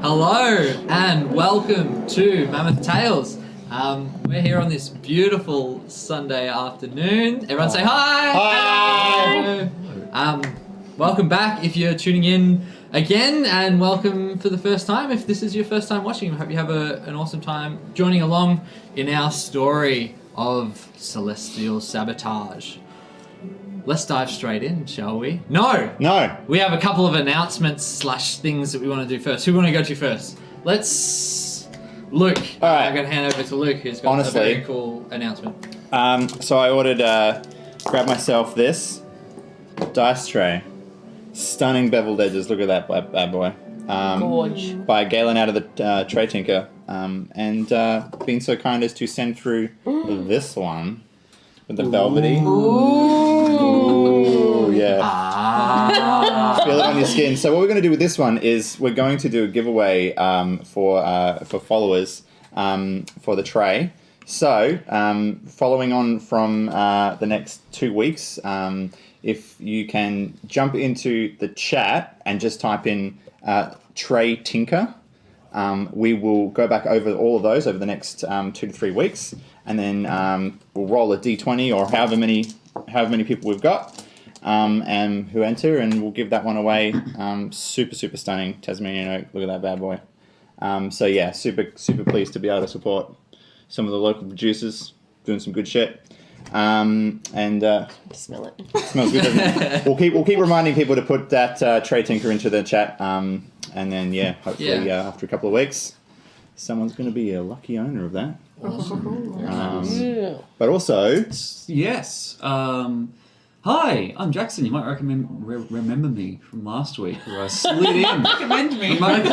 Hello and welcome to Mammoth Tales. We're here on this beautiful Sunday afternoon. Everyone say hi! Hi! Welcome back if you're tuning in again, and welcome for the first time if this is your first time watching. I hope you have an awesome time joining along in our story of Celestial Sabotage. Let's dive straight in, shall we? No! We have a couple of announcements / things that we want to do first. Who want to go to first? Let's... Luke. All right. I'm going to hand over to Luke, who's got a very cool announcement. So I ordered, grab myself this dice tray. Stunning beveled edges. Look at that bad boy. Gorge. By Galen out of the Tray Tinker. And being so kind as to send through this one with the velvety. Ooh, yeah. Feel it on your skin. So what we're going to do with this one is we're going to do a giveaway for followers for the tray. So following on from the next 2 weeks, if you can jump into the chat and just type in Tray Tinker, we will go back over all of those over the next 2 to 3 weeks, and then we'll roll a d20 or however many people we've got, and who enter, and we'll give that one away. Super stunning Tasmanian oak. Look at that bad boy. So yeah, super pleased to be able to support some of the local producers doing some good shit. And Smell it. smells good, doesn't it? We'll keep reminding people to put that Tray Tinker into the chat. And then hopefully after a couple of weeks, someone's going to be a lucky owner of that. Awesome. But also, yes. Hi, I'm Jackson. You might remember me from last week, where I slid in. Recommend me. You might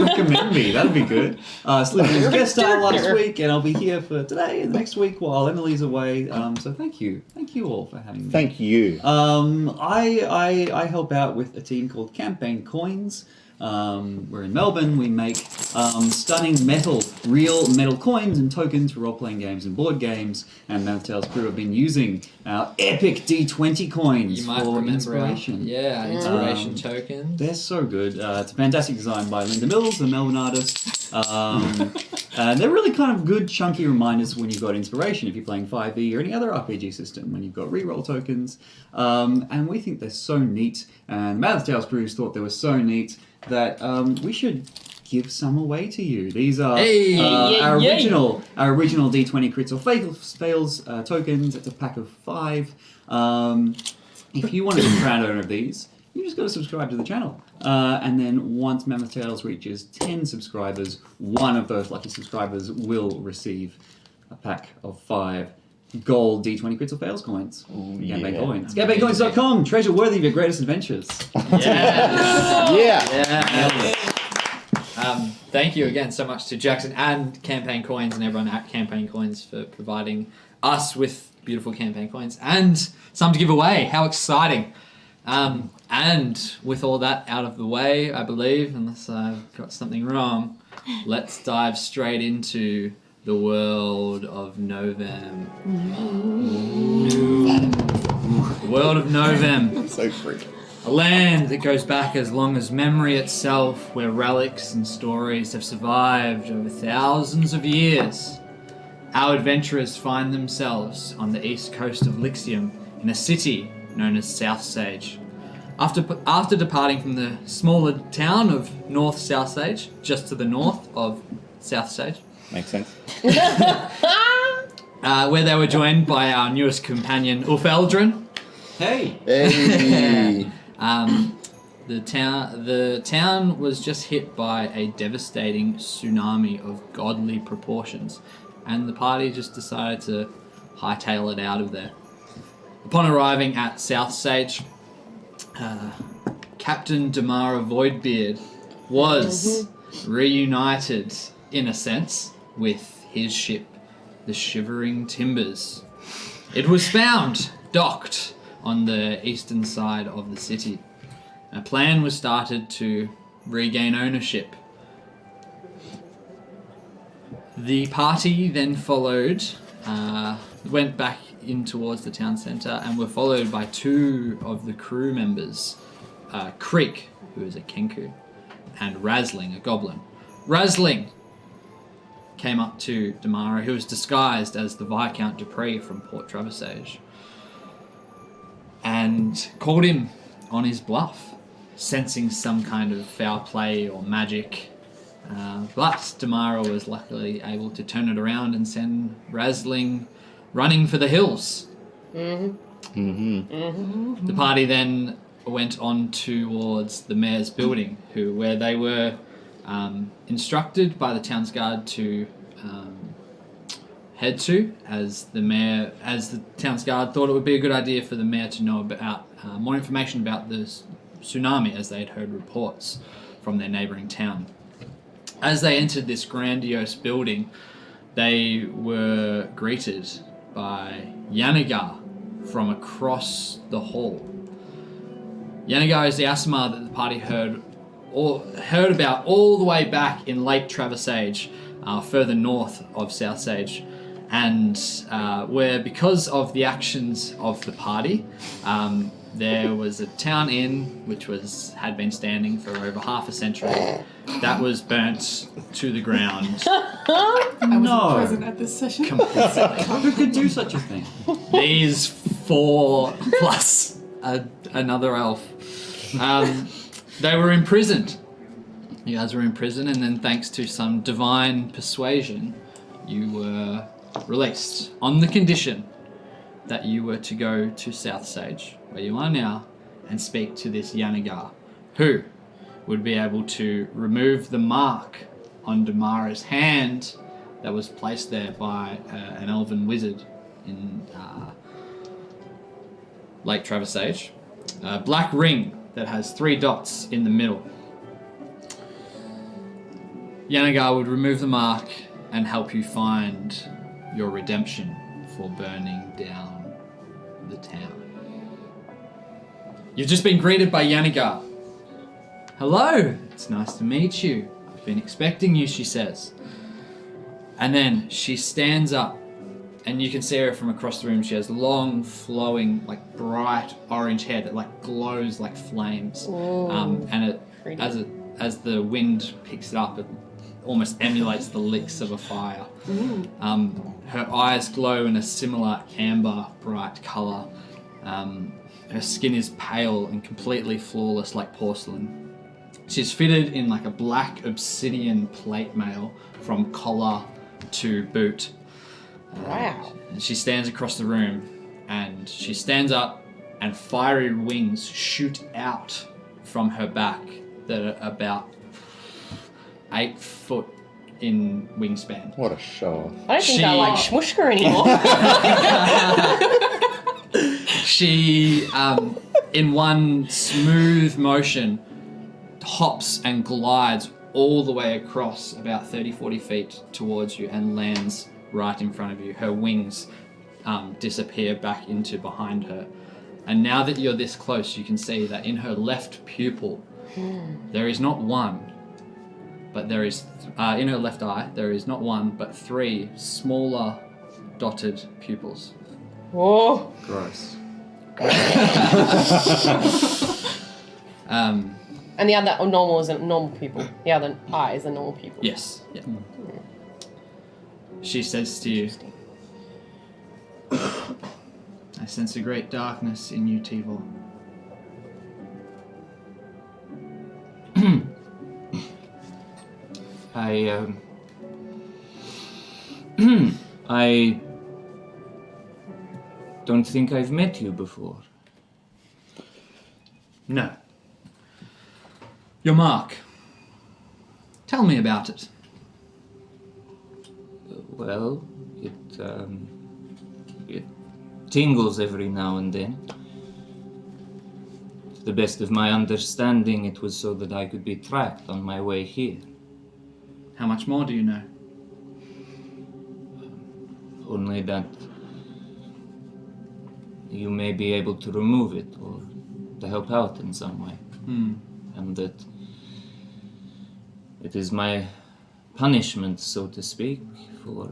recommend me. That'd be good. Slid in as guest star last week, and I'll be here for today and next week while Emily's away. So thank you all for having me. thank you. I help out with a team called Campaign Coins. We're in Melbourne. We make stunning real metal coins and tokens for role-playing games and board games. And Mammoth Tales crew have been using our epic D20 coins You might for remember inspiration. Inspiration tokens. They're so good. It's a fantastic design by Linda Mills, a Melbourne artist. They're really kind of good, chunky reminders when you've got inspiration if you're playing 5e or any other RPG system, when you've got reroll tokens. And we think they're so neat. And the Mammoth Tales crews thought they were so neat that we should give some away to you. These are our original D20 crits or fails tokens. It's a pack of 5. If you want to be a proud owner of these, you just got to subscribe to the channel. And then once Mammoth Tales reaches 10 subscribers, one of those lucky subscribers will receive a pack of 5 gold D20 crits or fails coins. Campaign Coins. CampaignCoins.com. Treasure worthy of your greatest adventures. Yeah. Yeah. Thank you again so much to Jackson and Campaign Coins and everyone at Campaign Coins for providing us with beautiful Campaign Coins and some to give away. How exciting. And with all that out of the way, I believe, unless I've got something wrong, let's dive straight into the world of Novem. The world of Novem. So freak. A land that goes back as long as memory itself, where relics and stories have survived over thousands of years. Our adventurers find themselves on the east coast of Lixium, in a city known as Southsage. After departing from the smaller town of North Southsage, just to the north of Southsage, Makes sense. where they were joined by our newest companion, Ulfeldrin. Hey! Hey. The town was just hit by a devastating tsunami of godly proportions, and the party just decided to hightail it out of there. Upon arriving at Southsage, Captain Damara Voidbeard was reunited, in a sense, with his ship, the Shivering Timbers. It was found docked on the eastern side of the city. A plan was started to regain ownership. The party then followed, went back in towards the town centre and were followed by 2 of the crew members, Creek, who is a Kenku, and Razling, a goblin. Razling came up to Damara, who was disguised as the Viscount Dupree from Port Southsage, and called him on his bluff, sensing some kind of foul play or magic. But Damara was luckily able to turn it around and send Razling running for the hills. The party then went on towards the mayor's building, where they were instructed by the town's guard to head to, as the town's guard thought it would be a good idea for the mayor to know about more information about the tsunami, as they had heard reports from their neighbouring town. As they entered this grandiose building, they were greeted by Yanagar from across the hall. Yanagar is the Aasimar that the party heard about all the way back in Lake Southsage, further north of Southsage, and where, because of the actions of the party, there was a town inn which had been standing for over half a century that was burnt to the ground. I wasn't present at this session. Who could do such a thing? These 4 plus another elf. They were imprisoned. You guys were in prison, and then thanks to some divine persuasion, you were released on the condition that you were to go to Southsage, where you are now, and speak to this Yanagar, who would be able to remove the mark on Damara's hand that was placed there by an elven wizard in Lake Southsage. A black ring that has 3 dots in the middle. Yanagar would remove the mark and help you find your redemption for burning down the town. You've just been greeted by Yanagar. Hello, it's nice to meet you. I've been expecting you, she says. And then she stands up, and you can see her from across the room. She has long, flowing, like bright orange hair that like glows like flames. And it, as the wind picks it up, it almost emulates the licks of a fire. Her eyes glow in a similar amber, bright colour. Her skin is pale and completely flawless like porcelain. She's fitted in like a black obsidian plate mail from collar to boot. Wow. And she stands across the room, and she stands up, and fiery wings shoot out from her back that are about 8 foot in wingspan. What a show. I don't think I like Shmushka anymore. She, in one smooth motion, hops and glides all the way across about 30-40 feet towards you and lands right in front of you. Her wings disappear back into behind her. And now that you're this close, you can see that in her left pupil, there is not one, but there is, in her left eye, there is not one, but 3 smaller dotted pupils. Whoa. Gross. And the other normal is a normal pupil. The other eye is a normal pupil. Yes. Yeah. She says to you, I sense a great darkness in you, Tivor. I don't think I've met you before. No. Your mark. Tell me about it. Well, it tingles every now and then. To the best of my understanding, it was so that I could be tracked on my way here. How much more do you know? Only that you may be able to remove it or to help out in some way. And that it is my punishment, so to speak, for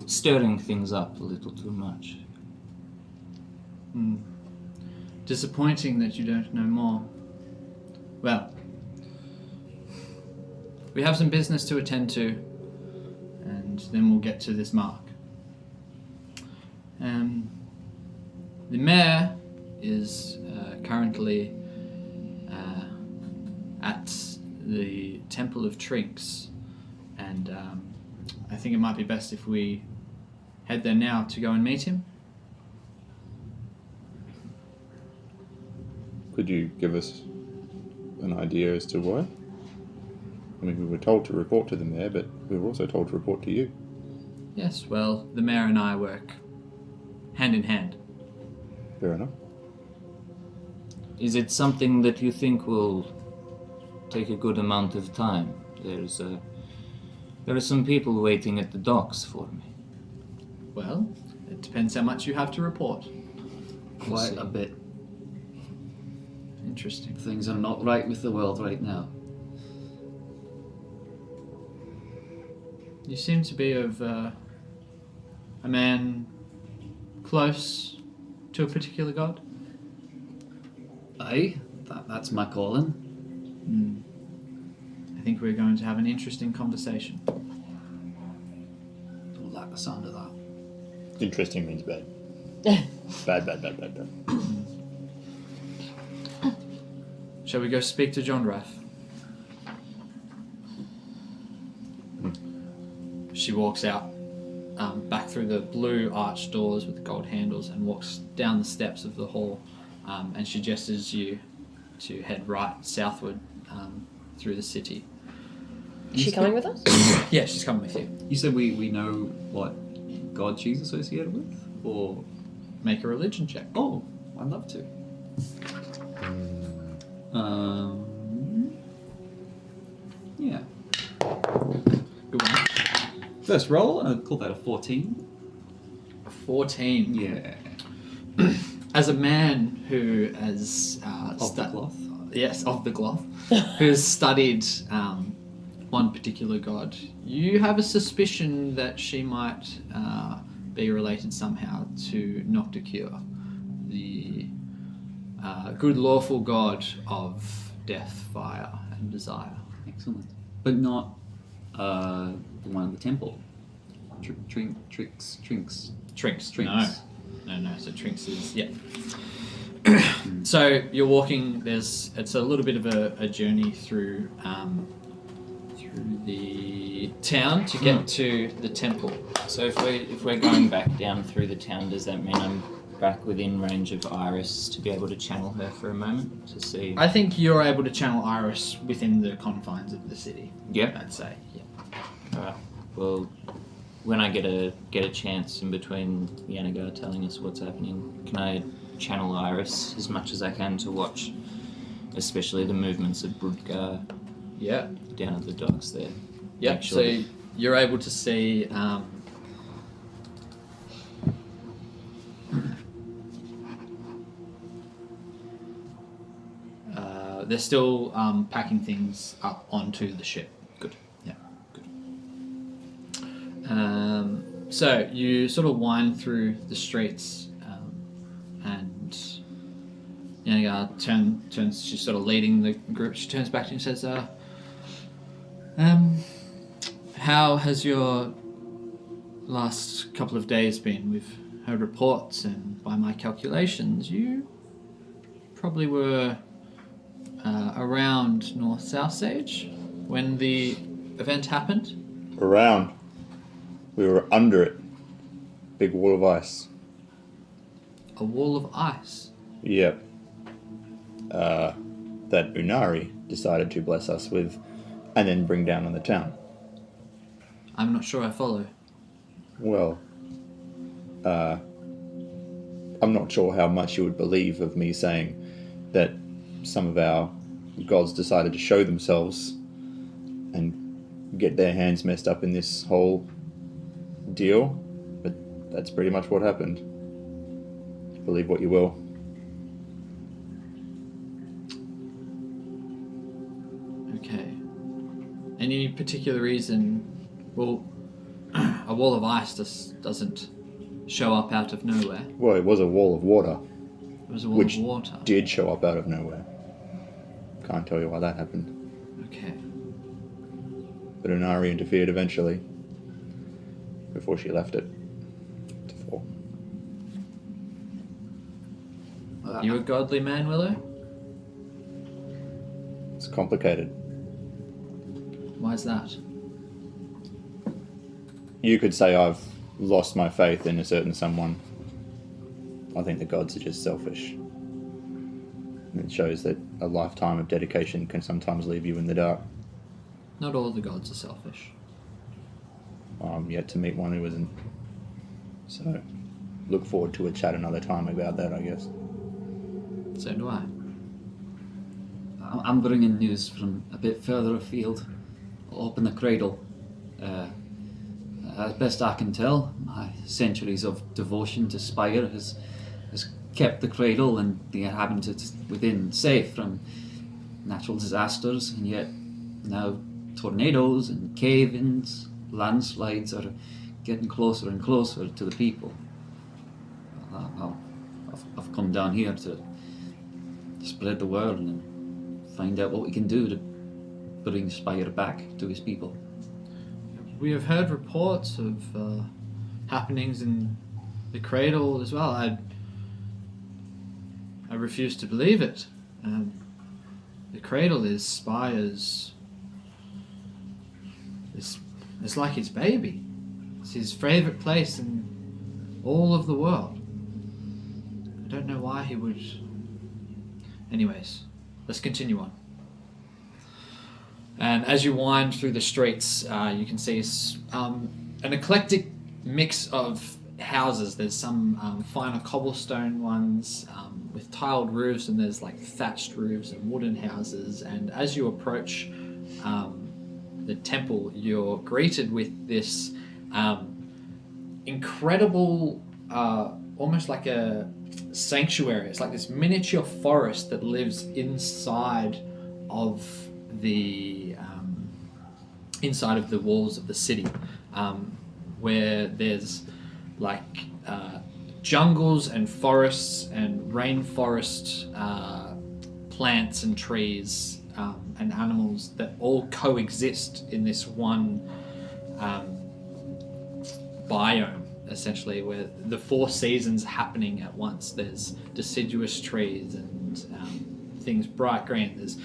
stirring things up a little too much. Disappointing that you don't know more. Well, We have some business to attend to, and then we'll get to this mark. The mayor is currently at the Temple of Trinks, and I think it might be best if we head there now to go and meet him. Could you give us an idea as to why? I mean, we were told to report to the mayor, but we were also told to report to you. Yes, well, the mayor and I work hand in hand. Fair enough. Is it something that you think will take a good amount of time? There are some people waiting at the docks for me. Well, it depends how much you have to report. Quite a bit. Interesting. Things are not right with the world right now. You seem to be of a man close to a particular god. Aye, that's my calling. I think we're going to have an interesting conversation. Don't like the sound of that. Interesting means bad. Bad. Shall we go speak to John Raff? She walks out, back through the blue arched doors with the gold handles, and walks down the steps of the hall, and she gestures you to head right southward through the city. Is she coming with us? Yeah, she's coming with you. You said we know what god she's associated with? Or... Make a religion check. Oh, I'd love to. Yeah. Good one. First roll, I'd call that a 14. A 14. Yeah. As a man who has Of the cloth. Yes, of the cloth, who has studied one particular god, you have a suspicion that she might be related somehow to Nocticure, the good lawful god of death, fire, and desire. Excellent. But not the one at the temple. Trinks. Trinks. No. So Trinks is, yeah. Hmm. So you're walking. It's a little bit of a journey through the town to get to the temple. So if we're going back down through the town, does that mean I'm back within range of Iris to be able to channel her for a moment to see? I think you're able to channel Iris within the confines of the city. Yep. I'd say. Yeah. Alright. Well, when I get a chance in between Yannigar telling us what's happening, can I channel Iris as much as I can to watch, especially the movements of Brudgar Yeah. down at the docks there? Yep. Make sure So you're able to see. They're still packing things up onto the ship. Good. Yeah. Good. So you sort of wind through the streets, and turns. She's sort of leading the group. She turns back to you and says, "How has your last couple of days been? We've heard reports, and by my calculations, you probably were around North Southsage when the event happened." Around. We were under it. Big wall of ice. A wall of ice. Yep. That Unari decided to bless us with and then bring down on the town. I'm not sure I follow. Well, I'm not sure how much you would believe of me saying that some of our gods decided to show themselves and get their hands messed up in this whole deal, but that's pretty much what happened. Believe what you will. Okay. Any particular reason? Well, a wall of ice just doesn't show up out of nowhere. Well, it was a wall of water, It was a wall which of water. did show up out of nowhere. Can't tell you why that happened. Okay. but Inari interfered eventually before she left it to fall. You a godly man, Willow? It's complicated. Why's that? You could say I've lost my faith in a certain someone. I think the gods are just selfish. And it shows that a lifetime of dedication can sometimes leave you in the dark. Not all the gods are selfish. I'm yet to meet one who isn't. So, look forward to a chat another time about that, I guess. So do I. I'm bringing news from a bit further afield, up in the cradle. As best I can tell, my centuries of devotion to Spire has kept the cradle and the inhabitants within safe from natural disasters, and yet now tornadoes and cave-ins, landslides are getting closer and closer to the people. I've come down here to spread the word and find out what we can do to bring Spire back to his people. We have heard reports of happenings in the cradle as well. I refuse to believe it. The cradle is Spire's. It's like his baby. It's his favourite place in all of the world. I don't know why he would. Anyways, let's continue on. And as you wind through the streets, you can see an eclectic mix of houses. There's some finer cobblestone ones with tiled roofs, and there's like thatched roofs and wooden houses. And as you approach the temple, you're greeted with this incredible, almost like a sanctuary. It's like this miniature forest that lives inside of the walls of the city, where there's like jungles and forests and rainforest plants and trees and animals that all coexist in this one biome, essentially, where the 4 seasons happening at once. There's deciduous trees and things bright green. There's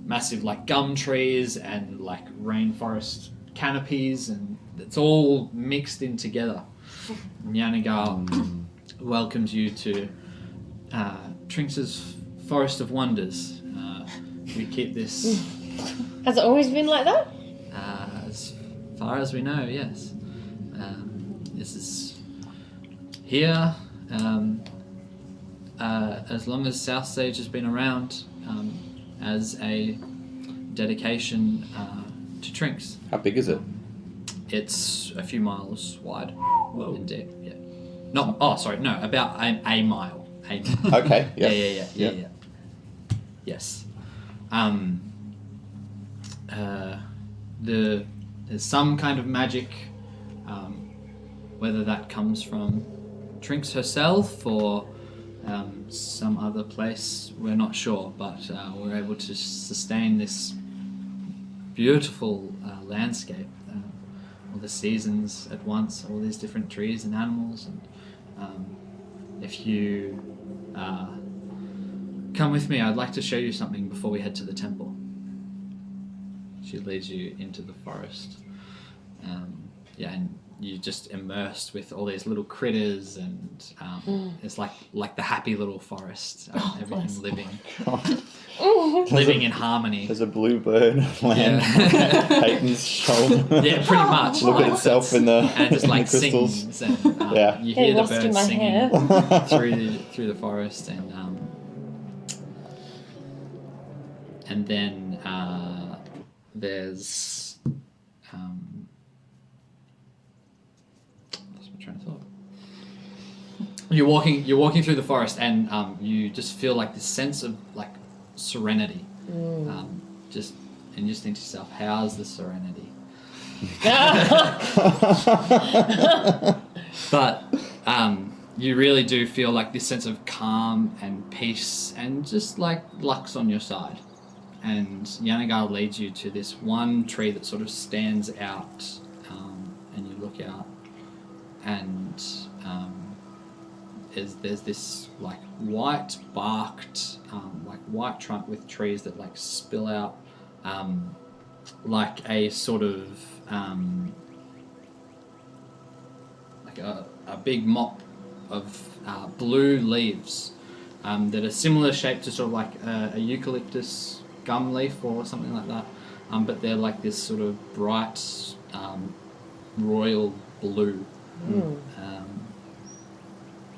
massive like gum trees and like rainforest canopies, and it's all mixed in together. Yanagar welcomes you to Trinx's Forest of Wonders. We keep this Has it always been like that? as far as we know, yes. This is here as long as Southsage has been around, as a dedication to Trinx. How big is it? It's a few miles wide and deep. Yeah. About a mile. Okay. Yeah. Yeah. Yes. There's some kind of magic, whether that comes from Trinx herself or some other place, we're not sure, but we're able to sustain this beautiful landscape, all the seasons at once, all these different trees and animals, and if you come with me, I'd like to show you something before we head to the temple. She leads you into the forest. And you're just immersed with all these little critters, and it's like the happy little forest. Everything living in harmony. There's a bluebird land on Peyton's shoulder. Yeah, pretty much. Look at itself in the and just like crystals. sings, and you Get hear the lost in birds my singing hair. through the forest, and then there's lost my train of thought. You're walking through the forest, and you just feel like this sense of like serenity. Just think to yourself, how's the serenity? But you really do feel like this sense of calm and peace, and just like luck's on your side. and Yanagar leads you to this one tree that sort of stands out, and you look out, and there's this like white barked, like white trunk with trees that like spill out, like a sort of like a big mop of blue leaves that are similar shape to sort of like a eucalyptus gum leaf or something like that, but they're like this sort of bright royal blue.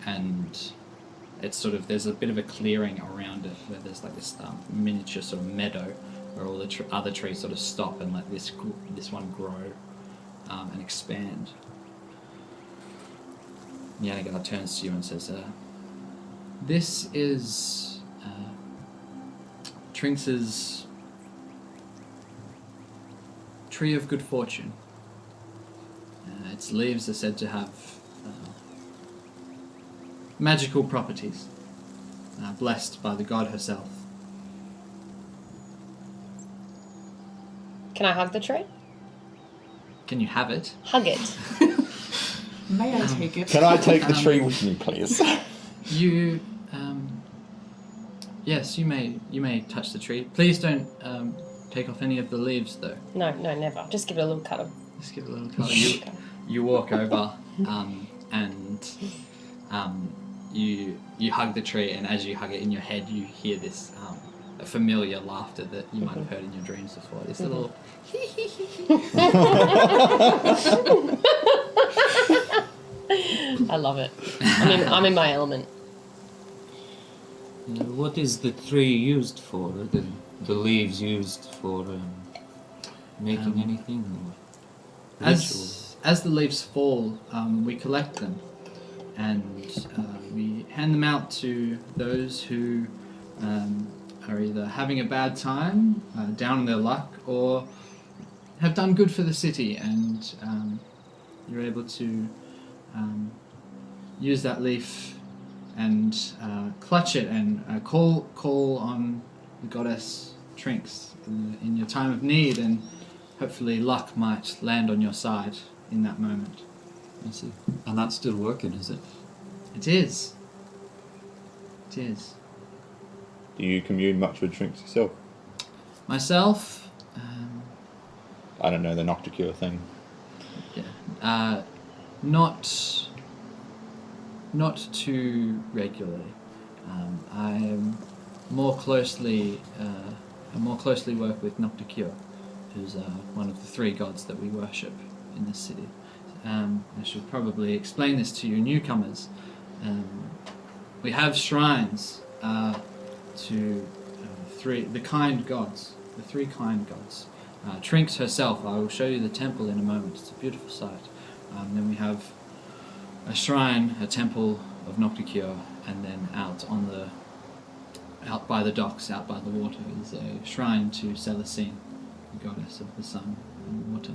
And it's sort of, there's a bit of a clearing around it where there's like this miniature sort of meadow where all the other trees sort of stop and let this one grow and expand. Yanagar turns to you and says, this is Trinx's Tree of Good Fortune. Its leaves are said to have magical properties, blessed by the god herself. Can I hug the tree? Can you have it? Hug it. May I take it? Can I take the tree with me, please? You, yes, you may touch the tree. Please don't take off any of the leaves, though. No, never. Just give it a little cut. Just give it a little color. You walk over, and you hug the tree, and as you hug it in your head, you hear this a familiar laughter that you might have heard in your dreams before. This little. I love it. I'm in my element. What is the tree used for? The leaves used for making anything? Or as the leaves fall, we collect them, and we hand them out to those who are either having a bad time, down in their luck, or have done good for the city, and you're able to use that leaf and clutch it and call on the goddess Trinx in your time of need, and hopefully luck might land on your side in that moment. I see. And that's still working, is it? It is. It is. Do you commune much with Trinx yourself? Myself, I don't know, the Nocticure thing. yeah, not too regularly. I am more closely work with Nocticure, who's one of the three gods that we worship in this city. I should probably explain this to you newcomers. We have shrines to the kind gods, the three kind gods. Trinx herself, I will show you the temple in a moment. It's a beautiful sight. Then we have a shrine, a temple of Nocticure, and then out by the docks, out by the water, is a shrine to Celestine, the goddess of the sun and water.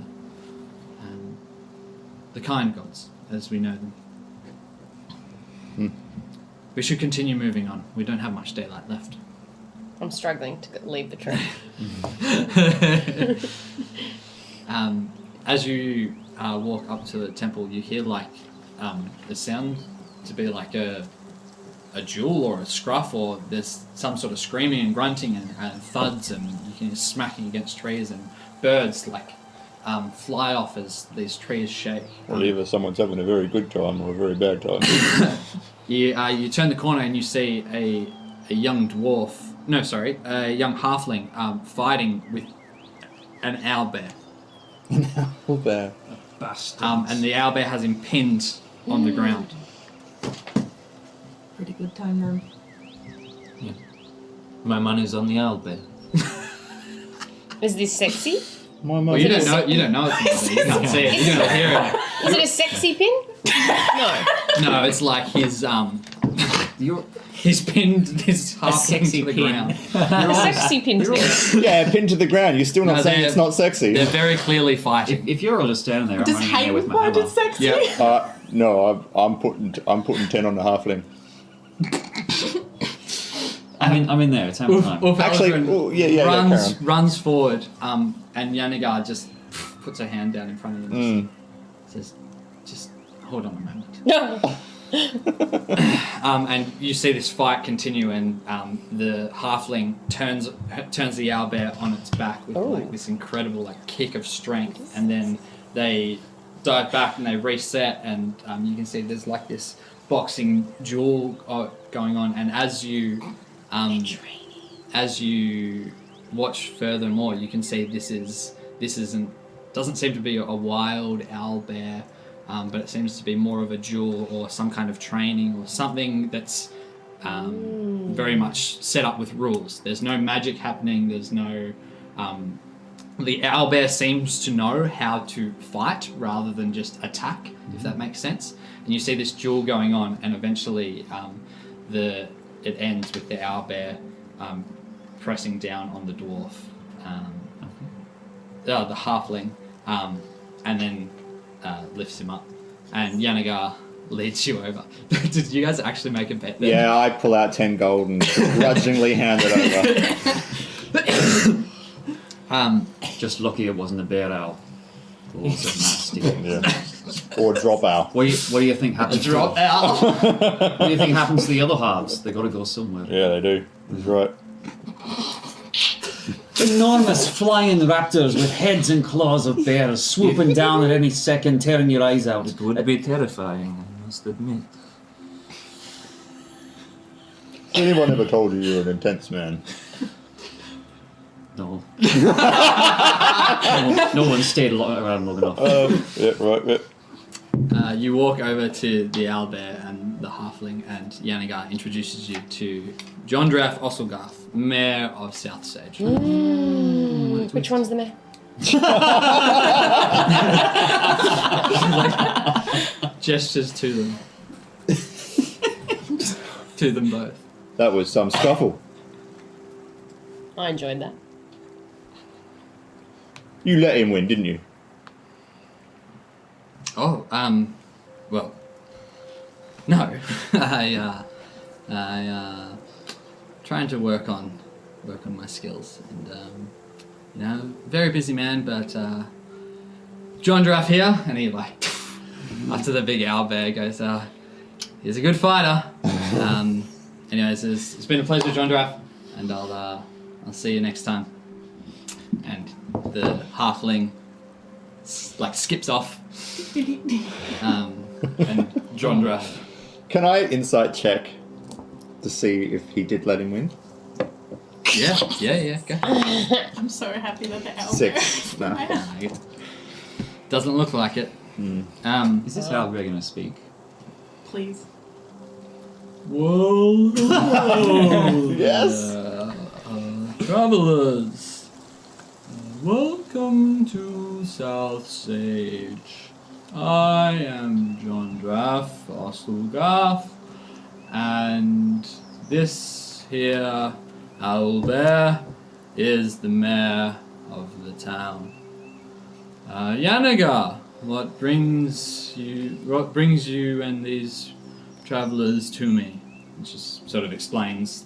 The kind gods, as we know them. We should continue moving on. We don't have much daylight left. I'm struggling to leave the tree. As you walk up to the temple, you hear like the sound to be like a jewel or a scruff, or there's some sort of screaming and grunting and thuds, and you can hear smacking against trees, and birds like fly off as these trees shake. Well, either someone's having a very good time or a very bad time. You turn the corner and you see a young dwarf. No, sorry, a young halfling fighting with an owlbear. An owlbear. Bastards. And the owlbear has him pinned on the ground. Pretty good time then. Yeah. My money's on the owlbear. Is this sexy? My Well, you don't know it's an owlbear. You can't see it. You don't hear it. Is it a sexy pin? No. No, it's like he's pinned this halfling sexy to the pin. ground. A sexy pin to me. Yeah, pinned to the ground. You're still not No, saying they're- it's not sexy. They're very clearly fighting. If you're all just standing there, Does I'm running in there with Hayden my find hammer. it sexy? Yeah. No, I'm putting 10 on the halfling. I'm in there. It's hammer time. Actually, runs forward, and Yanagar just puts her hand down in front of him and says, just hold on a moment. And you see this fight continue, and the halfling turns the owlbear on its back with like this incredible like kick of strength, and then they dive back and they reset, and you can see there's like this boxing duel going on, and as you watch furthermore, you can see doesn't seem to be a wild owlbear. But it seems to be more of a duel or some kind of training or something that's very much set up with rules. There's no magic happening. There's no... the owlbear seems to know how to fight rather than just attack, if that makes sense. And you see this duel going on, and eventually it ends with the owlbear pressing down on the dwarf, the halfling, and then... lifts him up, and Yanagar leads you over. Did you guys actually make a bet then? Yeah, I pull out 10 gold and grudgingly hand it over. Just lucky it wasn't a bear owl. Balls are nasty. Yeah. Or drop owl. What do you think happens? Drop out. What do you think happens to the other halves? They got to go somewhere. Yeah, they do. That's right. Enormous flying raptors with heads and claws of bears swooping down at any second, tearing your eyes out. It would be terrifying, I must admit. Anyone ever told you you're an intense man? No. No one stayed around long enough. Yeah, right, yeah. You walk over to the owlbear and the halfling, and Yanagar introduces you to Jondrath Osselgarth, Mayor of Southsage. Which one's the mayor? Gestures to them. To them both. That was some scuffle. I enjoyed that. You let him win, didn't you? Oh, well, no. I trying to work on my skills, and very busy man, but John Draff here, and he like after the big owlbear goes, he's a good fighter. Anyways, it's been a pleasure, John Draff, and I'll see you next time. And the halfling like skips off. And John Draff. Can I insight check to see if he did let him win? Yeah, go. I'm so happy that the owl 6. No. Doesn't look like it. Is this how we're going to speak? Please. Whoa. Yes. Travelers, welcome to Southsage. I am John Draff Osselgarth, and this here owlbear is the mayor of the town. Yanagar, what brings you and these travelers to me? It just sort of explains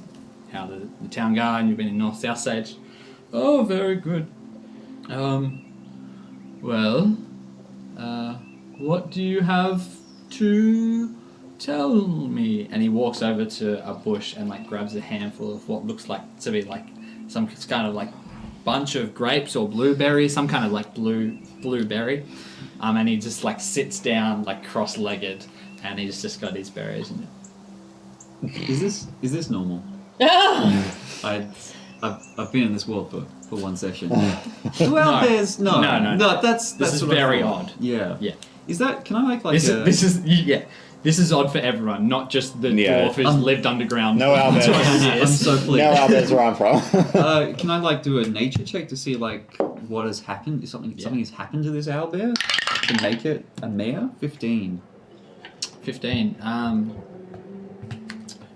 how the town guard, and you've been in North Southsage. Oh, very good. What do you have to tell me? And he walks over to a bush and like grabs a handful of what looks like to be like some kind of like bunch of grapes or blueberries, some kind of like blueberry. And he just like sits down like cross-legged, and he's just got these berries in it. Is this normal? I've been in this world for one session. Well, there's no. That's This is what I very thought. odd. Yeah. Yeah. Is that? Can I make like This is odd for everyone, not just the dwarf who's lived underground. No owlbears. I'm so pleased. No owlbears where I'm from. Can I like do a nature check to see like what has happened? Is something has happened to this owlbear to make it a mare? 15. 15.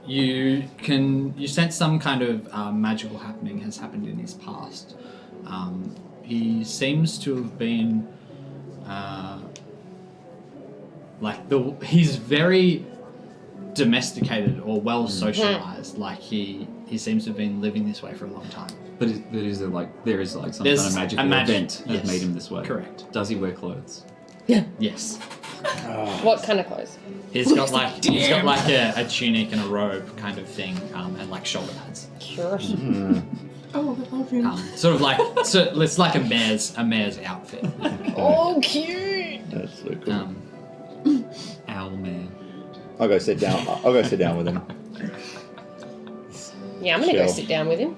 You sense some kind of magical happening has happened in his past. He seems to have been he's very domesticated or well socialized. Like he he seems to have been living this way for a long time. But is there like some There's kind of magical a event that yes. made him this way? Correct. Does he wear clothes? Yes. What kind of clothes? He's got like a tunic and a robe kind of thing, and like shoulder pads. Sure. Oh, I love him. Sort of like it's like a mare's outfit. Oh, cute. That's so cool. Owl man. I'll go sit down. I'll go sit down with him. Yeah, I'm gonna go Shell. sit down with him.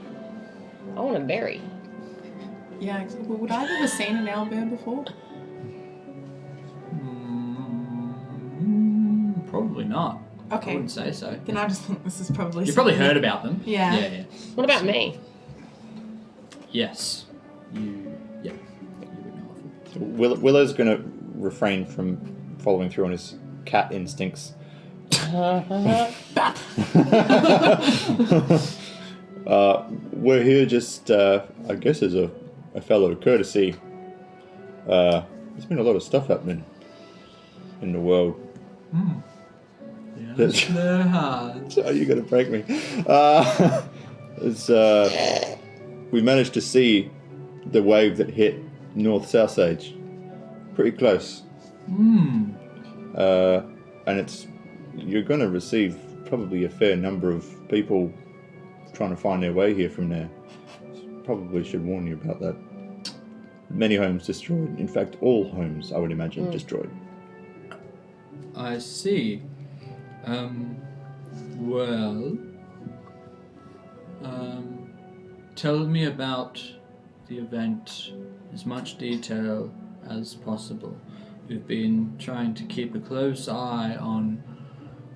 I want a berry. Yeah, well, would I have ever seen an owlbear before? Probably not. I Okay. wouldn't say so. Then I just think this is probably. You've probably something- heard about them. Yeah. Yeah. What about me? Yes. You would know of them. Willow's going to refrain from following through on his cat instincts. We're here just, I guess, as a fellow courtesy. There's been a lot of stuff happening in the world. Yes, there has. Oh, you're going to break me. We managed to see the wave that hit North Southsage. Pretty close. And you're going to receive probably a fair number of people trying to find their way here from there. Probably should warn you about that. Many homes destroyed. In fact, all homes, I would imagine, destroyed. I see. Tell me about the event, as much detail as possible. We've been trying to keep a close eye on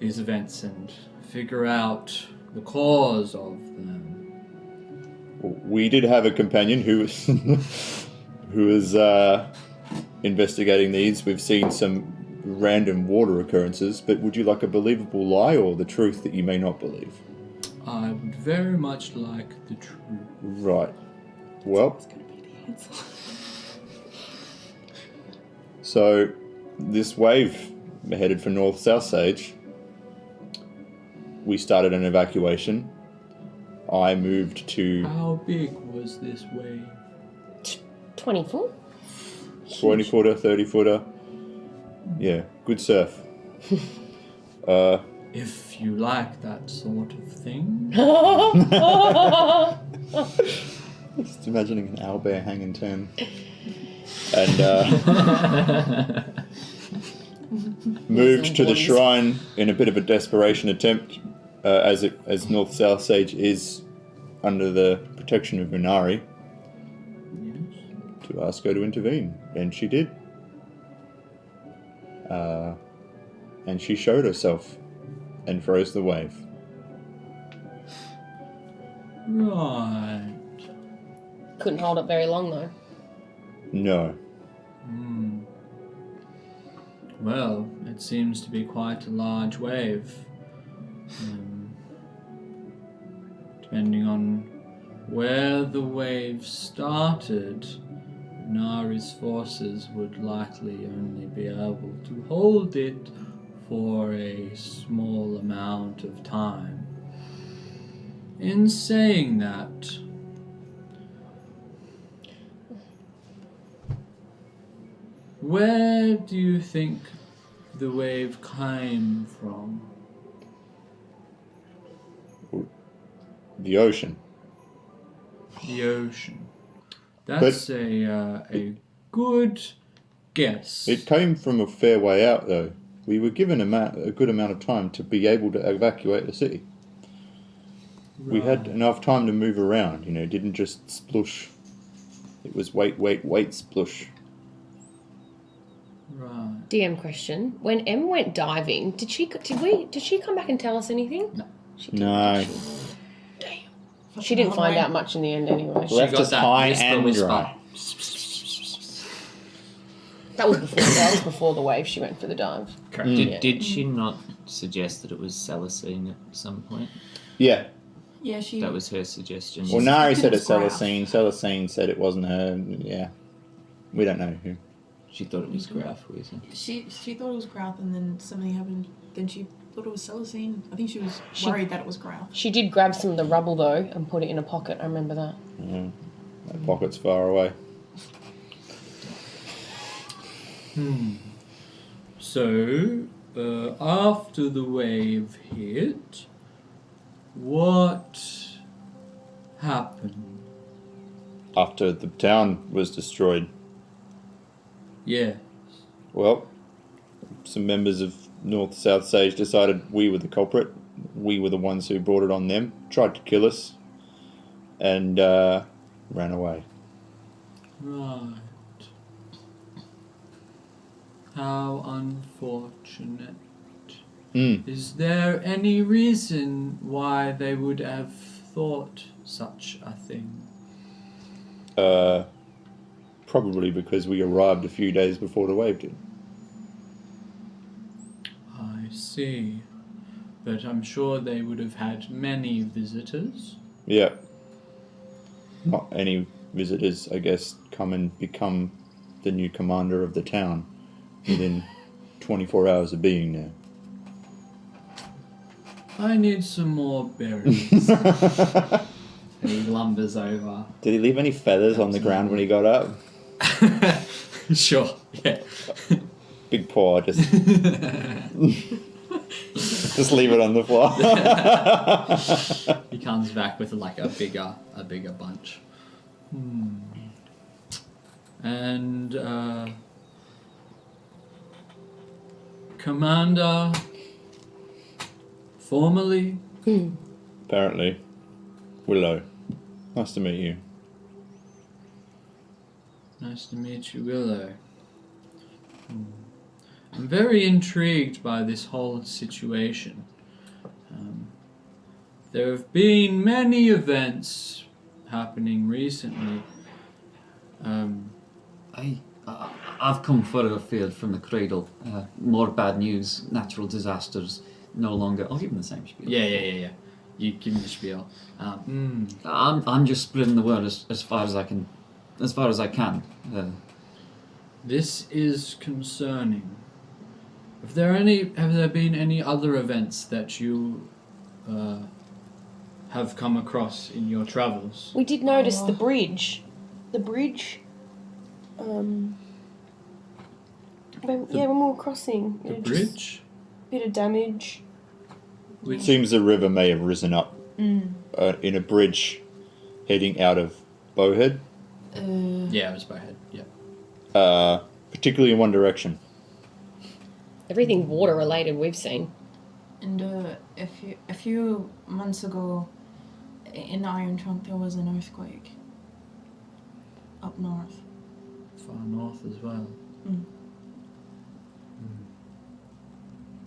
these events and figure out the cause of them. We did have a companion who was who was investigating these. We've seen some random water occurrences, but would you like a believable lie or the truth that you may not believe? I would very much like the truth. Right. Well, It's gonna be the answer. so this wave headed for North Southsage. We started an evacuation. I moved to How big was this wave? 24? 20-footer, 30-footer. Yeah, good surf. If you like that sort of thing. Just imagining an owlbear hanging 10. And moved to the shrine in a bit of a desperation attempt, as North Southsage is under the protection of Minari, to ask her to intervene, and she did. And she showed herself and froze the wave. Right. Couldn't hold it very long though. No. Well, it seems to be quite a large wave. Depending on where the wave started, Nari's forces would likely only be able to hold it for a small amount of time. In saying that, where do you think the wave came from? The ocean. The ocean. That's a good guess. It came from a fair way out, though. We were given a good amount of time to be able to evacuate the city. We had enough time to move around, it didn't just splush. It was wait, splush. Right. DM question. When Em went diving, did she come back and tell us anything? No. She didn't, No. did she? Damn. She didn't find out much in the end anyway. Left got us that high whisper, and whisper. dry. That was before the wave she went for the dive. Correct. Did she not suggest that it was Salicine at some point? Yeah. Yeah, she. That was her suggestion. Well, Nari said it's Graph. Salicine. Salicine said it wasn't her. Yeah. We don't know who. She thought it was Graf, wasn't She thought it was Growth, and then something happened. Then she thought it was Celestine. I think she was worried that it was Growth. She did grab some of the rubble though and put it in a pocket. I remember that. That pocket's far away. So, after the wave hit, what happened? After the town was destroyed, Yeah. well, some members of North Southsage decided we were the culprit. We were the ones who brought it on them, tried to kill us, and ran away. Right. How unfortunate. Is there any reason why they would have thought such a thing? Probably because we arrived a few days before the wave did. I see. But I'm sure they would have had many visitors. Yeah. Not any visitors, I guess, come and become the new commander of the town within 24 hours of being there. I need some more berries. And he lumbers over. Did he leave any feathers on the ground when he got up? Sure, yeah. Big paw, just just leave it on the floor. He comes back with like a bigger bunch. And Commander, formally, Apparently, Willow. Nice to meet you. nice to meet you, Willow. I'm very intrigued by this whole situation. There have been many events happening recently. I've come further afield from the cradle. More bad news, natural disasters, no longer. I'll give them the same spiel. Yeah. You give me the spiel. I'm just spreading the word as far as I can. This is concerning. Have there been any other events that you have come across in your travels? We did notice the bridge. The bridge. When we were crossing. The Just bridge? bit of damage. It seems the river may have risen up in a bridge heading out of Bowhead, Yeah, it was Bowhead. Yeah. particularly in one direction. Everything water related we've seen. And a few months ago, in Iron Trunk, there was an earthquake up north. Far north as well.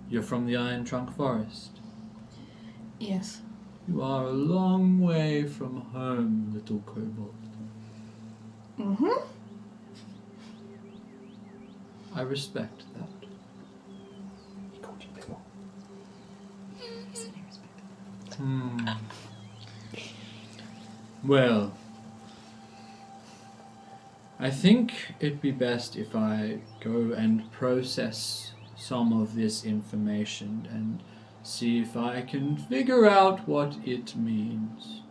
You're from the Iron Trunk Forest. Yes. You are a long way from home, little kobold. I respect that. Well, I think it'd be best if I go and process some of this information and see if I can figure out what it means.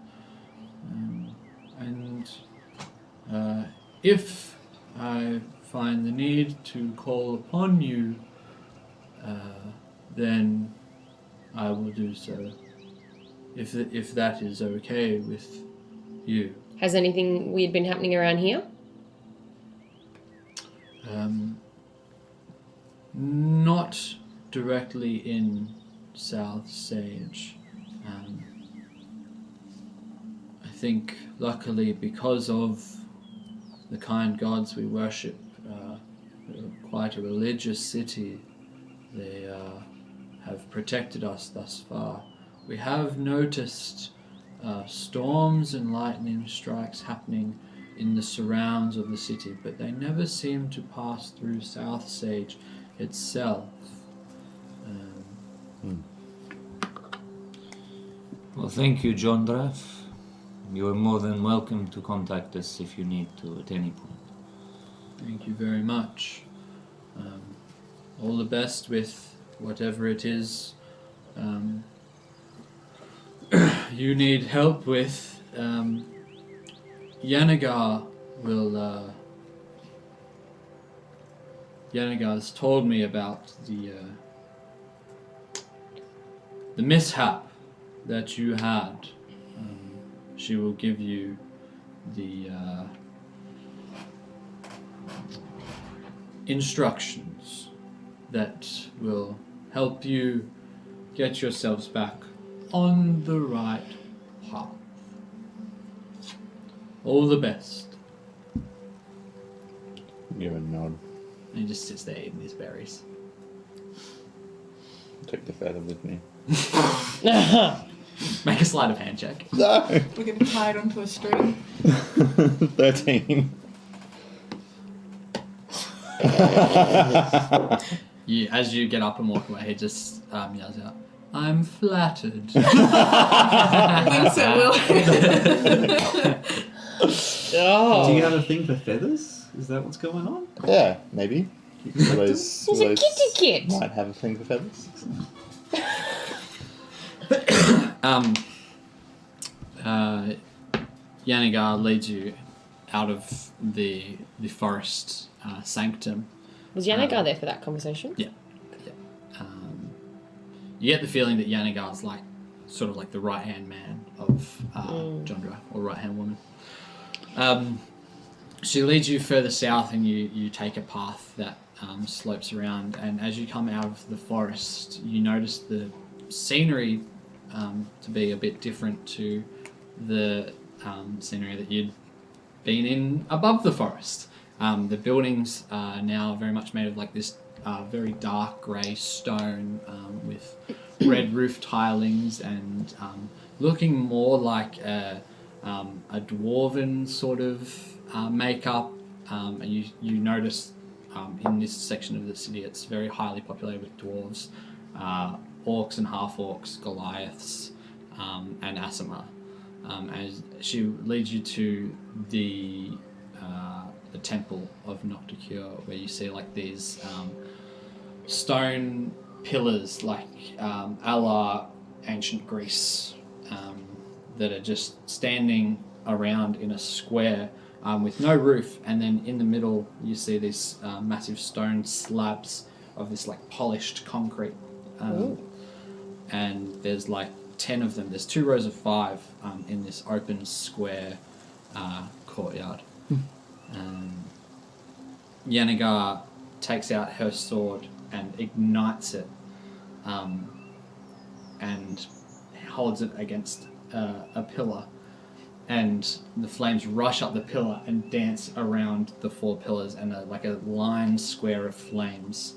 If I find the need to call upon you, then I will do so. If that is okay with you. Has anything weird been happening around here? Not directly in Southsage. I think, luckily, because of the kind gods we worship, quite a religious city, they have protected us thus far. We have noticed storms and lightning strikes happening in the surrounds of the city, but they never seem to pass through Southsage itself. Well, thank you, John Draff. You are more than welcome to contact us if you need to at any point. Thank you very much. All the best with whatever it is you need help with, Yanagar will, Yanagar's told me about the mishap that you had. She will give you the instructions that will help you get yourselves back on the right path. All the best. Give a nod. And he just sits there eating his berries. Take the feather with me. Make a sleight of hand check. No! We're gonna tie it onto a string. 13. As you get up and walk away, he just yells out, "I'm flattered." Vincent will. Oh. Do you have a thing for feathers? Is that what's going on? Yeah, maybe. Those He's a kitty kid. might have a thing for feathers. Yanagar leads you out of the forest sanctum. Was Yanagar there for that conversation? Yeah. You get the feeling that Yanagar's like sort of like the right hand man of Jondra, or right hand woman. She leads you further south, and you take a path that slopes around. And as you come out of the forest, you notice the scenery to be a bit different to the scenery that you'd been in above the forest. The buildings are now very much made of like this very dark grey stone with red roof tilings, and looking more like a dwarven sort of makeup. And you notice in this section of the city it's very highly populated with dwarves, orcs and half-orcs, Goliaths, and Asima. As she leads you to the temple of Nocticure, where you see like these stone pillars, like a la ancient Greece, that are just standing around in a square with no roof, and then in the middle you see these massive stone slabs of this like polished concrete, and there's like 10 of them. There's 2 rows of 5 in this open square courtyard. Yanagar takes out her sword and ignites it, and holds it against a pillar, and the flames rush up the pillar and dance around the 4 pillars, and like a line square of flames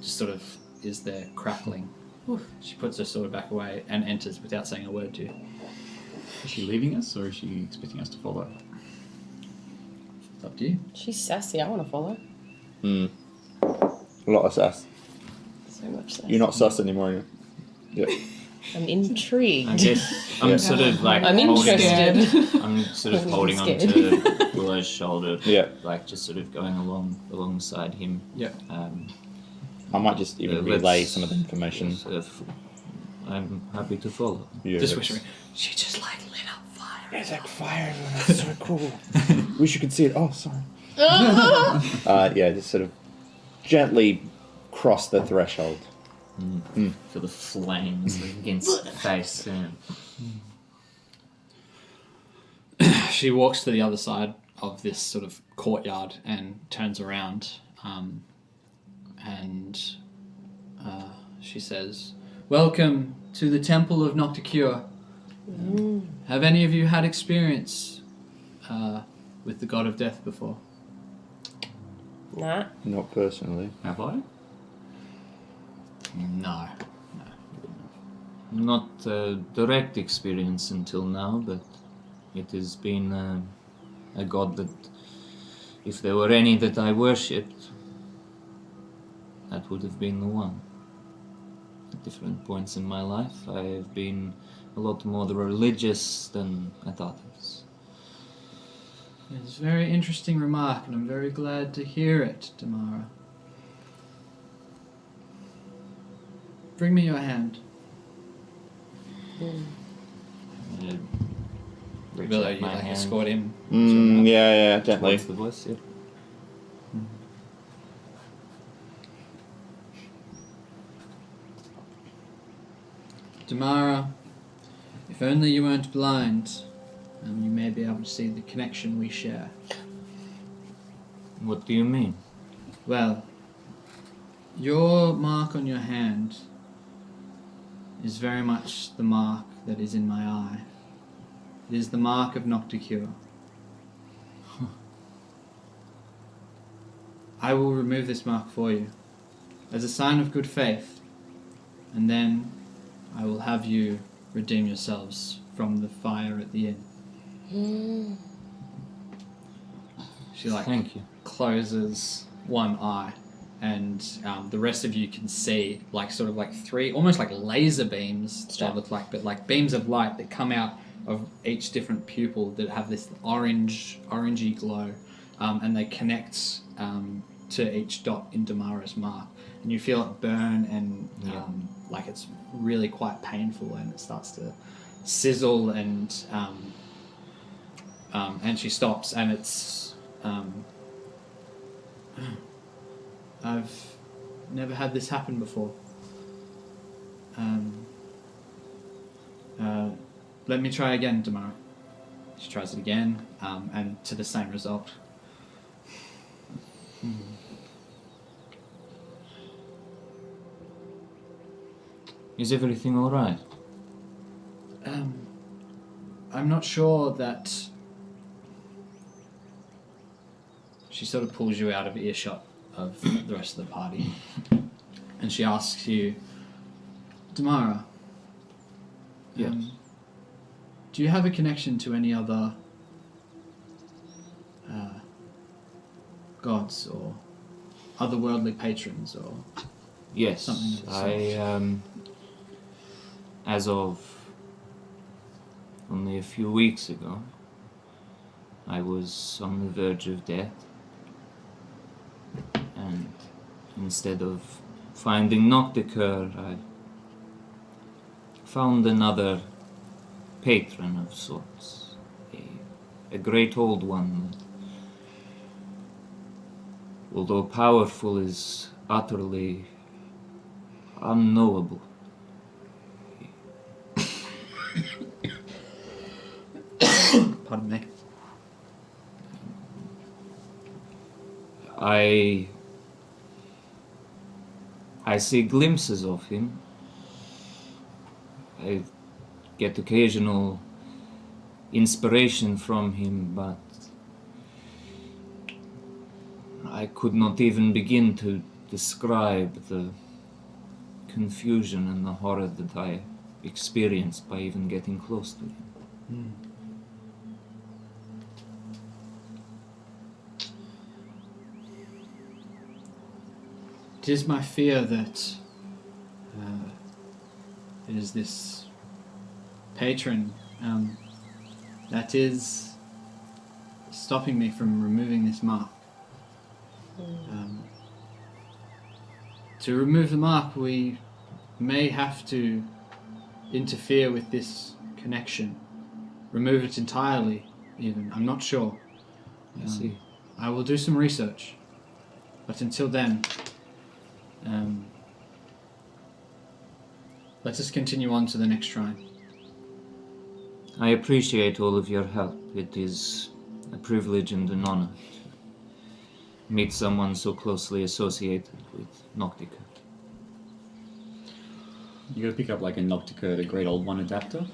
just sort of is there crackling. She puts her sword back away and enters without saying a word to you. Is she leaving us, or is she expecting us to follow? It's up to you. She's sassy. I want to follow. A lot of sass. So much sass. You're not sus anymore. Yeah. I'm intrigued. I guess I'm sort of like I'm interested. I'm sort of I'm holding on scared. to Willow's shoulder. Yeah. Like just sort of going alongside him. Yeah. I might just even Let's- relay some of the information. Yes, I'm happy to follow. Yeah, Just that's- whispering, she just like lit up fire. It's like fire, that's so cool. Wish you could see it. Oh, sorry. Yeah, just sort of gently cross the threshold. For the flames against the face. Yeah. She walks to the other side of this sort of courtyard and turns around, and she says, "Welcome to the Temple of Nocticure. Have any of you had experience with the God of Death before?" Nah. Not personally. Have I? No. Not a direct experience until now, but it has been a god that, if there were any that I worshipped, that would have been the one. At different points in my life, I have been a lot more religious than at others. It's a very interesting remark, and I'm very glad to hear it, Tamara. Bring me your hand. Reach Willow, out you my like hand escort him. Yeah, gently. towards the voice. Yep. Tamara, if only you weren't blind, you may be able to see the connection we share. What do you mean? Well, your mark on your hand is very much the mark that is in my eye. It is the mark of Nocticure. I will remove this mark for you as a sign of good faith, and then I will have you redeem yourselves from the fire at the inn. She Thank you. closes one eye, and the rest of you can see sort of three, almost like laser beams. They look like beams of light that come out of each different pupil that have this orangey glow, and they connect to each dot in Damara's mark, and you feel it burn, and it's really quite painful, and it starts to sizzle, and she stops, and it's I've never had this happen before. Let me try again tomorrow. She tries it again, and to the same result. Is everything all right? I'm not sure that... She sort of pulls you out of earshot of the rest of the party, and she asks you, Damara, Yes. do you have a connection to any other gods or otherworldly patrons or Yes. something of the I as of only a few weeks ago, I was on the verge of death, and instead of finding Nocticure, I found another patron of sorts, a great old one that, although powerful, is utterly unknowable. Pardon me. I see glimpses of him. I get occasional inspiration from him, but I could not even begin to describe the confusion and the horror that I experienced by even getting close to him. It is my fear that it is this patron that is stopping me from removing this mark. To remove the mark, we may have to interfere with this connection. Remove it entirely, even. I'm not sure. I see. I will do some research. But until then, let us continue on to the next shrine. I appreciate all of your help. It is a privilege and an honor to meet someone so closely associated with Noctica. You gotta pick up like a Noctica, a Great Old One adapter.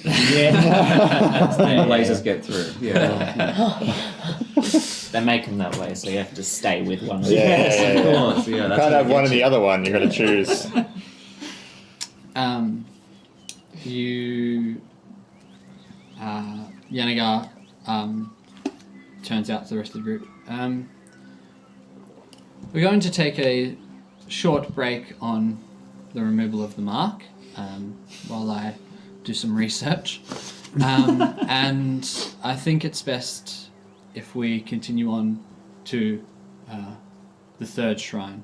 Yeah. And lasers get through. Yeah. They make them that way, so you have to stay with one. Yeah. Of course, yeah. You That's can't how have you one get and the other one. You got to choose. Yanagar turns out to the rest of the group. We're going to take a short break on the removal of the mark while I do some research. And I think it's best if we continue on to the third shrine.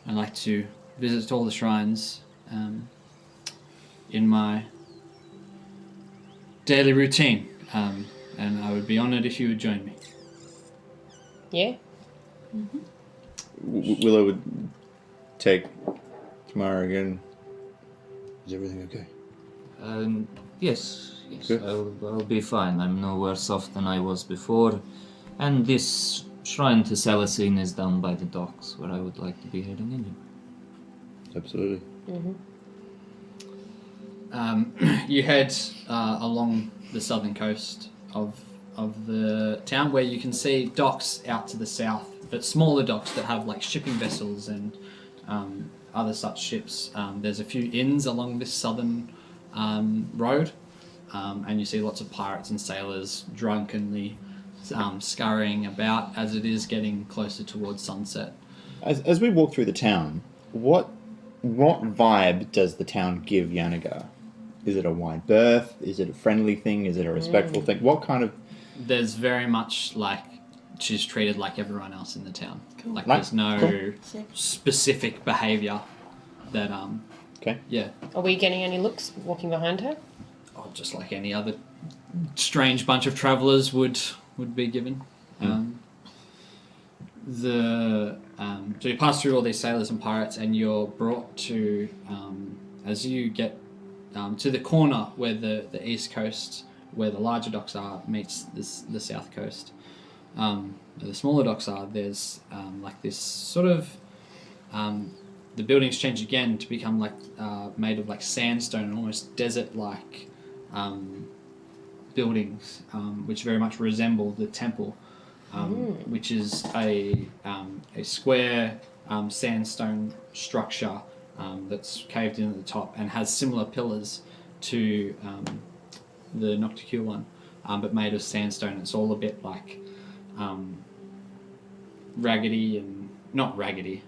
I'd like to visits to all the shrines in my daily routine, and I would be honoured if you would join me. Yeah. Willow would take Tamara again. Is everything okay? Yes, Good. I'll be fine. I'm no worse off than I was before. And this shrine to Celestine is down by the docks, where I would like to be heading anyway. Absolutely. You head along the southern coast of the town, where you can see docks out to the south, but smaller docks that have like shipping vessels and other such ships. There's a few inns along this southern road, and you see lots of pirates and sailors drunkenly scurrying about as it is getting closer towards sunset. As we walk through the town, what vibe does the town give Yanagar? Is it a wide berth? Is it a friendly thing? Is it a respectful thing? What kind of... There's very much like she's treated like everyone else in the town. Cool. Like Right. there's no Cool. Sick. specific behaviour that Okay. yeah, Are we getting any looks walking behind her? just like any other strange bunch of travellers would be given. So you pass through all these sailors and pirates, and you're brought to as you get to the corner where the east coast, where the larger docks are, meets the south coast. Where the smaller docks are, there's like this sort of the buildings change again to become like made of like sandstone and almost desert-like buildings, which very much resemble the temple, which is a square sandstone structure that's caved in at the top and has similar pillars to the Nocticure one, but made of sandstone. It's all a bit like raggedy and not raggedy.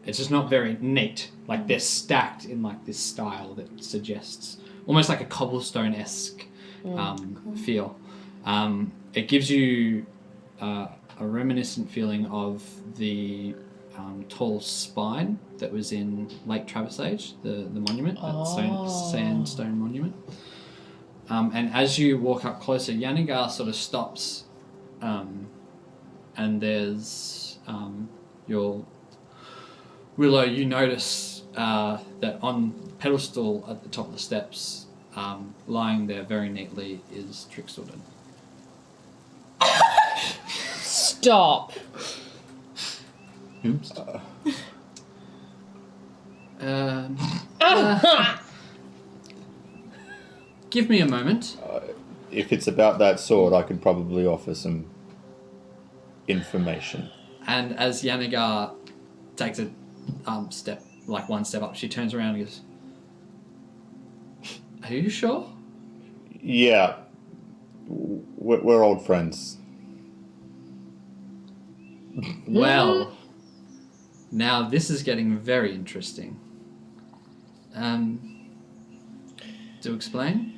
It's just not very neat. Like they're stacked in like this style that suggests almost like a cobblestone-esque feel. It gives you a reminiscent feeling of the tall spine that was in Lake Southsage, the monument, that sandstone monument. And as you walk up closer, Yanagar sort of stops, and there's your Willow. You notice that on the pedestal at the top of the steps, lying there very neatly, is Trixildon. Stop. Oops. Give me a moment. If it's about that sword, I could probably offer some information. And as Yanagar takes a one step up, she turns around and goes, "Are you sure?" Yeah. We're old friends. Well, now this is getting very interesting. To explain?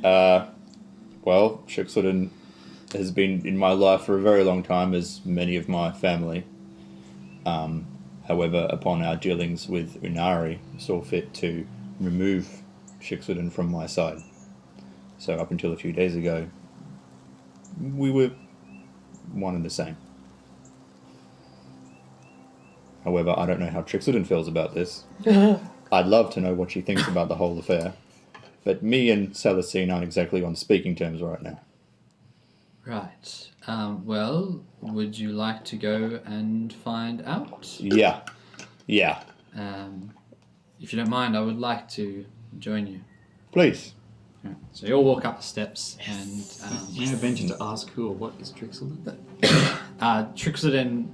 Well, Trixildon has been in my life for a very long time, as many of my family. However, upon our dealings with Unari, saw fit to remove Trixildon from my side. So up until a few days ago, we were one and the same. However, I don't know how Trixildon feels about this. I'd love to know what she thinks about the whole affair. But me and Celestine aren't exactly on speaking terms right now. Right. Well, would you like to go and find out? Yeah. If you don't mind, I would like to join you. Please. Right. So you'll walk up the steps and May I venture to ask who or what is Trixildon? Trixildon,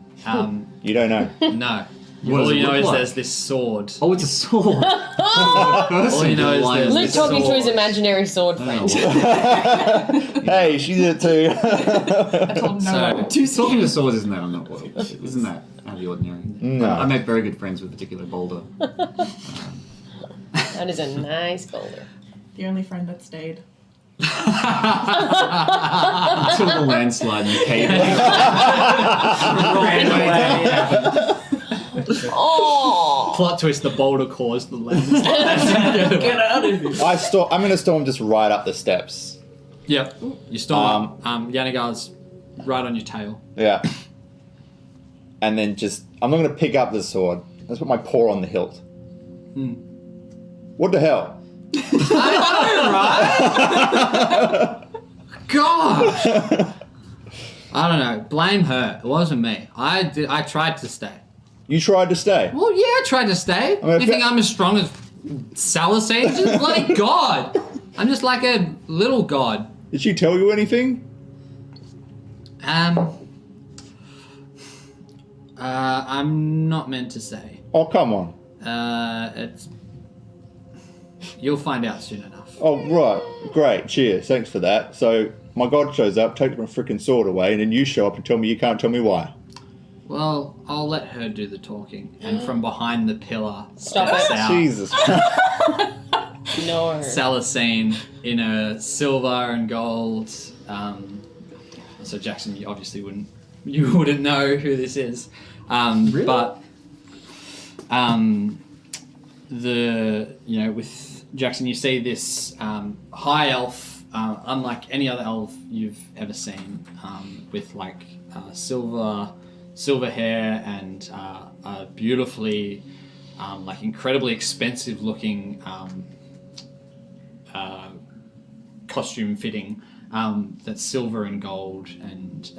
You don't know. no. What does All it you know look is like? there's this sword. Oh, it's a sword. All you know is there's Luke this talking to sword. his imaginary sword friend. Hey, she did it too. I told no. So, Talking to swords isn't that out of the ordinary? No. I make very good friends with a particular boulder. That is a nice boulder. The only friend that stayed. Until the landslide in the cave. Ran away. Oh. Plot twist: the boulder caused the land. Get out of here. I'm going to storm just right up the steps. Yep. You storm up. Yanagar's right on your tail. Yeah. And then I'm not going to pick up the sword. Let's put my paw on the hilt. What the hell? I know, right? Gosh. I don't know. Blame her. It wasn't me. I tried to stay. You tried to stay. Well, yeah, I tried to stay. mean, You think I'm as strong as Southsage? Bloody god. I'm just like a little god. Did she tell you anything? I'm not meant to say. Oh, come on. You'll find out soon enough. Oh, right. Great. Cheers. Thanks for that. So, my god shows up, takes my freaking sword away, and then you show up and tell me you can't tell me why. Well, I'll let her do the talking. And from behind the pillar, Stop steps it. out Jesus. No. Salasine in a silver and gold. So Jackson, you obviously wouldn't know who this is. Really? But with Jackson, you see this high elf, unlike any other elf you've ever seen, with like silver hair and a beautifully, like incredibly expensive looking costume fitting that's silver and gold, and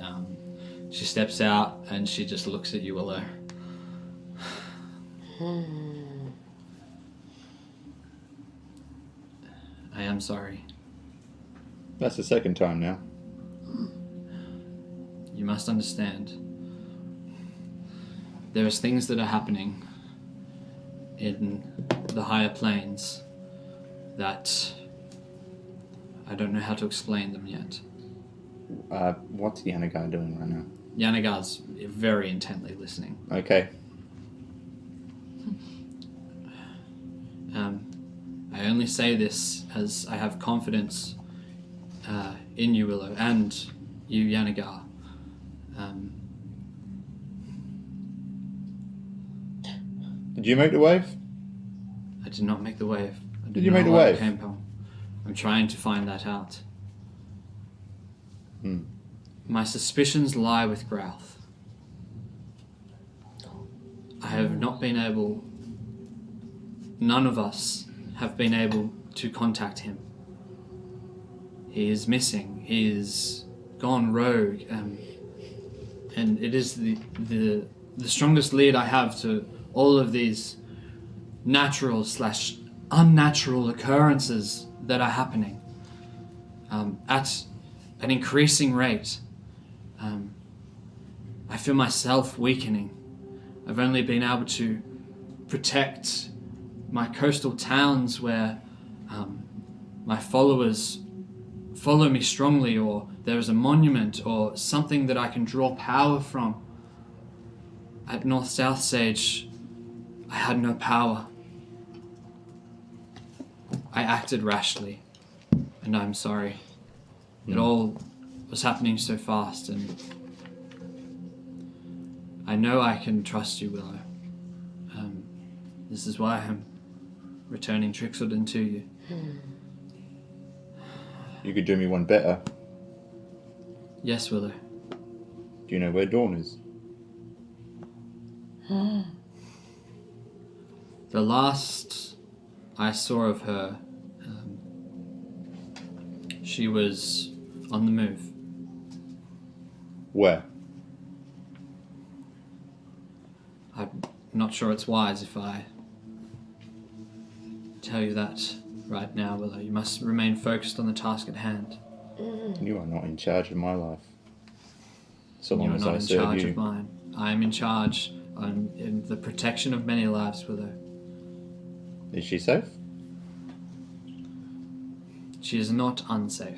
she steps out and she just looks at you, Willow. I am sorry. That's the second time now. You must understand. There is things that are happening in the higher planes that I don't know how to explain them yet. What's Yanagar doing right now? Yanagar's very intently listening. Okay. I only say this as I have confidence in you, Willow, and you, Yanagar. Did you make the wave? I did not make the wave. I Did you not make the know where it wave? came from. I'm trying to find that out. My suspicions lie with Grouth. I have not been able... None of us have been able to contact him. He is missing. He is gone rogue. And it is the strongest lead I have to all of these natural/unnatural occurrences that are happening at an increasing rate. I feel myself weakening. I've only been able to protect my coastal towns where my followers follow me strongly, or there is a monument or something that I can draw power from. At North Southsage, I had no power. I acted rashly, and I'm sorry. It all was happening so fast, and I know I can trust you, Willow. This is why I'm returning Trixelden to you. You could do me one better. Yes, Willow. Do you know where Dawn is? The last I saw of her, she was on the move. Where? I'm not sure it's wise if I tell you that right now, Willow. You must remain focused on the task at hand. You are not in charge of my life. So You long are as not I in serve charge you. of mine. I am in charge in the protection of many lives, Willow. Is she safe? She is not unsafe.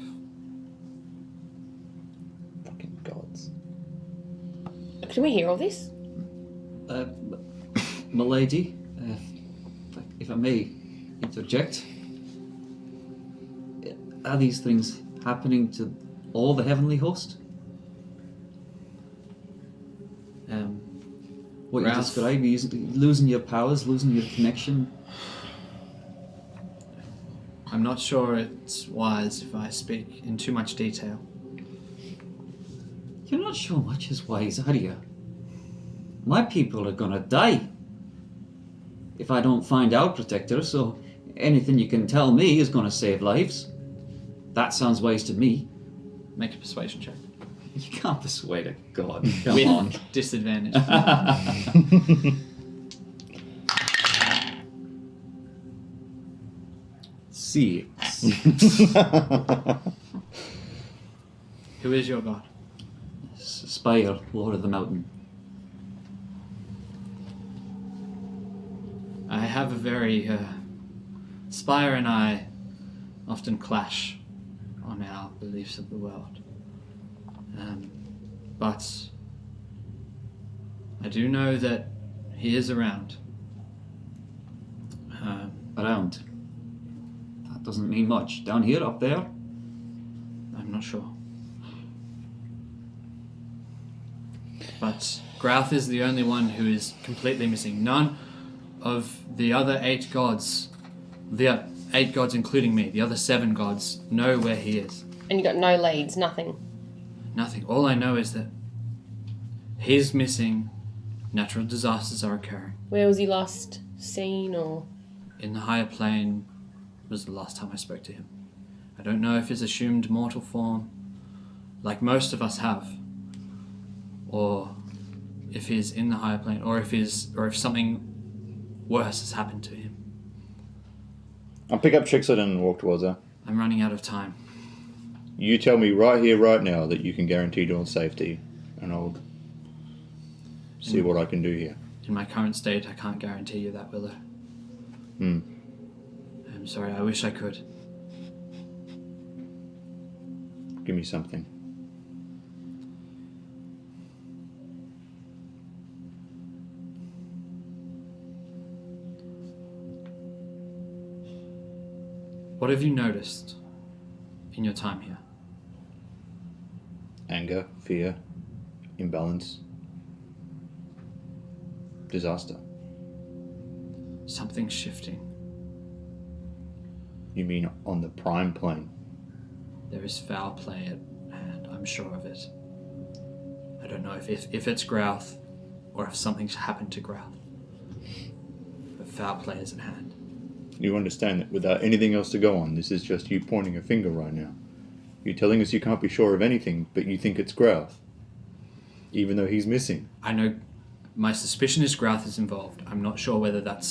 Fucking gods. Can we hear all this? Milady, if I may interject, are these things happening to all the heavenly host? what you Ralph. describe, losing your powers, losing your connection. I'm not sure it's wise if I speak in too much detail. You're not sure much is wise, are you? My people are gonna die if I don't find our protector, so anything you can tell me is gonna save lives. That sounds wise to me. Make a persuasion check. You can't persuade a god. Come With on. disadvantage. 6. Who is your god? Spire, Lord of the Mountain. I have a very... Spire and I often clash on our beliefs of the world. But I do know that he is around. Around. That doesn't mean much. Down here, up there? I'm not sure. But Grouth is the only one who is completely missing. None of the other 8 gods, the 8 gods including me, the other 7 gods, know where he is. And you got no leads, nothing. Nothing. All I know is that he's missing. Natural disasters are occurring. Where was he last seen, or? In the higher plane was the last time I spoke to him. I don't know if his assumed mortal form, like most of us have, or if he's in the higher plane, or if something worse has happened to him. I'll pick up Trixlet and walk towards her. I'm running out of time. You tell me right here, right now, that you can guarantee Dawn's safety, and I'll see what I can do here. In my current state, I can't guarantee you that, Willow. I'm sorry, I wish I could. Give me something. What have you noticed in your time here? Anger, fear, imbalance, disaster. Something's shifting. You mean on the prime plane? There is foul play at hand, I'm sure of it. I don't know if it's Grouth or if something's happened to Grouth. But foul play is at hand. You understand that without anything else to go on, this is just you pointing a finger right now. You're telling us you can't be sure of anything, but you think it's Grouth, even though he's missing. I know my suspicion is Grouth is involved. I'm not sure whether that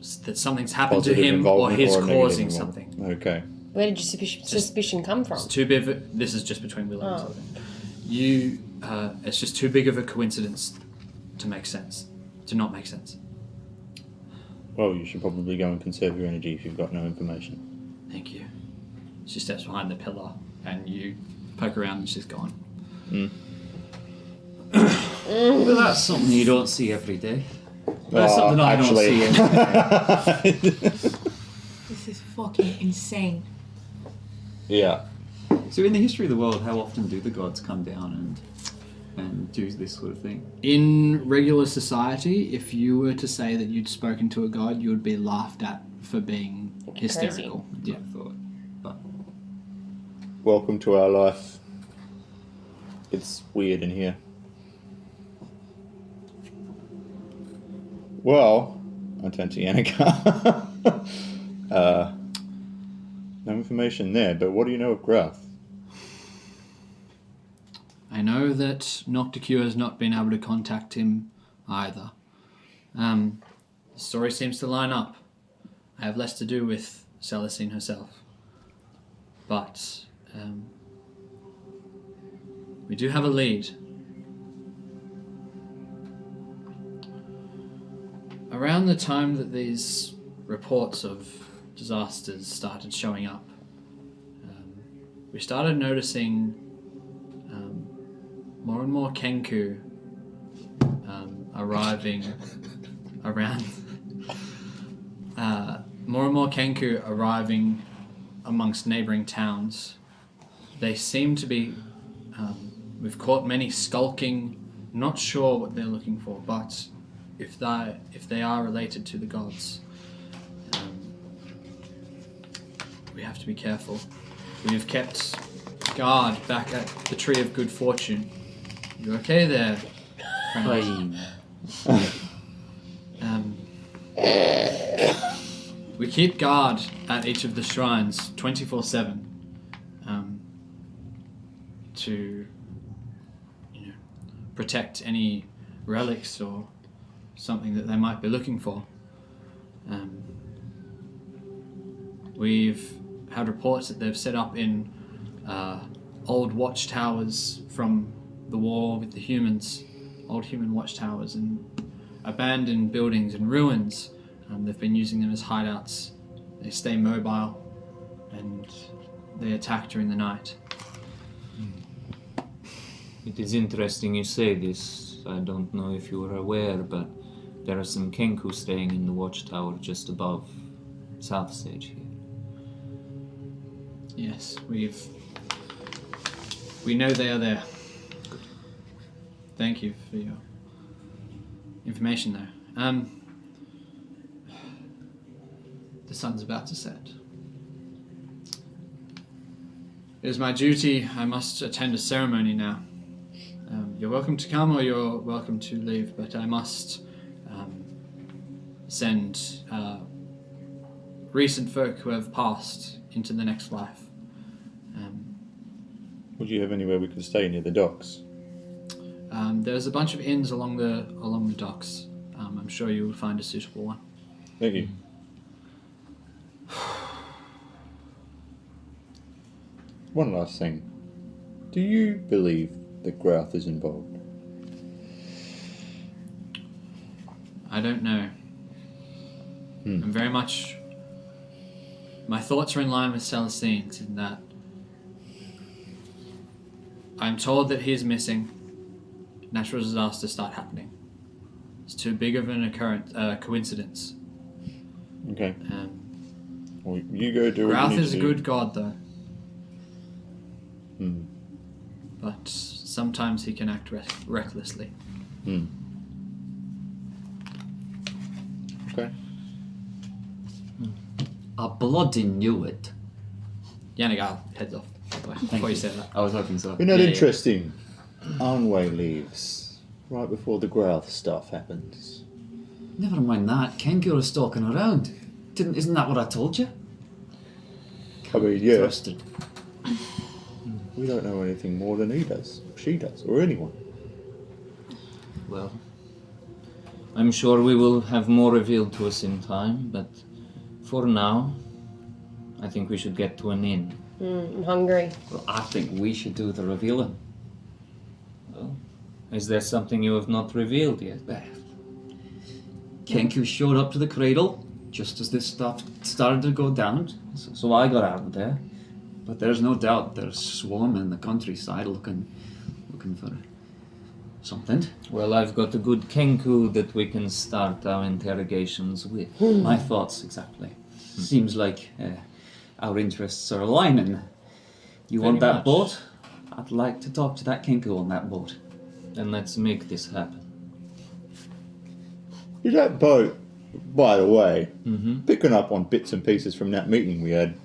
something's happened Positive to him or involvement he's or a negative causing involvement. something. Okay. Where did your suspicion come from? It's too big. This is just between Willow and Oh. Sullivan. It's just too big of a coincidence to make sense. To not make sense. Well, you should probably go and conserve your energy if you've got no information. Thank you. She steps behind the pillar and you poke around and she's gone. Well, that's something you don't see every day. That's something I actually. don't see every day. This is fucking insane. Yeah. So in the history of the world, how often do the gods come down and do this sort of thing? In regular society, if you were to say that you'd spoken to a god, you would be laughed at for being hysterical. Yeah, I thought. But Welcome to our life. It's weird in here. Well, I turn to Yannicka. No information there, but what do you know of Grouth? I know that Nocticure has not been able to contact him either. The story seems to line up. I have less to do with Celestine herself. But we do have a lead. Around the time that these reports of disasters started showing up, we started noticing more and more Kenku arriving around. More and more Kenku arriving amongst neighbouring towns. They seem to be. We've caught many skulking not sure what they're looking for, but if they are related to the gods, we have to be careful. We've kept guard back at the Tree of Good Fortune. You okay there, friend? We keep guard at each of the shrines 24/7 to protect any relics or something that they might be looking for. We've had reports that they've set up in old watchtowers from the war with the humans, old human watchtowers and abandoned buildings and ruins. They've been using them as hideouts. They stay mobile and they attack during the night. It is interesting you say this. I don't know if you are aware, but there are some Kenku staying in the watchtower just above Southsage here. Yes, we know they are there. Thank you for your information though. The sun's about to set. It is my duty. I must attend a ceremony now. You're welcome to come or you're welcome to leave, but I must send recent folk who have passed into the next life. Would you have anywhere we could stay near the docks? There's a bunch of inns along the docks. I'm sure you will find a suitable one. Thank you. One last thing. Do you believe that Grouth is involved? I don't know. I'm very much... My thoughts are in line with Celestine's in that I'm told that he's missing. Natural disasters start happening. It's too big of an coincidence. Okay. Well, you go do what you Grouth need is to a do. good god, though. Hmm. But sometimes he can act recklessly. Okay. I bloody knew it. Yanagal heads off. Before you said that. I was hoping so. You're not Yeah, interesting. Arnway leaves right before the Grouth stuff happens. Never mind that. Kenku is stalking around. Isn't that what I told you? I mean, yeah, Trusted. we don't know anything more than he does, or she does, or anyone. Well, I'm sure we will have more revealed to us in time, but for now, I think we should get to an inn. I'm hungry. Well, I think we should do the revealing. Well, is there something you have not revealed yet? Kenku showed up to the cradle just as this stuff started to go down, so I got out of there. But there's no doubt they're swarming the countryside looking for something. Well, I've got a good Kenku that we can start our interrogations with. My thoughts, exactly. Seems like our interests are aligning. You want Very that much. boat? I'd like to talk to that Kenku on that boat. Then let's make this happen. Is that boat, by the way, Mm-hmm. picking up on bits and pieces from that meeting we had,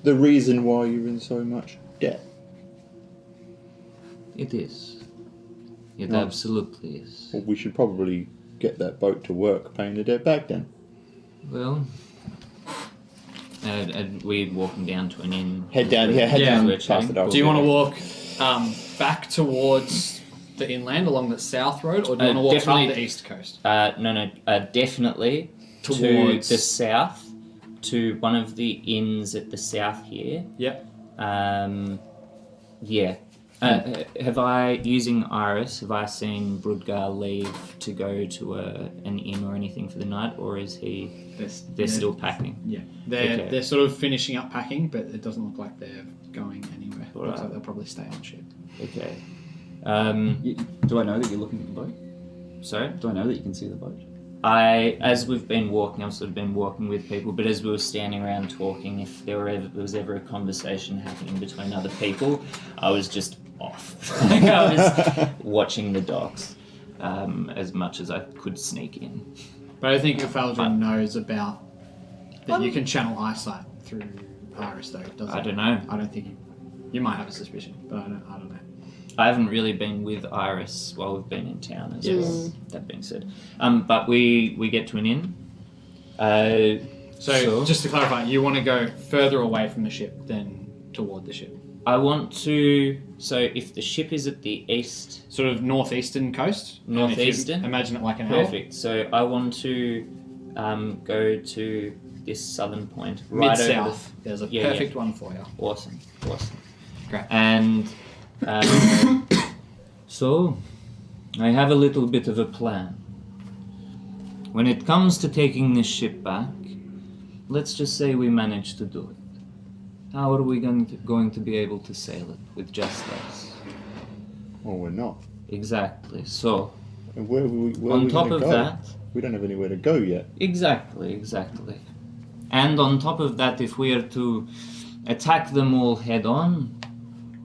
the reason why you're in so much debt? It is. It No. absolutely is. Well, we should probably get that boat to work paying the debt back then. Well, we're walking down to an inn. Head down, yeah, head Yeah. down We're past chatting. the docks. Do you want to walk back towards the inland along the south road, or do you want to walk Definitely. up the east coast? No, definitely Towards- to the south, to one of the inns at the south here. Yep. Yeah. Have I, using Iris, have I seen Brudgar leave to go to an inn or anything for the night, or is he? They're still packing. Yeah. Okay. They're sort of finishing up packing, but it doesn't look like they're going anywhere. Looks Alright. like they'll probably stay on ship. Okay. Do I know that you're looking at the boat? Sorry. Do I know that you can see the boat? As we've been walking, I've sort of been walking with people, but as we were standing around talking, if there was ever a conversation happening between other people, I was just off. Like, I was watching the docks as much as I could sneak in. But I think if Aldrin knows about that you can channel eyesight through Iris, though, doesn't I don't know. I don't think you might have a suspicion, but I don't know. I haven't really been with Iris while we've been in town, as well. That being said. But we get to an inn. So Sure. just to clarify, you want to go further away from the ship than toward the ship? I want to... So if the ship is at the east... Sort of northeastern coast? And if you Northeastern? imagine it like an L. Perfect. So I want to go to this southern point. Right over Mid-south. There's a Yeah, perfect one for you. Awesome. Great. And so, I have a little bit of a plan. When it comes to taking this ship back, let's just say we manage to do it. How are we going to be able to sail it with just us? Well, we're not. Exactly. So, And where are on we top gonna of go? that, We don't have anywhere to go yet. exactly. And on top of that, if we are to attack them all head on,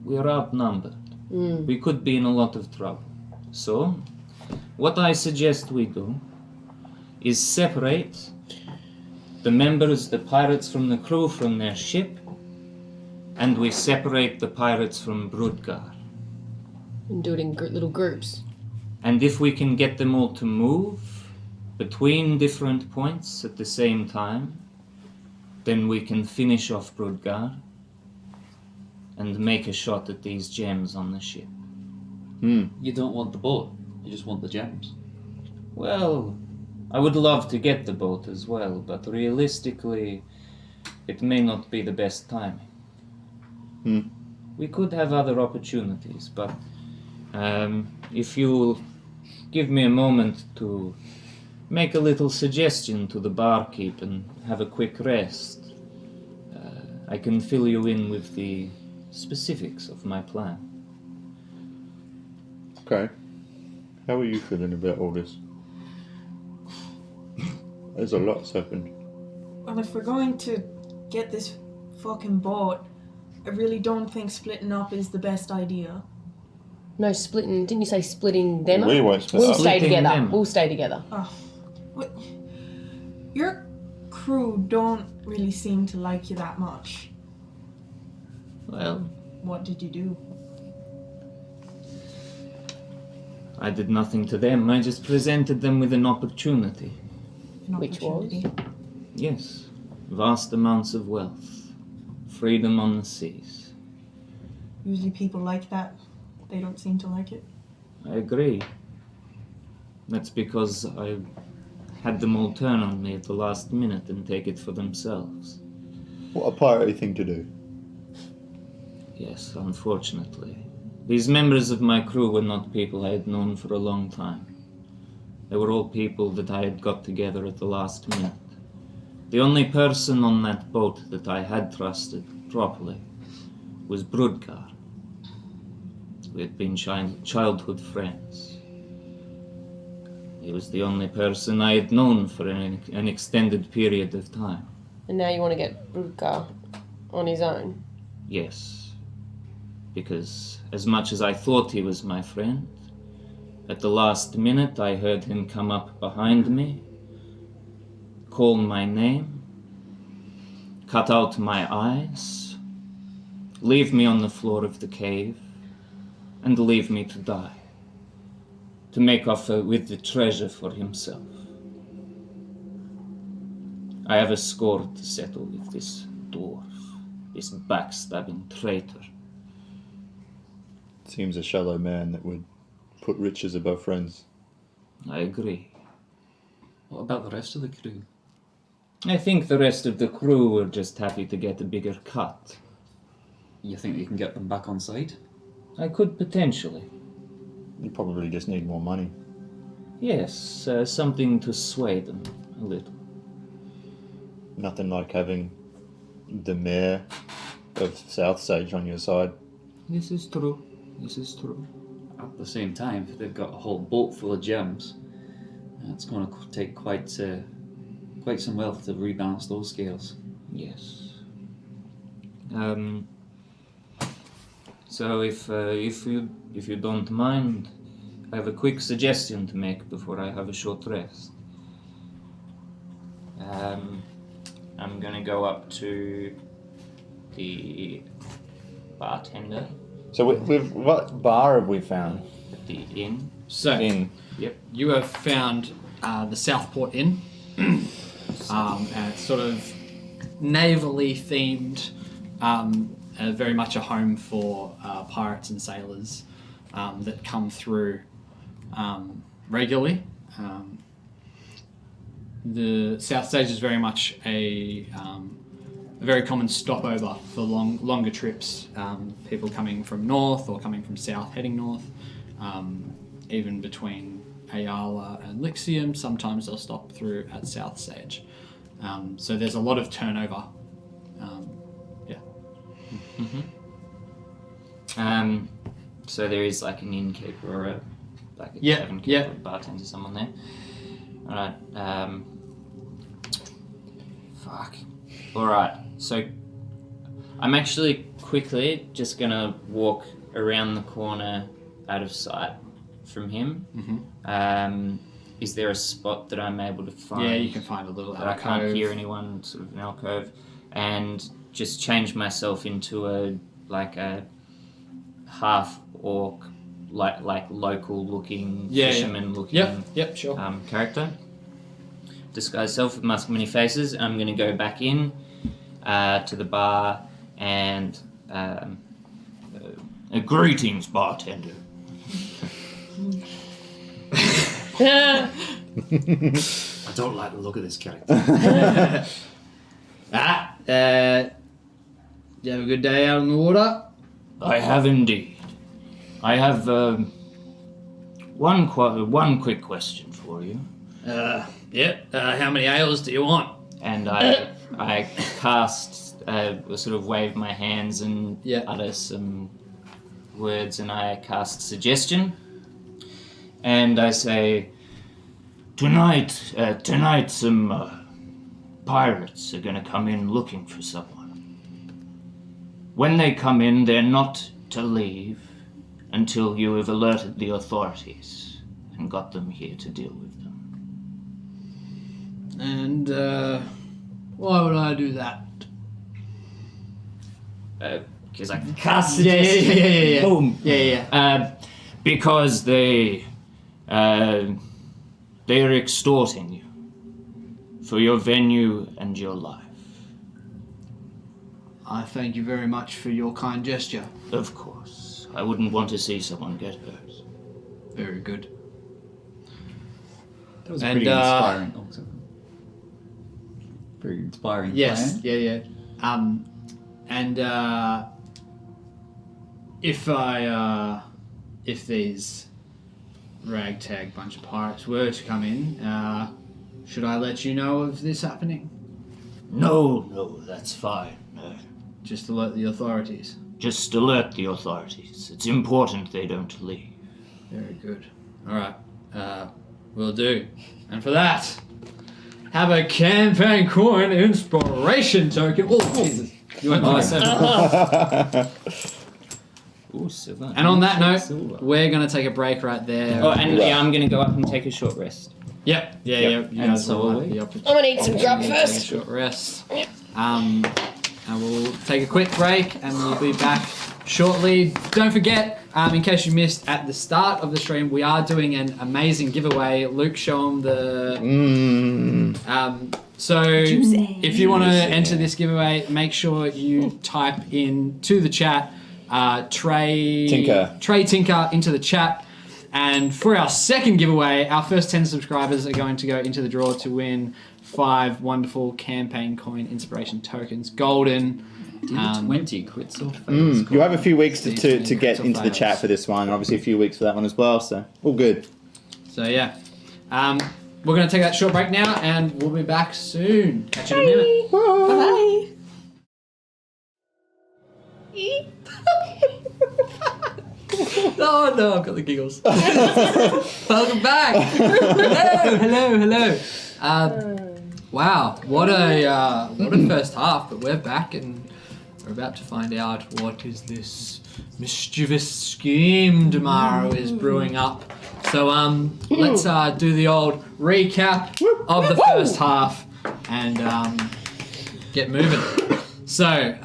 we are outnumbered. We could be in a lot of trouble. So, what I suggest we do is separate the pirates from the crew from their ship, and we separate the pirates from Brudgar. And do it in little groups. And if we can get them all to move between different points at the same time, then we can finish off Brudgar and make a shot at these gems on the ship. You don't want the boat. You just want the gems. Well, I would love to get the boat as well, but realistically, it may not be the best timing. We could have other opportunities, but if you'll give me a moment to make a little suggestion to the barkeep and have a quick rest, I can fill you in with the specifics of my plan. Okay. How are you feeling about all this? There's a lot's happened. Well, if we're going to get this fucking boat, I really don't think splitting up is the best idea. No, splitting. Didn't you say splitting them We up? won't split We'll up. stay Splitting together. them. We'll stay together. What? Your crew don't really seem to like you that much. Well, What did you do? I did nothing to them. I just presented them with an opportunity. An Which was? opportunity? Yes, vast amounts of wealth, freedom on the seas. Usually people like that. They don't seem to like it. I agree. That's because I had them all turn on me at the last minute and take it for themselves. What a piratey thing to do. Yes, unfortunately. These members of my crew were not people I had known for a long time. They were all people that I had got together at the last minute. The only person on that boat that I had trusted properly was Brudgar. We had been childhood friends. He was the only person I had known for an extended period of time. And now you want to get Brudgar on his own. Yes, because as much as I thought he was my friend, at the last minute I heard him come up behind me, call my name, cut out my eyes, leave me on the floor of the cave, and leave me to die, to make off with the treasure for himself. I have a score to settle with this dwarf, this backstabbing traitor. Seems a shallow man that would put riches above friends. I agree. What about the rest of the crew? I think the rest of the crew were just happy to get a bigger cut. You think you can get them back on side? I could potentially. You probably just need more money. Yes, something to sway them a little. Nothing like having the mayor of Southsage on your side. This is true. This is true. At the same time, if they've got a whole boat full of gems, it's going to take quite some wealth to rebalance those scales. Yes. So if you don't mind, I have a quick suggestion to make before I have a short rest. I'm gonna go up to the bartender So what bar have we found? at the inn. So you have found the Southport Inn, and it's sort of navally themed, very much a home for pirates and sailors that come through regularly. The Southsage is very much a very common stopover for longer trips. People coming from north or coming from south, heading north. Even between Ayala and Lixium, sometimes they'll stop through at Southsage. So there's a lot of turnover. So there is like an innkeeper or a Yeah, tavern keeper yeah. or bartender, someone there. Alright, fuck. Alright, so I'm actually quickly just gonna walk around the corner out of sight from him. Is there a spot that I'm able to find? Yeah, you can find a little that I alcove. can't hear anyone, sort of an alcove, and just change myself into a half orc, like local looking fisherman looking Yep, sure. character. Disguise self with mask of many faces. I'm going to go back in to the bar and greetings, bartender. I don't like the look of this character. You have a good day out on the water? I have indeed. I have one quick question for you. How many ales do you want? And I cast, sort of wave my hands and utter some words, and I cast suggestion. And I say, tonight some pirates are going to come in looking for someone. When they come in, they're not to leave until you have alerted the authorities and got them here to deal with them. And why would I do that? Because I cast suggestion. Yeah. Boom. Yeah. Because they are extorting you for your venue and your life. I thank you very much for your kind gesture. Of course. I wouldn't want to see someone get hurt. Very good. That was a pretty inspiring. Very inspiring. Yes. Plan. Yeah. And if these ragtag bunch of pirates were to come in, should I let you know of this happening? No, that's fine. Just alert the authorities. Just alert the authorities. It's important they don't leave. Very good. All right. Will do. And for that, have a campaign coin inspiration token. Oh, Jesus. You went by 7. Ooh, silver. And on that note, Silver. we're going to take a break right there. Oh, and I'm going to go up and take a short rest. Yep. Yeah. Yep. You And guys so will will have we. the opportunity. I'm gonna eat some grub Take a first. short rest. And we'll take a quick break and we'll be back shortly. Don't forget, in case you missed at the start of the stream, we are doing an amazing giveaway. Luke, show them the... So if you want to enter this giveaway, make sure you type in to the chat Trey Tinker into the chat. And for our second giveaway, our first 10 subscribers are going to go into the draw to win 5 wonderful campaign coin inspiration tokens, golden. 20 crits or fails. You have a few weeks to get crits or into the fails. chat for this one, and obviously a few weeks for that one as well, so all good. So yeah, we're going to take that short break now, and we'll be back soon. Catch you in a minute. Bye. Oh no, I've got the giggles. Welcome back. Hello. Wow, what a first half, but we're back and We're about to find out what is this mischievous scheme Damaro is brewing up. So let's do the old recap of the first half and get moving. So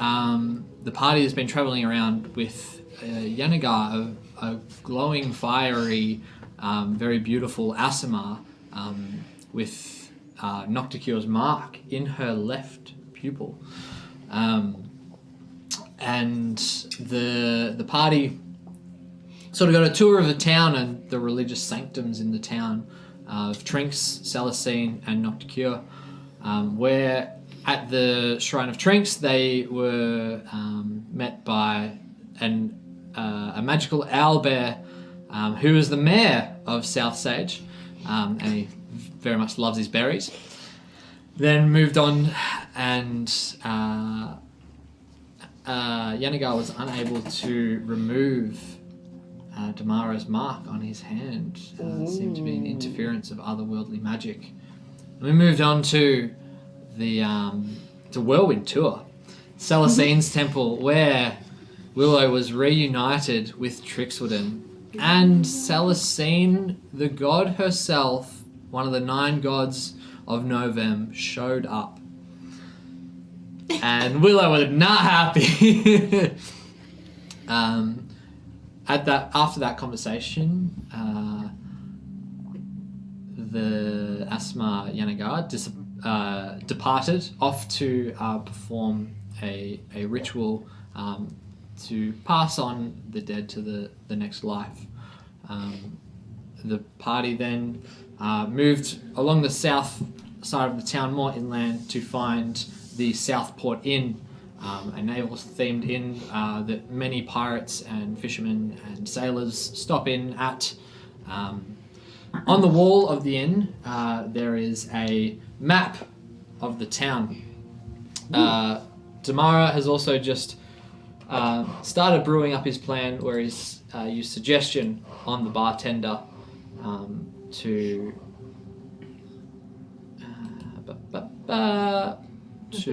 the party has been travelling around with Yanagar, a glowing, fiery, very beautiful Asimar with Nocticure's mark in her left pupil. And the party sort of got a tour of the town and the religious sanctums in the town of Trinx, Celestine, and Nocticure, where at the Shrine of Trinx they were met by a magical owlbear who is the mayor of Southsage, and he very much loves his berries. Then moved on, and Yanagar was unable to remove Damaro's mark on his hand. Seemed to be an interference of otherworldly magic. And we moved on to the Whirlwind Tour, Celestine's temple, where Willow was reunited with Trixoden, and Celestine, the god herself, one of the 9 gods of Novem, showed up. And Willow was not happy. After that conversation, the Asma Yanagar departed off to perform a ritual to pass on the dead to the next life. The party then moved along the south side of the town, more inland, to find the Southport Inn, a naval-themed inn that many pirates and fishermen and sailors stop in at. On the wall of the inn, there is a map of the town. Damara has also just started brewing up his plan, where he's used suggestion on the bartender to That's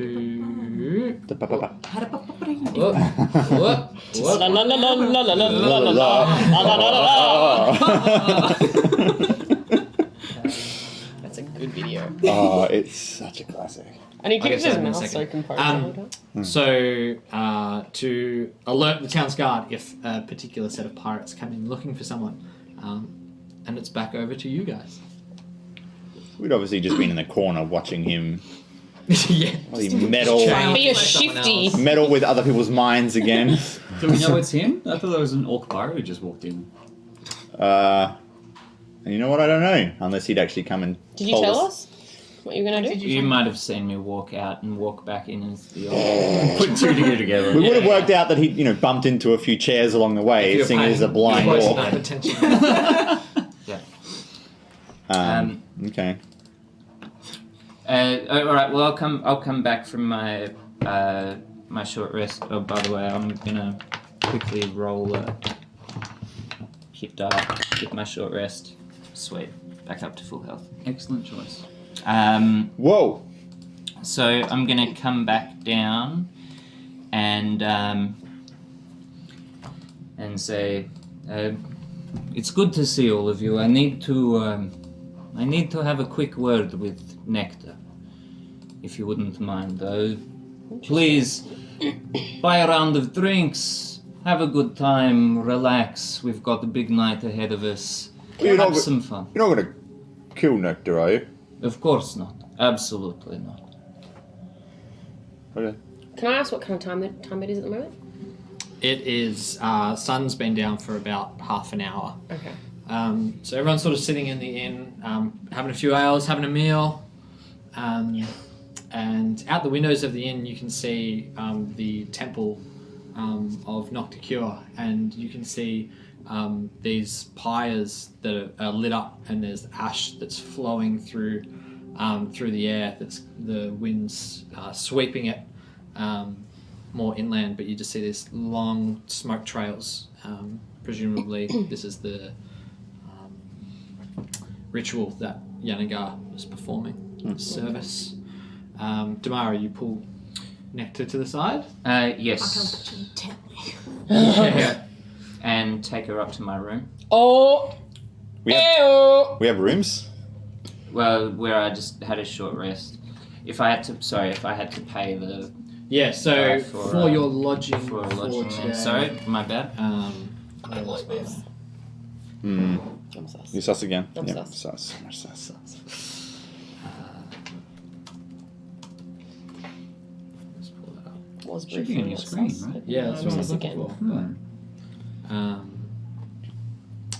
a good video. Oh, it's such a classic. And he keeps his in a mouth second. so composed the whole time. So, to alert the town's guard if a particular set of pirates come in looking for someone, and it's back over to you guys. We'd obviously just been in the corner watching him Yeah. Be a shifty. meddle with other people's minds again. Do we know it's him? I thought there was an orc pirate who just walked in. And you know what? I don't know. Unless he'd actually come and Did you told tell us what you were going to do? You might have seen me walk out and walk back in as the old. Put 2 together. We would have worked out that he, bumped into a few chairs along the way, seeing it as a blind close orc. enough attention. Yeah. Okay. All right. Well, I'll come back from my my short rest. Oh, by the way, I'm gonna quickly roll a hit die with my short rest. Sweet. Back up to full health. Excellent choice. Whoa! So I'm gonna come back down and say, it's good to see all of you. I need to have a quick word with Nectar, if you wouldn't mind. Please buy a round of drinks, have a good time, relax. We've got a big night ahead of us. Have some fun. You're not going to kill Nectar, are you? Of course not. Absolutely not. Okay. Can I ask what kind of time it is at the moment? It is, sun's been down for about half an hour. Okay. So everyone's sort of sitting in the inn, having a few ales, having a meal. And out the windows of the inn you can see the temple of Nocticure, and you can see these pyres that are lit up, and there's ash that's flowing through the air. That's the winds sweeping it more inland, but you just see these long smoke trails. Presumably this is the ritual that Yanagar was performing. Service. Damara, you pull Nectar to the side. Yes. Yeah. And take her up to my room. Oh. We Ew. have rooms. Well, where I just had a short rest. If I had to pay the Yeah, so for your lodging for lodging. today, Sorry, my bad. I like this. Hmm. I'm sus. You sus again. I'm Yep, sus. sus. Much sus. let's pull that up. Was Should be briefly on your not screen, sus, right? but Yeah, now that's I'm what I was sus looking again.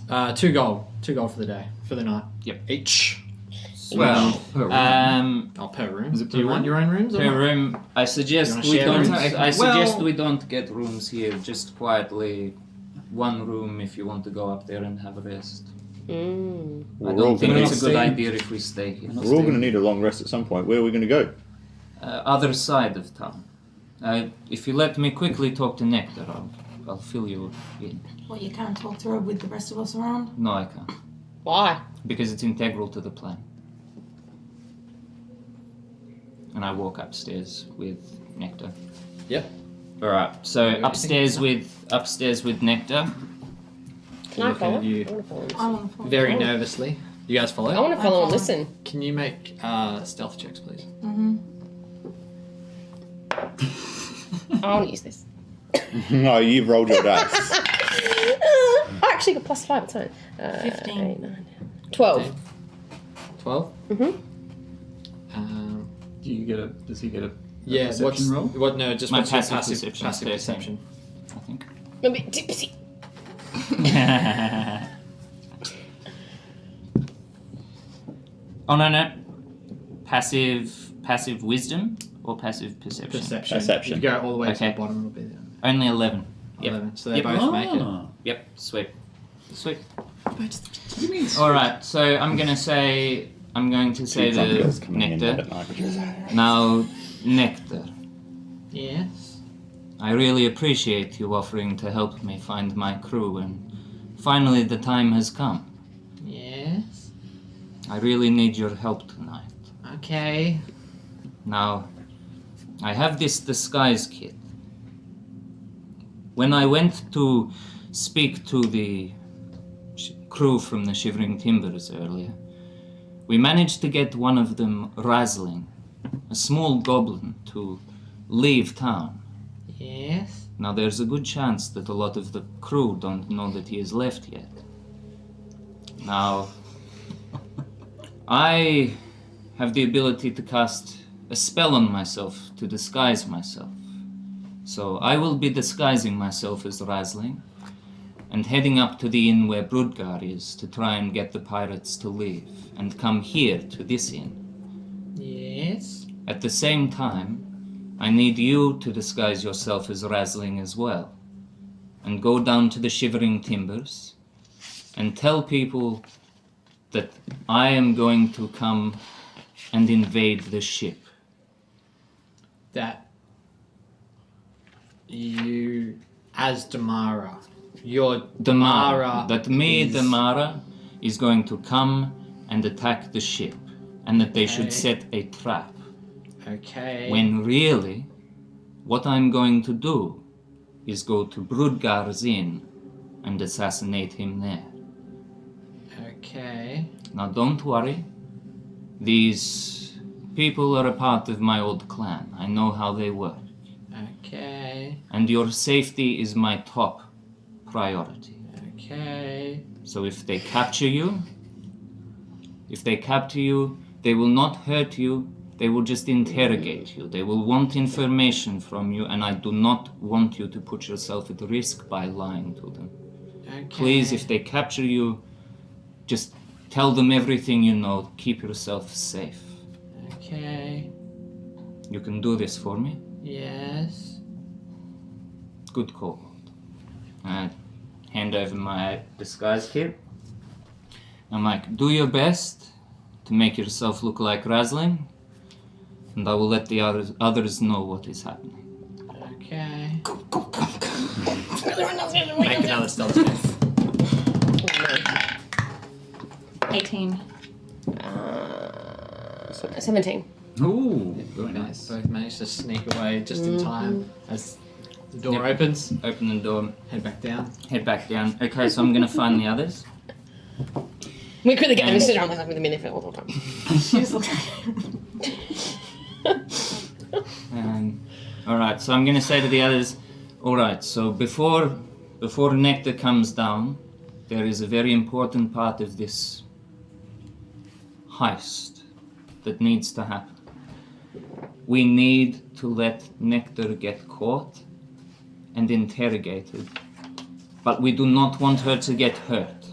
for. 2 gold. 2 gold for the day. For the night. Yep. Each. Well, Oh, per room. Is it Do you per want room? your own rooms? Or per not? room. I suggest You wanna we share don't. rooms? I suggest Well- we don't get rooms here. Just quietly, one room if you want to go up there and have a rest. Mm. I We're all don't think gonna it's a good stay- idea if we stay here. We're all going to need a long rest at some point. Where are we going to go? Other side of town. If you let me quickly talk to Nectar, I'll fill you in. Well, you can't talk to her with the rest of us around. No, I can't. Why? Because it's integral to the plan. And I walk upstairs with Nectar. Yep. Alright, so Yeah, upstairs with Nectar. Can I Looking follow? at you. I want to follow and I listen. want to follow. Very nervously. You guys follow? I want to follow and follow. listen. Can you make stealth checks, please? Mm-hmm. I want to use this. No, you've rolled your dice. I actually got +5 at the time. 15. 8, 9, 12. 12? Mm-hmm. Do you get a? Does he get a? Yeah, perception what's roll? What? No, just My what's your passive passive perception, passive 13. perception. I think. I'm a bit tipsy. Oh no. Passive wisdom or passive perception? Perception. If you go all the way to Okay. the bottom, it'll be there. Only 11. Yep. 11. So they Yep. both make it. Ah. Yep, sweet. Sweet. What do you mean? Alright, so I'm going to say Two drunkards to coming in Nectar. at night. Now, Nectar, Yes. I really appreciate you offering to help me find my crew, and finally the time has come. Yes. I really need your help tonight. Okay. Now, I have this disguise kit. When I went to speak to the crew from the Shivering Timbers earlier, we managed to get one of them, Razling, a small goblin, to leave town. Yes. Now, there's a good chance that a lot of the crew don't know that he has left yet. Now, I have the ability to cast a spell on myself to disguise myself. So I will be disguising myself as Razling and heading up to the inn where Brudgar is to try and get the pirates to leave and come here to this inn. Yes. At the same time, I need you to disguise yourself as Razling as well and go down to the Shivering Timbers and tell people that I am going to come and invade the ship. That you, as Damara, your Damara. That me, is- Damara, is going to come and attack the ship, and that they should Okay. set a trap. Okay. When really, what I'm going to do is go to Brudgar's inn and assassinate him there. Okay. Now don't worry, these people are a part of my old clan. I know how they work. Okay. And your safety is my top priority. Okay. So if they capture you, they will not hurt you, they will just interrogate you. They will want information from you, and I do not want you to put yourself at risk by lying to them. Okay. Please, if they capture you, just tell them everything you know. Keep yourself safe. Okay. You can do this for me? Yes. Good call. I hand over my disguise kit. I'm like, do your best to make yourself look like Razling, and I will let the others know what is happening. Okay. Make another stealth check. 18. 17. Ooh, very nice. Both managed to sneak away just in time as the door opens. Open the door, Head back down. head back down. Okay, so I'm gonna find the others. We could have gotten sit around like with a minute all the time. She's looking. Alright, so I'm gonna say to the others, alright, so before Nectar comes down, there is a very important part of this heist that needs to happen. We need to let Nectar get caught and interrogated, but we do not want her to get hurt.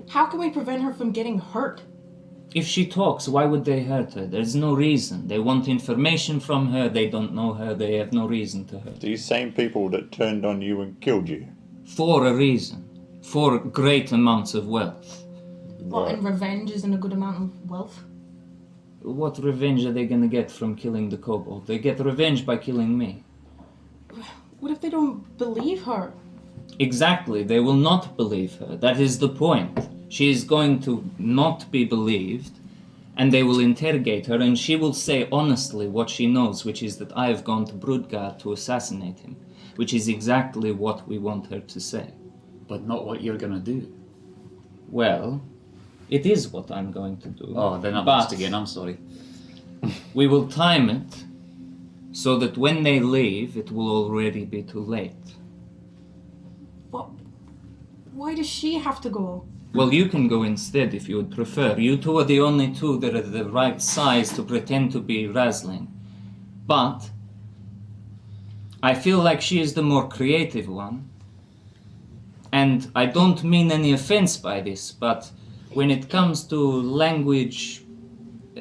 How can we prevent her from getting hurt? If she talks, why would they hurt her? There's no reason. They want information from her, they don't know her, they have no reason to hurt. These same people that turned on you and killed you. For a reason. For great amounts of wealth. What, and revenge isn't a good amount of wealth? What revenge are they gonna get from killing the kobold? They get revenge by killing me. What if they don't believe her? Exactly, they will not believe her. That is the point. She is going to not be believed, and they will interrogate her, and she will say honestly what she knows, which is that I have gone to Brudgar to assassinate him, which is exactly what we want her to say. But not what you're gonna do. Well, it is what I'm going to do. Oh, then I'm But lost again, I'm sorry. we will time it so that when they leave, it will already be too late. What? Why does she have to go? Well, you can go instead if you would prefer. You two are the only two that are the right size to pretend to be Razling. But I feel like she is the more creative one. And I don't mean any offense by this, but when it comes to language,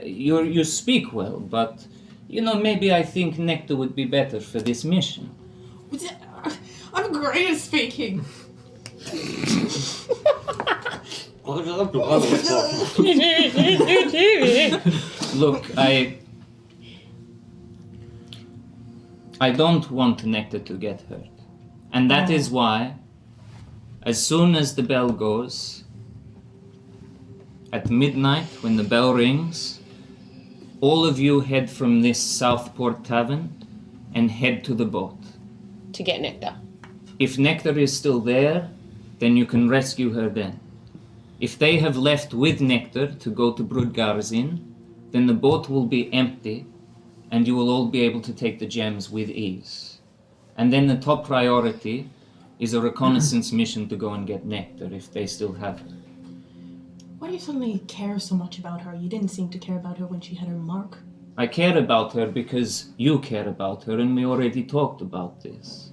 you speak well, but maybe I think Nectar would be better for this mission. I'm great at speaking. Look, I don't want Nectar to get hurt. And that is why, as soon as the bell goes, at midnight, when the bell rings, all of you head from this Southport Tavern and head to the boat. To get Nectar. If Nectar is still there, then you can rescue her then. If they have left with Nectar to go to Brudgar's Inn, then the boat will be empty and you will all be able to take the gems with ease. And then the top priority is a reconnaissance mission to go and get Nectar if they still have her. Why do you suddenly care so much about her? You didn't seem to care about her when she had her mark. I care about her because you care about her and we already talked about this.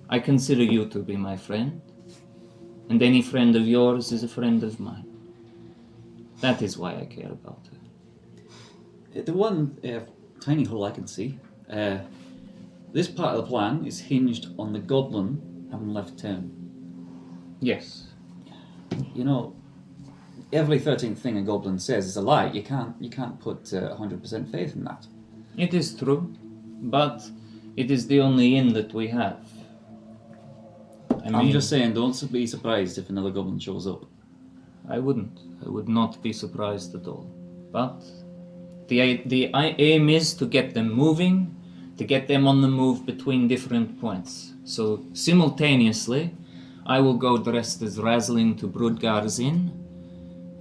I consider you to be my friend, and any friend of yours is a friend of mine. That is why I care about her. The one tiny hole I can see, this part of the plan is hinged on the goblin having left town. Yes. Every 13th thing a goblin says is a lie. You can't put 100% faith in that. It is true, but it is the only inn that we have. I'm just saying, don't be surprised if another goblin shows up. I wouldn't. I would not be surprised at all. But the aim is to get them moving, to get them on the move between different points. So simultaneously, I will go dressed as Razling to Brudgar's Inn,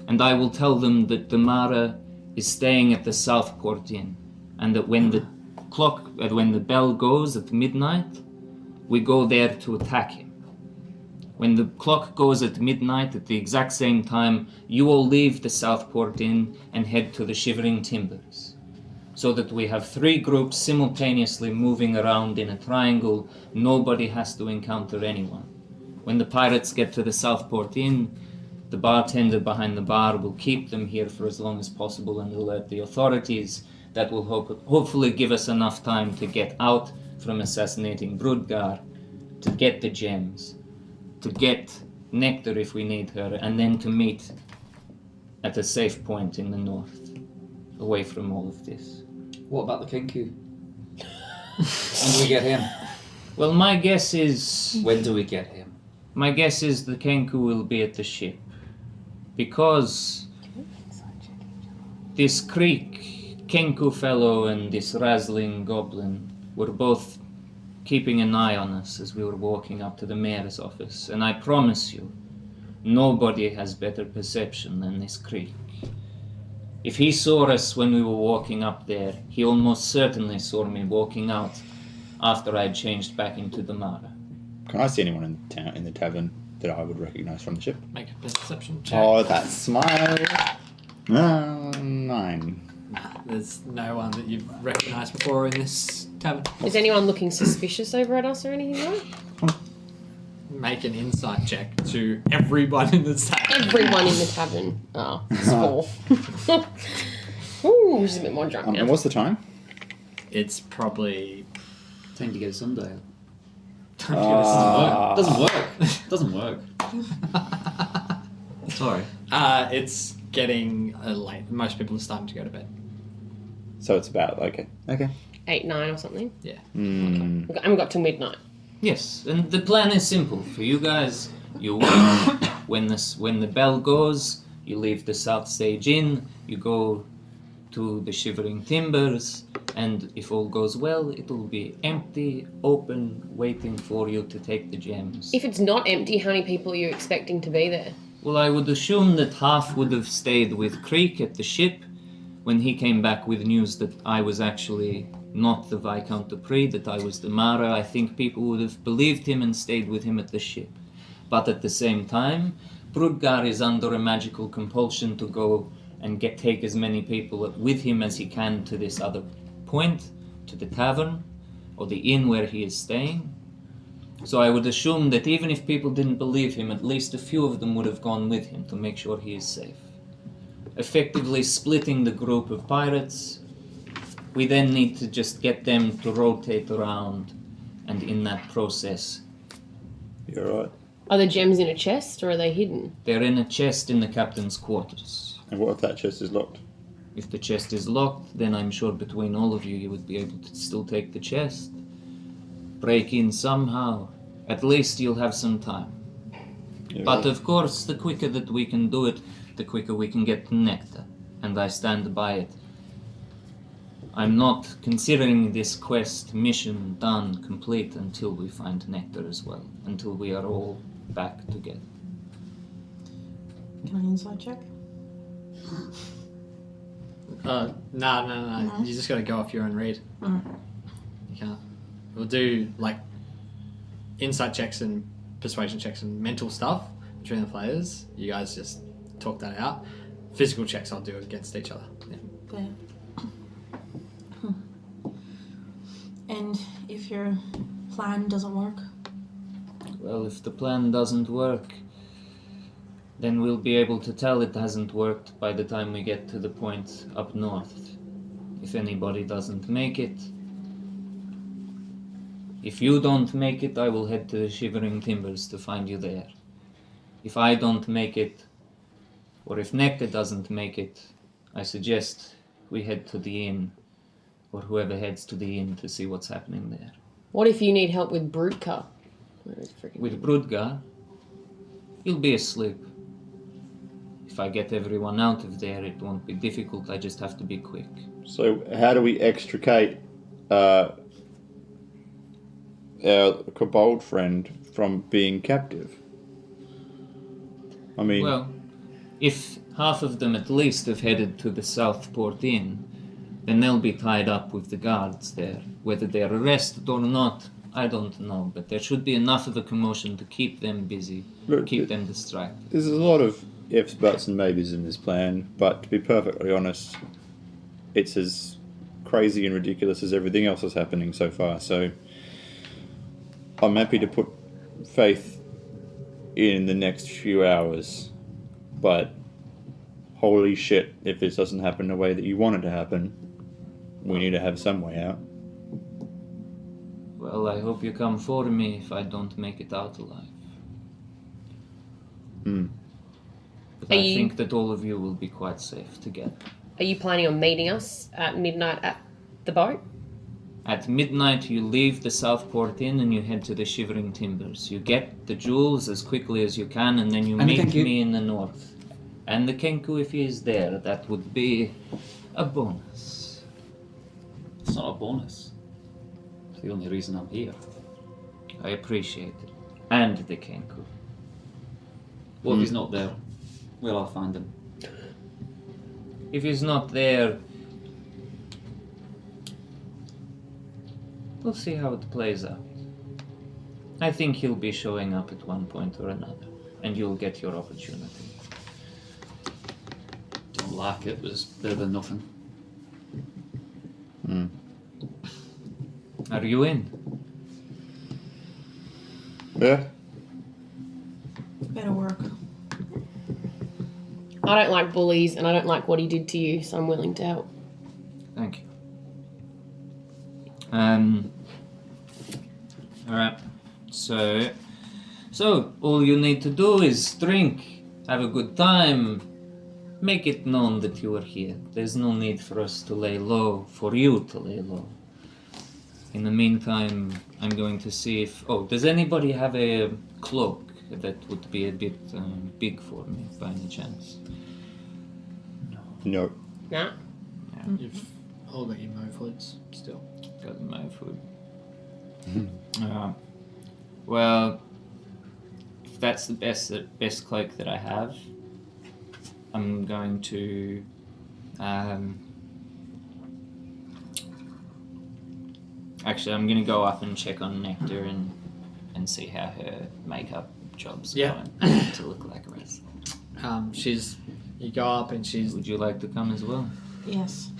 and I will tell them that Damara is staying at the Southport Inn, and that when the bell goes at midnight, we go there to attack him. When the clock goes at midnight, at the exact same time, you all leave the Southport Inn and head to the Shivering Timbers, so that we have 3 groups simultaneously moving around in a triangle. Nobody has to encounter anyone. When the pirates get to the Southport Inn, the bartender behind the bar will keep them here for as long as possible and alert the authorities. That will hopefully give us enough time to get out from assassinating Brudgar, to get the gems, to get Nectar if we need her, and then to meet at a safe point in the north, away from all of this. What about the Kenku? When do we get him? Well, my guess is... When do we get him? My guess is the Kenku will be at the ship. Because this creek Kenku fellow and this Razzling goblin were both keeping an eye on us as we were walking up to the mayor's office, and I promise you, nobody has better perception than this creek. If he saw us when we were walking up there, he almost certainly saw me walking out after I'd changed back into the Mara. Can I see anyone in the tavern that I would recognise from the ship? Make a perception check. Oh, that smile. 9. There's no one that you've recognised before in this tavern. Is anyone looking suspicious over at us or anything like? Make an insight check to everyone in the tavern. Everyone in the tavern. Oh, it's 4. Ooh, she's a bit more drunk now. And what's the time? It's probably... Time to get a sundial. Ah. Doesn't work. Doesn't work. Sorry. It's getting late. Most people are starting to go to bed. So it's about, okay. 8, 9 or something. Yeah. Mm. I haven't got till midnight. Yes, and the plan is simple. For you guys, you wait when the bell goes, you leave the Southsage Inn, you go to the Shivering Timbers, and if all goes well, it'll be empty, open, waiting for you to take the gems. If it's not empty, how many people are you expecting to be there? Well, I would assume that half would have stayed with Creek at the ship when he came back with news that I was actually not the Viscount Dupree, that I was the Mara. I think people would have believed him and stayed with him at the ship. But at the same time, Brudgar is under a magical compulsion to go and take as many people with him as he can to this other point, to the tavern, or the inn where he is staying. So I would assume that even if people didn't believe him, at least a few of them would have gone with him to make sure he is safe. Effectively splitting the group of pirates, we then need to just get them to rotate around, and in that process, You're right. Are the gems in a chest or are they hidden? they're in a chest in the captain's quarters. And what if that chest is locked? If the chest is locked, then I'm sure between all of you, you would be able to still take the chest. Break in somehow. At least you'll have some time. You're But right. of course, the quicker that we can do it, the quicker we can get nectar. And I stand by it. I'm not considering this quest mission done, complete, until we find nectar as well. Until we are all back together. Can I inside check? No. No? You just got to go off your own read. Mm. You can't. We'll do like insight checks and persuasion checks and mental stuff between the players. You guys just talk that out. Physical checks I'll do against each other. Yeah. Okay. And if your plan doesn't work? Well, if the plan doesn't work, then we'll be able to tell it hasn't worked by the time we get to the point up north. If anybody doesn't make it, if you don't make it, I will head to the Shivering Timbers to find you there. If I don't make it, or if Nectar doesn't make it, I suggest we head to the inn, or whoever heads to the inn to see what's happening there. What if you need help with Brudka? With Brudgar, he'll be asleep. If I get everyone out of there, it won't be difficult, I just have to be quick. So how do we extricate our kobold friend from being captive? I mean... Well, if half of them at least have headed to the Southport Inn, then they'll be tied up with the guards there. Whether they're arrested or not, I don't know, but there should be enough of a commotion to keep them busy, Look, keep them distracted. There's a lot of ifs, buts and maybes in this plan, but to be perfectly honest, it's as crazy and ridiculous as everything else that's happening so far, so I'm happy to put faith in the next few hours, but holy shit, if this doesn't happen the way that you want it to happen, we need to have some way out. Well, I hope you come for me if I don't make it out alive. But Are I you- think that all of you will be quite safe together. Are you planning on meeting us at midnight at the boat? At midnight, you leave the Southport Inn and you head to the Shivering Timbers. You get the jewels as quickly as you can, and then you And the meet Kenku. me in the north. And the Kenku, if he is there, that would be a bonus. It's not a bonus. It's the only reason I'm here. I appreciate it. And the Kenku. Well, if he's not there, well, I'll find him. If he's not there, we'll see how it plays out. I think he'll be showing up at one point or another, and you'll get your opportunity. Don't like it, but it's better than nothing. Are you in? Yeah. Better work. I don't like bullies, and I don't like what he did to you, so I'm willing to help. Thank you. Alright. So all you need to do is drink, have a good time, make it known that you are here. There's no need for us to lay low, for you to lay low. In the meantime, I'm going to see if... Oh, does anybody have a cloak that would be a bit big for me, by any chance? No. Nah. You've all got your moflets still. Got my food. Well, if that's the best cloak that I have, I'm going to actually I'm gonna go up and check on Nectar and see how her makeup job's Yeah. going to look like a rest. You go up and Would you like to come as well? Yes.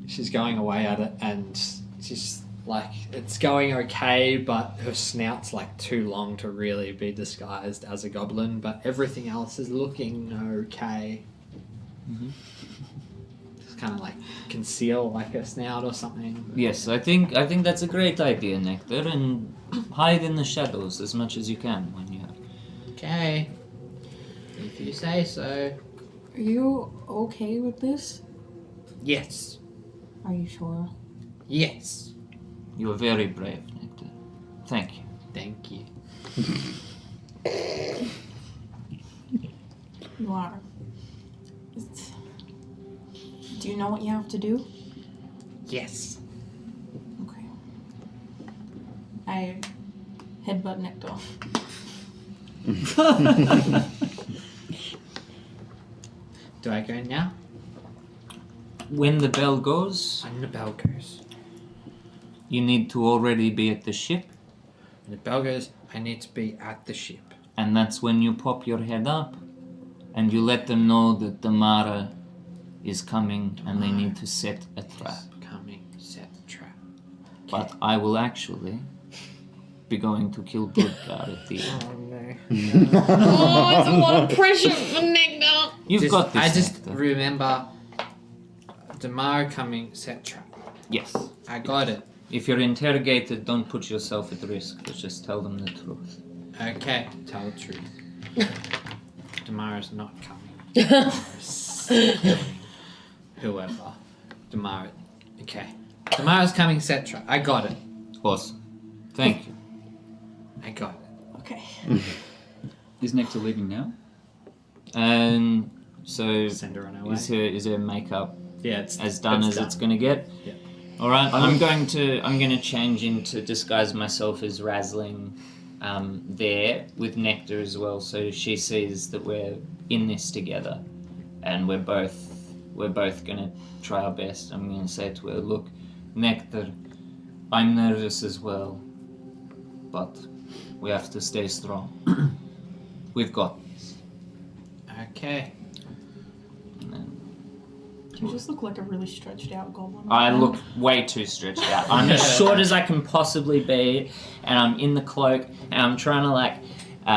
she's going away at it, and she's like, it's going okay, but her snout's like too long to really be disguised as a goblin, but everything else is looking okay. Just kind of like conceal like her snout or something. Yes, I think that's a great idea, Nectar, and hide in the shadows as much as you can when you're... Okay. If you say so. Are you okay with this? Yes. Are you sure? Yes. You are very brave, Nectar. Thank you. Thank you. You are. Do you know what you have to do? Yes. Okay. I headbutt Nectar. Do I go now? When the bell goes, When the bell goes. you need to already be at the ship, When the bell goes, I need to be at the ship. and that's when you pop your head up and you let them know that the Mara is coming and they need to set a trap. Coming, set trap. But I will actually be going to kill Bloodguard at the end. Oh no. Oh, it's a lot of pressure for Nectar. You've got this, I just Nectar. remember Damara coming, set trap. Yes. I got it. If you're interrogated, don't put yourself at risk. Just tell them the truth. Okay, tell the truth. Damara's not coming. Whoever. Damara. Okay. Damara's coming, set trap. I got it. Awesome. Thank you. I got it. Okay. Is Nectar leaving now? And so Send her on her way. is her makeup Yeah, it's as done as it's gonna get? Yeah. All right. I'm gonna change into disguise myself as Razzling, there with Nectar as well, so she sees that we're in this together, and we're both gonna try our best. I'm gonna say to her, look, Nectar, I'm nervous as well, but we have to stay strong. We've got this. Okay. And then You just look like a really stretched out goblin. I look way too stretched out. I'm as short as I can possibly be, and I'm in the cloak, and I'm trying to like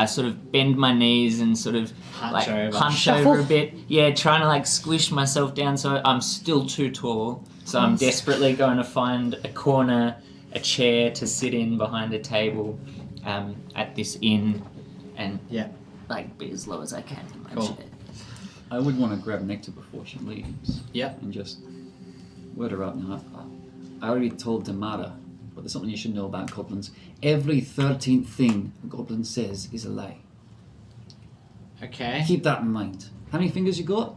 sort of bend my knees and sort of Hunch over. hunch over a bit. Yeah, trying to like squish myself down so I'm still too tall. So I'm desperately going to find a corner, a chair to sit in behind a table at this inn, and Yeah. like be as low as I can in my Cool. chair. I would want to grab Nectar before she leaves. Yep. And just word her up now. I already told Damara, but there's something you should know about goblins. Every 13th thing a goblin says is a lie. Okay. Keep that in mind. How many fingers you got?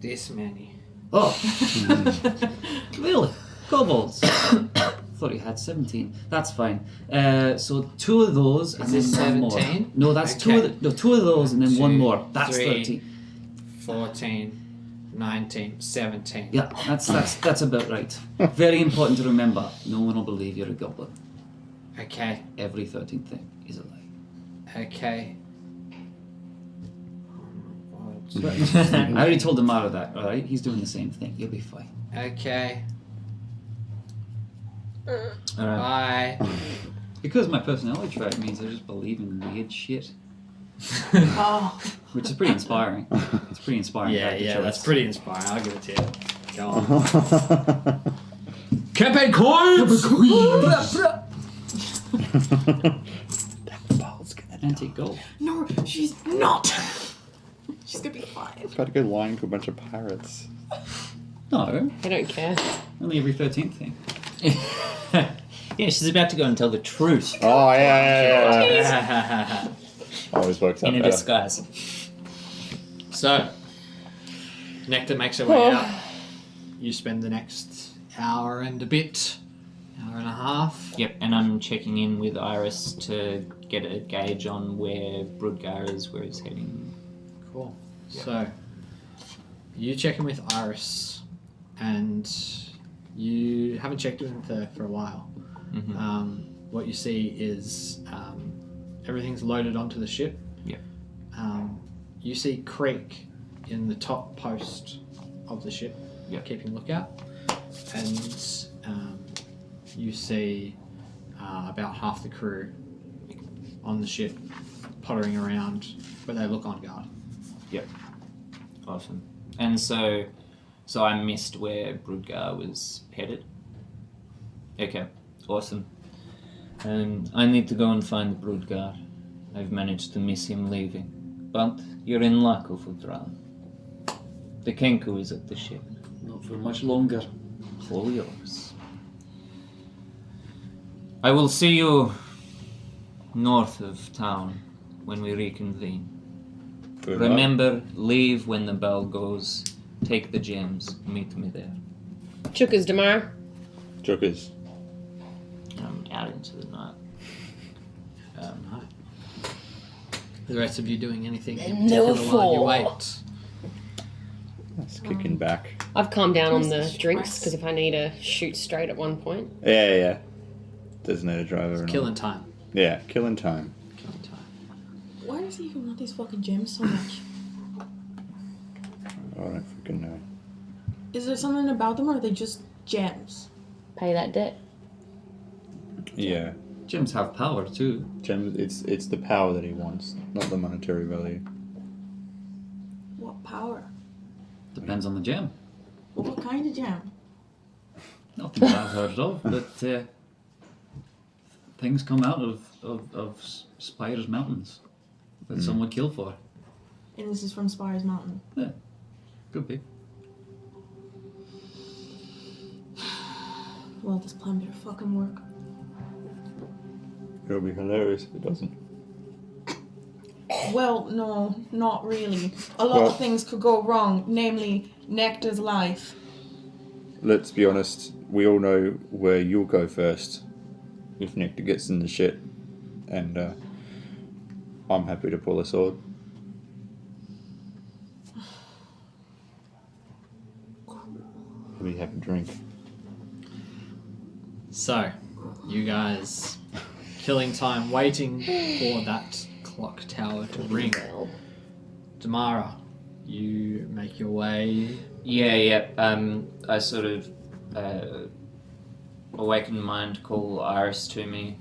this many. Oh, really? Kobolds. Thought he had 17. That's fine. So 2 of those and Is then this one 17? more. No, that's Okay. 2 of those and then 1 2, more. That's 3. 13. 14, 19, 17. Yeah, that's about right. Very important to remember. No one will believe you're a goblin. Okay. Every 13th thing is a lie. Okay. I already told Amara that, alright? He's doing the same thing. You'll be fine. Okay. Alright. Bye. Because my personality trait means I just believe in weird shit. Oh, Which is pretty inspiring. It's pretty inspiring. Yeah, character yeah, choice. that's pretty inspiring. I'll give it to you. Go on. Campaign coins! That ball's gonna Antique gold. no, she's not. She's gonna be fine. Got to go lying to a bunch of pirates. No, I don't care. only every 13th thing. Yeah, she's about to go and tell the truth Oh, yeah. Always works out in a better. disguise. So, Nectar makes her way out. You spend the next hour and a bit, hour and a half. Yep, and I'm checking in with Iris to get a gauge on where Brudgar is, where he's heading. Cool. So, you check in with Iris, and you haven't checked in with her for a while. Mm-hmm. What you see is everything's loaded onto the ship. Yep. You see Creek in the top post of the ship, Yep. keeping lookout, and you see about half the crew on the ship pottering around, but they look on guard. Awesome. And so I missed where Brudgar was headed. Okay, awesome. I need to go and find Brudgar. I've managed to miss him leaving. But you're in luck, Ufudran. The Kenku is at the ship. Not for much longer. All yours. I will see you north of town when we reconvene. Good luck. Remember, leave when the bell goes. Take the gems. Meet me there. Chukas tomorrow. Jokers. I'm out into the night. Right. The rest of you doing anything in No particular while you four. wait? That's kicking back. I've calmed down on the Where's the drinks stress? because if I need to shoot straight at one point. Yeah. Doesn't need a driver. and all. Killing time. Yeah, killing time. Killing time. Why does he even want these fucking gems so much? I don't freaking know. Is there something about them, or are they just gems? Pay that debt. Yeah. Gems have power too. Gems, it's the power that he wants, not the monetary value. What power? Depends on the gem. Well, what kind of gem? Nothing that I've heard of, but things come out of Spire's mountains that some would kill for. And this is from Spires Mountain. Could be. Well, this plan better fucking work. It'll be hilarious if it doesn't. Well, no, not really. A lot Well- of things could go wrong, namely Nectar's life. Let's be honest, we all know where you'll go first if Nectar gets in the shit. And I'm happy to pull a sword. Let me have a drink. So, you guys killing time waiting for that clock tower to ring. Damara, you make your way. Yeah. I sort of awakened mind, call Iris to me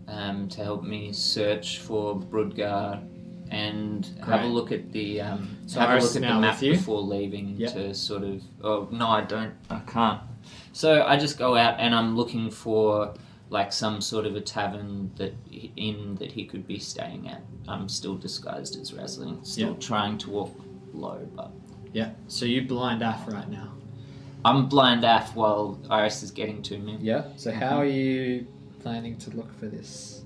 to help me search for Brudgar and have a Great. look at the So have a Iris look at now the map with you? before leaving Yep. to sort of. Oh no, I don't. I can't. So I just go out and I'm looking for like some sort of a tavern that he could be staying at. I'm still disguised as Rasling, still Yep. trying to walk low, but Yeah. So you blind Af right now. I'm blind af while Iris is getting to me. Yeah. So how are you planning to look for this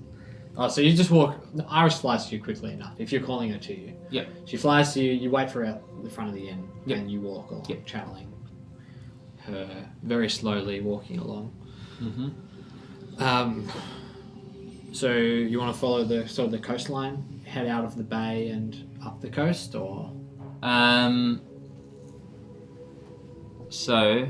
Oh, so you just walk. Iris flies to you quickly enough. If you're calling her to you, Yep. she flies to you. You wait for her at the front of the inn, Yep. and you walk along, Yep. channeling her very slowly, walking along. Mm-hmm. So you want to follow the sort of the coastline, head out of the bay and up the coast, or So,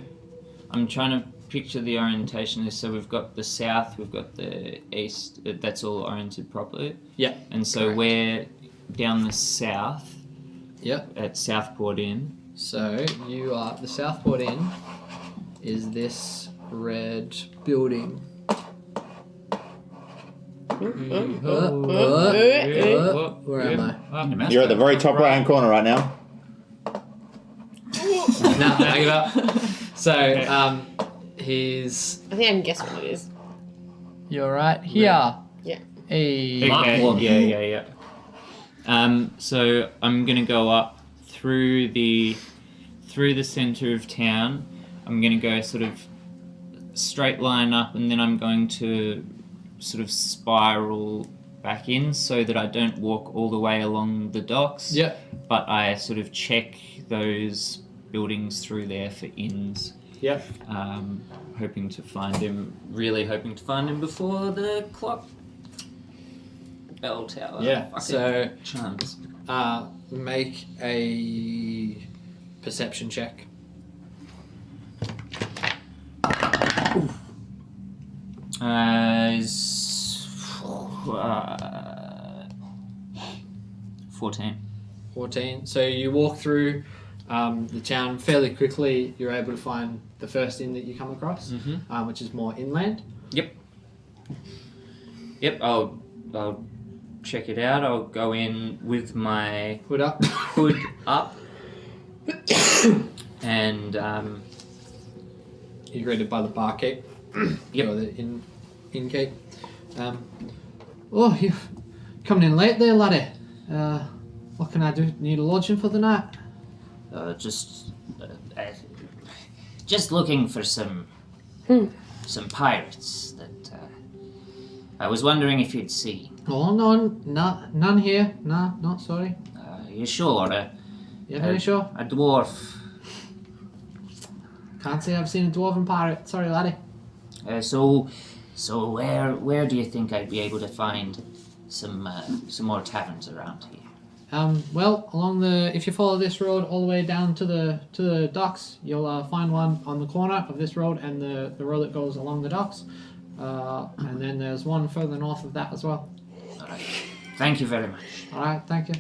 I'm trying to picture the orientation here. So we've got the south, we've got the east. That's all oriented properly. yeah, And so correct. we're down the south Yep. at Southport Inn. So you are the Southport Inn. Is this red building? Where am I? You're at the very top right-hand corner right now. No, I give up. So, he's. I think I can guess what it is. You're right here. Yeah. Hey. Okay. Yeah. So I'm gonna go up through the center of town. I'm gonna go sort of straight line up, and then I'm going to sort of spiral back in so that I don't walk all the way along the docks. Yep. But I sort of check those buildings through there for inns. Yep. Hoping to find him before the clock bell tower. Yeah. Fucking So, chance. make a perception check. 14. 14. So you walk through the town fairly quickly. You're able to find the first inn that you come across, which is more inland. Yep. I'll check it out. I'll go in with my Hood up. hood up, and You're greeted by the barkeep. Yep. Or the innkeep. Oh, you've coming in late there, laddie. What can I do? Need a lodging for the night? just looking for some pirates that I was wondering if you'd seen. Oh, no, none here. No, not sorry. You sure? You very sure? A dwarf. Can't say I've seen a dwarven pirate. Sorry, laddie. So where do you think I'd be able to find some more taverns around here? Well, if you follow this road all the way down to the docks, you'll find one on the corner of this road and the road that goes along the docks. And then there's one further north of that as well. All right. Thank you very much. All right, thank you.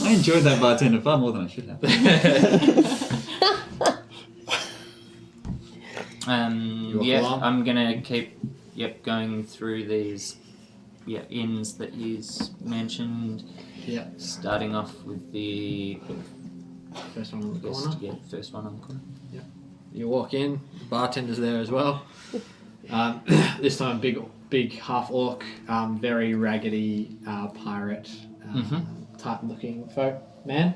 I enjoyed that bartender far more than I should have. walk along? I'm gonna keep going through these inns that he's mentioned. Yeah, Starting off with the first one on the corner. first one on the corner. You walk in, the bartender's there as well. This time, big half orc, very raggedy pirate type looking folk man.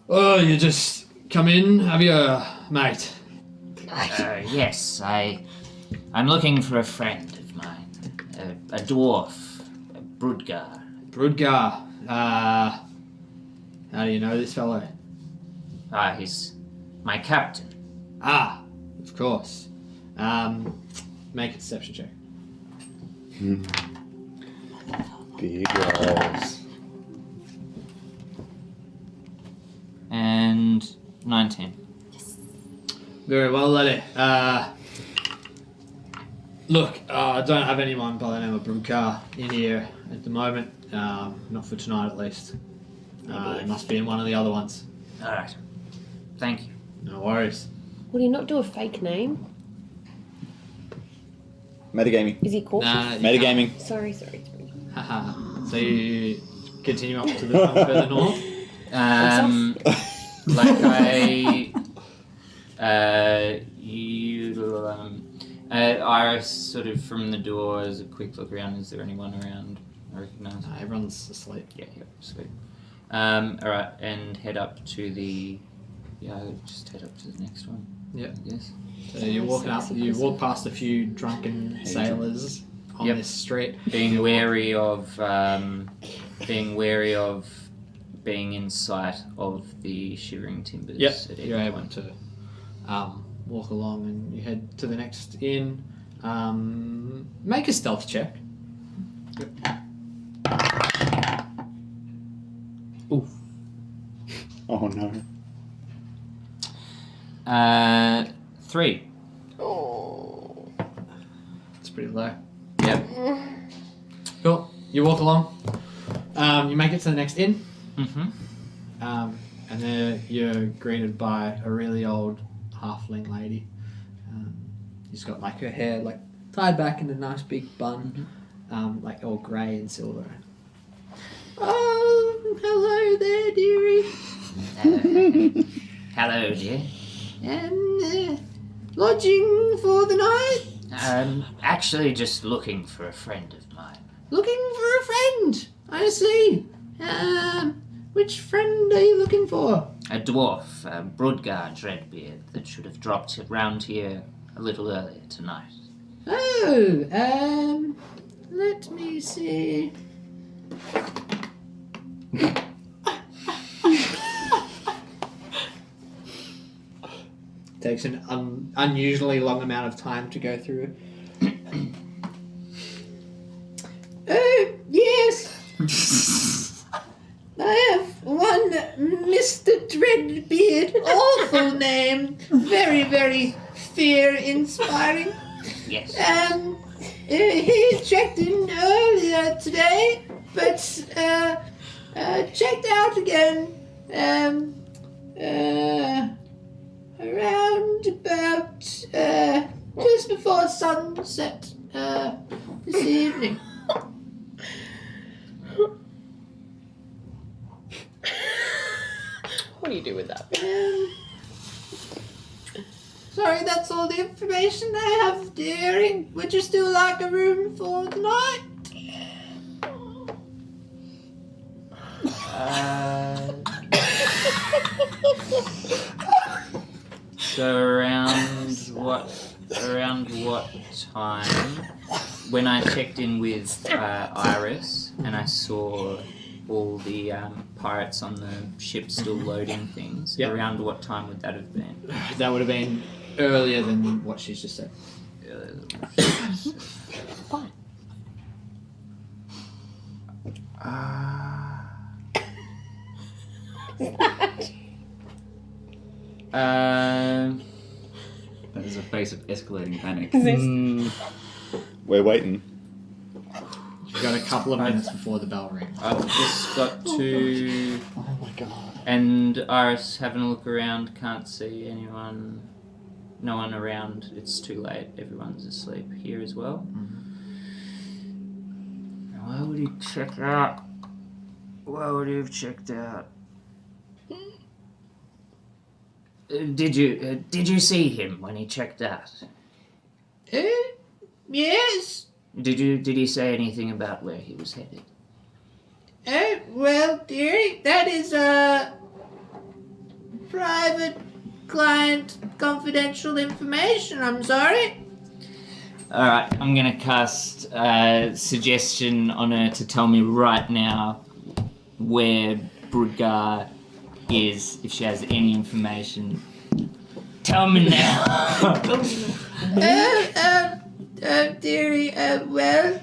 Oh, you just come in, have you, mate? Yes, I'm looking for a friend of mine, a dwarf, a Brudgar. Brudgar. How do you know this fellow? He's my captain. Of course. Make a deception check. Big rolls. And 19. Very well, laddie. Look, I don't have anyone by the name of Brudgar in here at the moment. Not for tonight, at least. It must be in one of the other ones. All right. Thank you. No worries. Would he not do a fake name? Metagaming. Is he cautious? Nah, you Metagaming. Sorry. can't. Haha. So you continue up to the further north. Iris sort of from the door as a quick look around. Is there anyone around I recognise? No, everyone's asleep. Yeah, sweet. Alright, and head up to the... just head up to the next one. Yep. Yes. So you're walking up. You walk past a few drunken sailors on Yep. this street. Being wary of being in sight of the shivering timbers. Yep. At any You're able point. to walk along, and you head to the next inn. Make a stealth check. Ooh. Oh no. 3. Oh. It's pretty low. Yep. Cool. You walk along. You make it to the next inn. Mm-hmm. And there you're greeted by a really old halfling lady. She's got like her hair like tied back in a nice big bun, like all grey and silver. Oh, hello there, dearie. Hello, dear. Lodging for the night? Actually just looking for a friend of mine. Looking for a friend. I see. Which friend are you looking for? A dwarf, Brodgar Dreadbeard, that should have dropped round here a little earlier tonight. Oh, let me see. Takes an unusually long amount of time to go through. Yes. I have one Mr. Dreadbeard. Awful name. Very, very fear-inspiring. Yes. He checked in earlier today, but checked out again around about just before sunset this evening. What do you do with that? Sorry, that's all the information I have, dearie. Would you still like a room for the night? So around what time? When I checked in with Iris and I saw all the pirates on the ship still loading things. Yep. Around what time would that have been? That would have been earlier than what she's just said. Fine. That is a face of escalating panic. We're waiting. You've got a couple of minutes before the bell rings. I've just got to... Oh my god. And Iris having a look around, can't see anyone, no one around, it's too late, everyone's asleep here as well. Why would he check out? Why would he have checked out? Did you see him when he checked out? Yes. Did he say anything about where he was headed? Well, dearie, that is private client confidential information. I'm sorry. Alright, I'm gonna cast suggestion on her to tell me right now where Brodgar is, if she has any information. Tell me now! Dearie, well,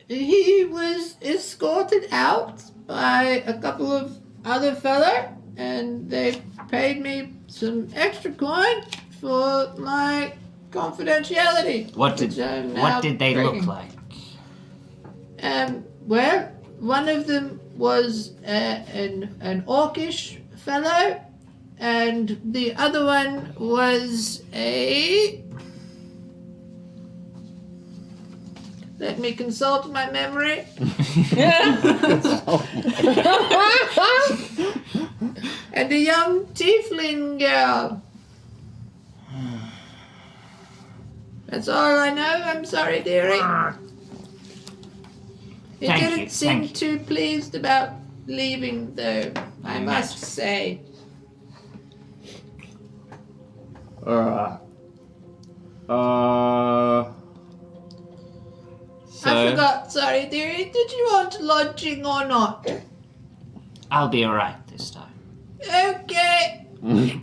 he was escorted out by a couple of other fella, and they paid me some extra coin for my confidentiality. What did they breaking. look like? Well, one of them was an orcish fellow, and the other one was a... Let me consult my memory. And a young tiefling girl. That's all I know. I'm sorry, dearie. He Thank didn't you, seem thank too pleased about leaving, though, I must say. Alright. So, I forgot. Sorry, dearie. Did you want lodging or not? I'll be alright this time. Okay. I'm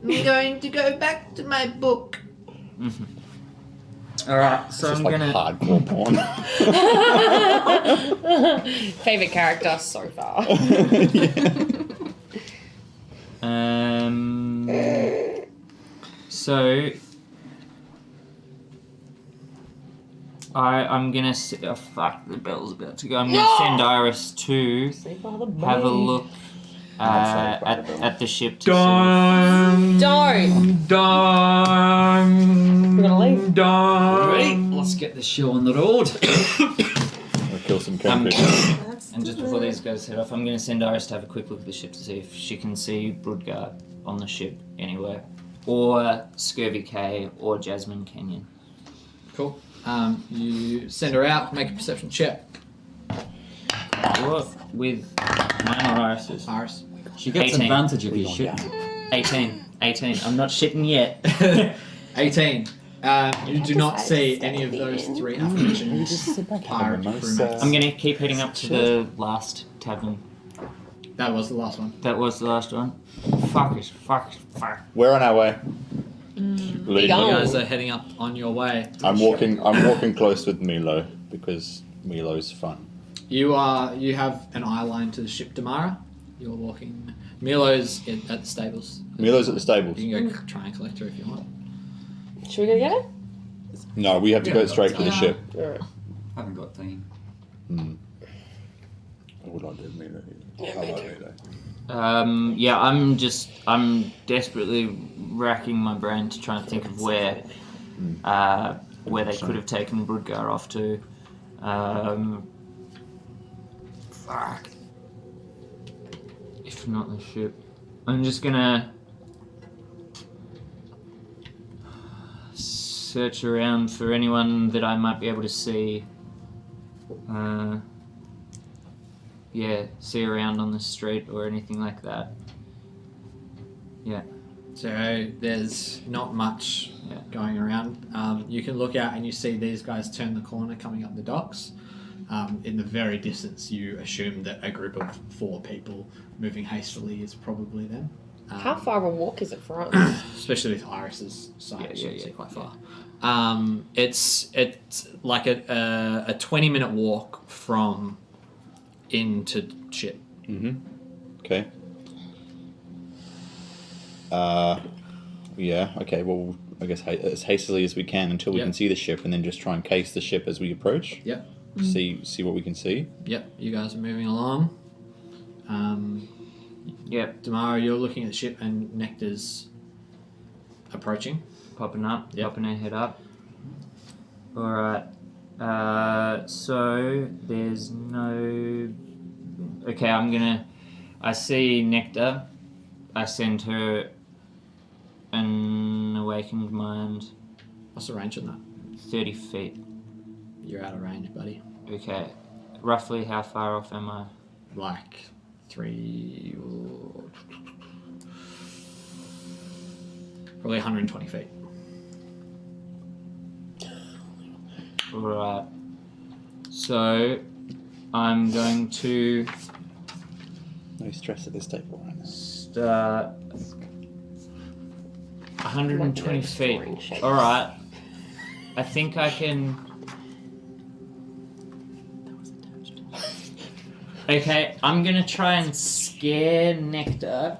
going to go back to my book. Alright, so It's I'm like gonna. hardcore porn. Favorite character so far. So I'm gonna oh fuck, the bell's about to go. I'm gonna send Iris to have a look at the ship to Don't. We're gonna leave. Right, let's get this show on the road. We'll kill some see. campers. And just before these guys head off, I'm gonna send Iris to have a quick look at the ship to see if she can see Brudgar on the ship anywhere, or Scurvy Cay, or Jasmine Canyon. Cool. You send her out. Make a perception check. What with mine or Iris's? Iris. She gets 18. advantage of your shit. 18. I'm not shitting yet. 18. You do not see any of those three aforementioned pirate crewmates. I'm gonna keep heading up to the last tavern. That was the last one. That was the last one. Fuck. We're on our way. Big You ol'. guys are heading up on your way. I'm walking close with Milo because Milo's fun. You have an eye line to the ship Damara. You're walking. Milo's at the stables. Milo's at the stables. You can go try and collect her if you want. Should we go get it? No, we have to go straight to the ship. Alright. Haven't got time. I would like to have Milo. Yeah, I me like too. Milo. Yeah, I'm desperately racking my brain to try and think of where they could have taken Brudgar off to. Fuck. If not the ship. I'm just gonna search around for anyone that I might be able to see. See around on the street or anything like that. Yeah. So there's not much going around. You can look out and you see these guys turn the corner coming up the docks. In the very distance, you assume that a group of 4 people moving hastily is probably them. How far of a walk is it for us? Especially with Iris's side, Yeah, it's yeah, quite far. It's like a 20-minute walk from into ship. Okay. Yeah. Okay. Well, I guess as hastily as we can until we Yep. can see the ship, and then just try and case the ship as we approach. Yep. See what we can see. Yep. You guys are moving along. Yep. Damara, you're looking at the ship and Nectar's approaching. Popping up. Yep. Popping her head up. Alright. So there's no... Okay, I see Nectar. I send her an awakened mind. What's the range on that? 30 feet. You're out of range, buddy. Okay. Roughly how far off am I? Like 3... Probably 120 feet. Alright. So, I'm going to No stress at this table right now. start 120 Like feet. scoring shapes. Alright. I think I can... Okay, I'm gonna try and scare Nectar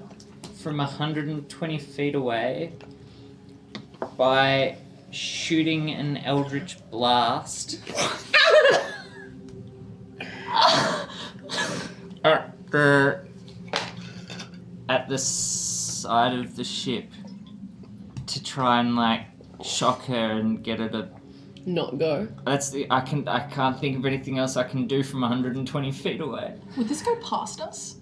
from 120 feet away by shooting an Eldritch Blast at the side of the ship to try and shock her and get her to. Not go. I can't think of anything else I can do from 120 feet away. Would this go past us?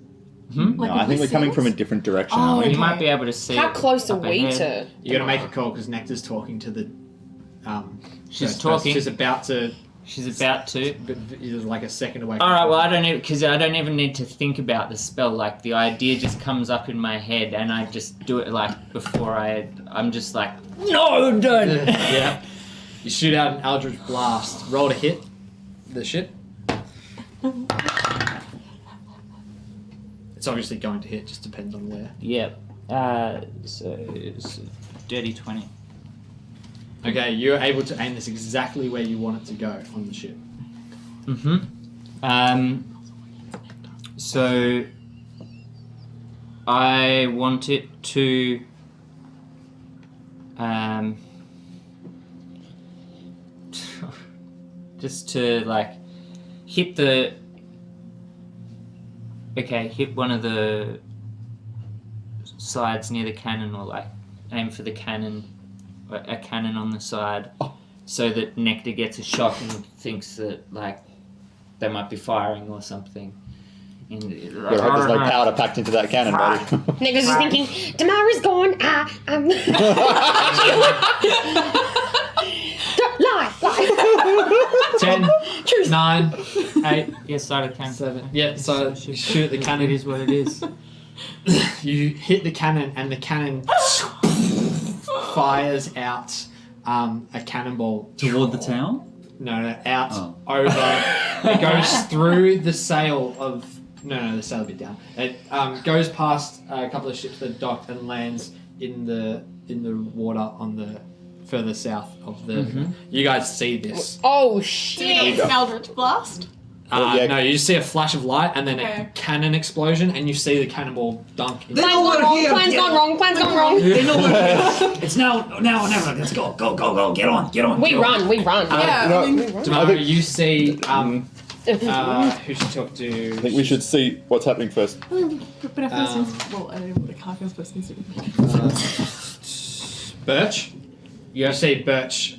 Hmm? Like, No, I would think we we're coming see from a this? different direction, Oh, aren't we? You might be able to see. How it close are up we ahead. to? You got to make a call because Nectar's talking to the. She's first person. talking. She's about to She's about to. But you're like a second away. All right. Well, I don't even need to think about the spell. Like the idea just comes up in my head, and I just do it like before I'm just like, no, don't. Yeah. You shoot out an Eldritch Blast. Roll to hit the ship. It's obviously going to hit. Just depends on where. Yep. So it's a dirty 20. Okay, you're able to aim this exactly where you want it to go on the ship. So I want it to just to like hit one of the sides near the cannon, or like aim for the cannon, a cannon on the side, so that Nectar gets a shock and thinks that like they might be firing or something. And Your hope there's no powder packed into that cannon, buddy. Nick was just thinking, Damara's gone. Lie. 10, 9, 8, Yeah, side of cannon. 7. Yeah, so you shoot at the cannon. It is what it is. You hit the cannon, and the cannon fires out a cannonball Toward the town? No, out Oh. over. It goes through the sail of. No, the sail a bit down. It goes past a couple of ships that docked and lands in the water on the further south of the. You guys see this? Oh, Do shit. you get an Eldritch Blast? Yeah. No, you just see a flash of light and then a Okay. cannon explosion, and you see the cannonball dunk. Plan's gone wrong. It's now or never. Let's go. Get on. We run. Yeah, no, I mean, Tomorrow you see who should talk to. I think we should see what's happening first. but if well, I don't know what a Cargill's first instinct. Birch. You see Birch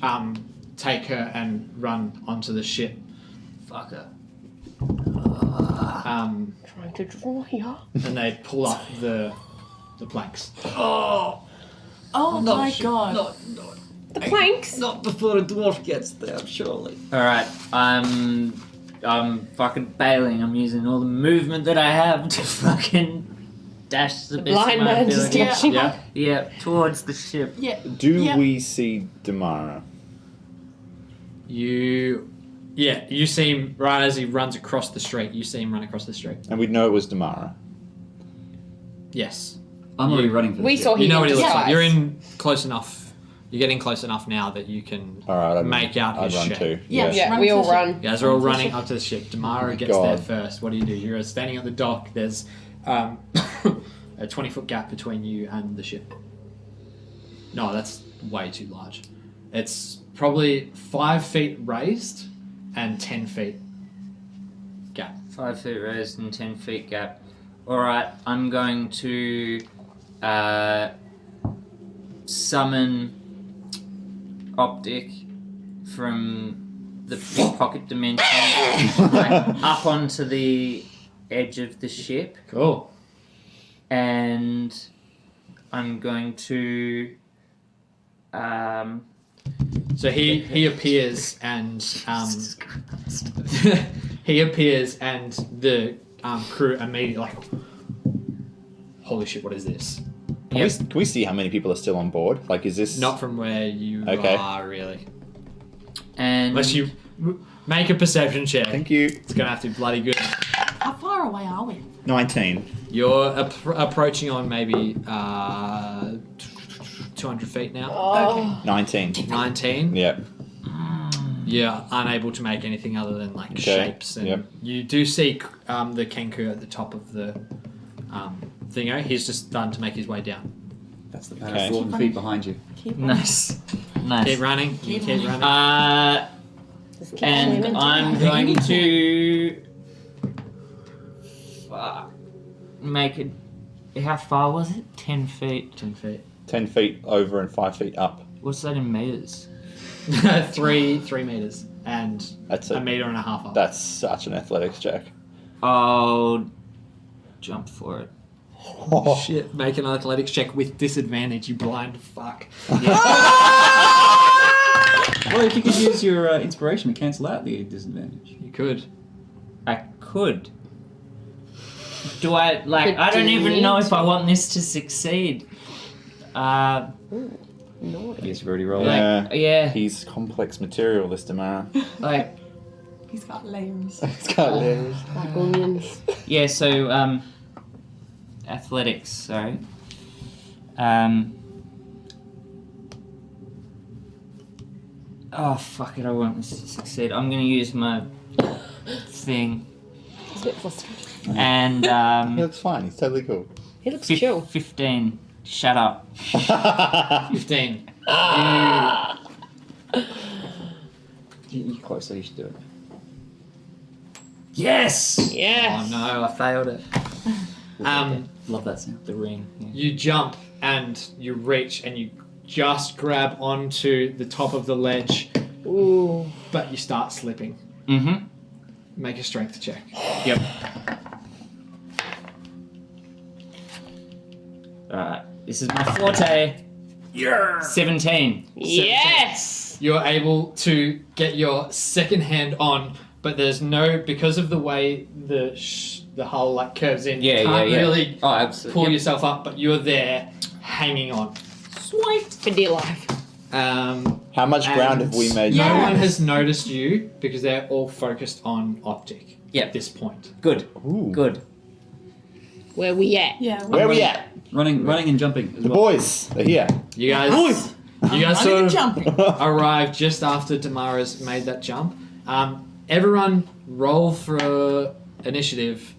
take her and run onto the ship. Fuck her. Trying to draw here. And they pull up the planks. Oh my god. The planks. Not before a dwarf gets there, surely. Alright, I'm fucking bailing. I'm using all the movement that I have to fucking dash the best Blind of my man just ability. dashing. Yeah. Towards the ship. Yeah. Do we see Damara? You see him right as he runs across the street. You see him run across the street. And we'd know it was Damara. Yes. I'm already running for the We ship. saw him. You know what he looks disguise. like. You're in close enough. You're getting close enough now that you can Alright, make out I'd his run shape. too. Yeah. Yeah, Run we to all the ship. run. You guys are all running up to the ship. Damara gets God. there first. What do? You're standing at the dock. There's a 20-foot gap between you and the ship. No, that's way too large. It's probably 5 feet raised and 10 feet gap. 5 feet raised and 10 feet gap. Alright, I'm going to summon Optic from the pickpocket dimension up onto the edge of the ship, Cool. and I'm going to So he appears and he appears and the crew immediately like, holy shit, what is this? Can we see how many people are still on board? Like, is this... Not from where you Okay. are really. and Unless you make a perception check. Thank you. It's gonna have to be bloody good. How far away are we? 19. You're approaching on maybe 200 feet now. Oh. 19. 19. Yep. You're unable to make anything other than like Okay. shapes, and Yep. you do see the Kenku at the top of the thingo. He's just starting to make his way down. That's the Okay. power of dwarven feet behind you. Keep nice. Keep running. Keep running. Just keep And swimming. I'm going to make it. How far was it? 10 feet. 10 feet. 10 feet over and 5 feet up. What's that in meters? 3 meters and That's a it. meter and a half up. That's such an athletics check. I'll jump for it. Oh, Shit, make an athletics check with disadvantage, you blind fuck. Well, if you could use your inspiration to cancel out the disadvantage. You could. I could. Do I like? But I don't do you even need know if to? I want this to succeed. Naughty. Yes, you've already rolled. Yeah. Yeah. He's complex material, this Damara. Like He's got layers. He's got layers. Like onions. yeah. So athletics. Sorry. Oh fuck it! I want this to succeed. I'm gonna use my thing He's a bit flustered. and He looks fine. He's totally cool. He looks chill. 15. Shut up. 15. You're close, so you should do it. Yes. Oh Yes. no, I failed it. Love that sound. The ring. Yeah. You jump and you reach and you just grab onto the top of the ledge, Ooh. but you start slipping. Mm-hmm. Make a strength check. Yep. Alright. This is my forte. Yeah. 17. Yes. You're able to get your second hand on, but there's no, because of the way the hull like curves in, Yeah, you can't yeah. really Oh, absolutely. pull yourself up, but you're there hanging on. Sweet. For dear life. How much ground have we made? No Yeah. one has noticed you because they're all focused on Optic Yep. at this point. Good. Ooh. Good. Where we at? Yeah. Where are we at? Running and jumping as The well. boys, they're here. You guys, sort of jumping. arrived just after Damara's made that jump. Everyone, roll for initiative.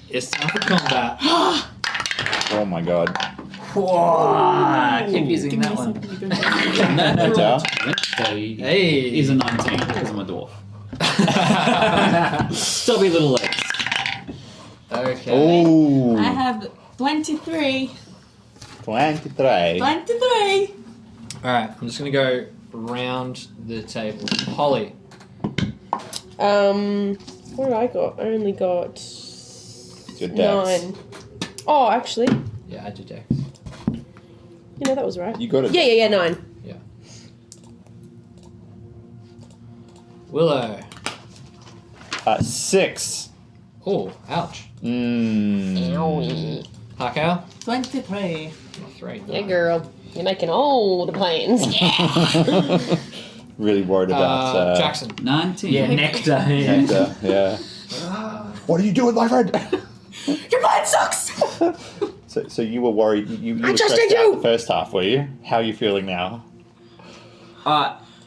It's time for combat. Oh my god. I keep using Give me that one. something to go to. No, Tower. Wednesday Hey. is a 19 because I'm a dwarf. Stubby little legs. Okay. Oh. I have 23. 23. 23. All right. I'm just gonna go around the table. Holly. What did I got? I only got It's your dex. 9. Oh, actually, Yeah, add your dex. you know that was right. You got it. Yeah, 9. Willow. 6. Oh, ouch. Owie. Hakao. 23. 3. Yeah, girl, you're making all the plans. Really worried about Jackson. 19. Yeah, nectar. Yeah. Nectar, yeah. What are you doing, my friend? Your plan sucks! So you were worried. You were trusted stressed out you. the first half, were you? How are you feeling now?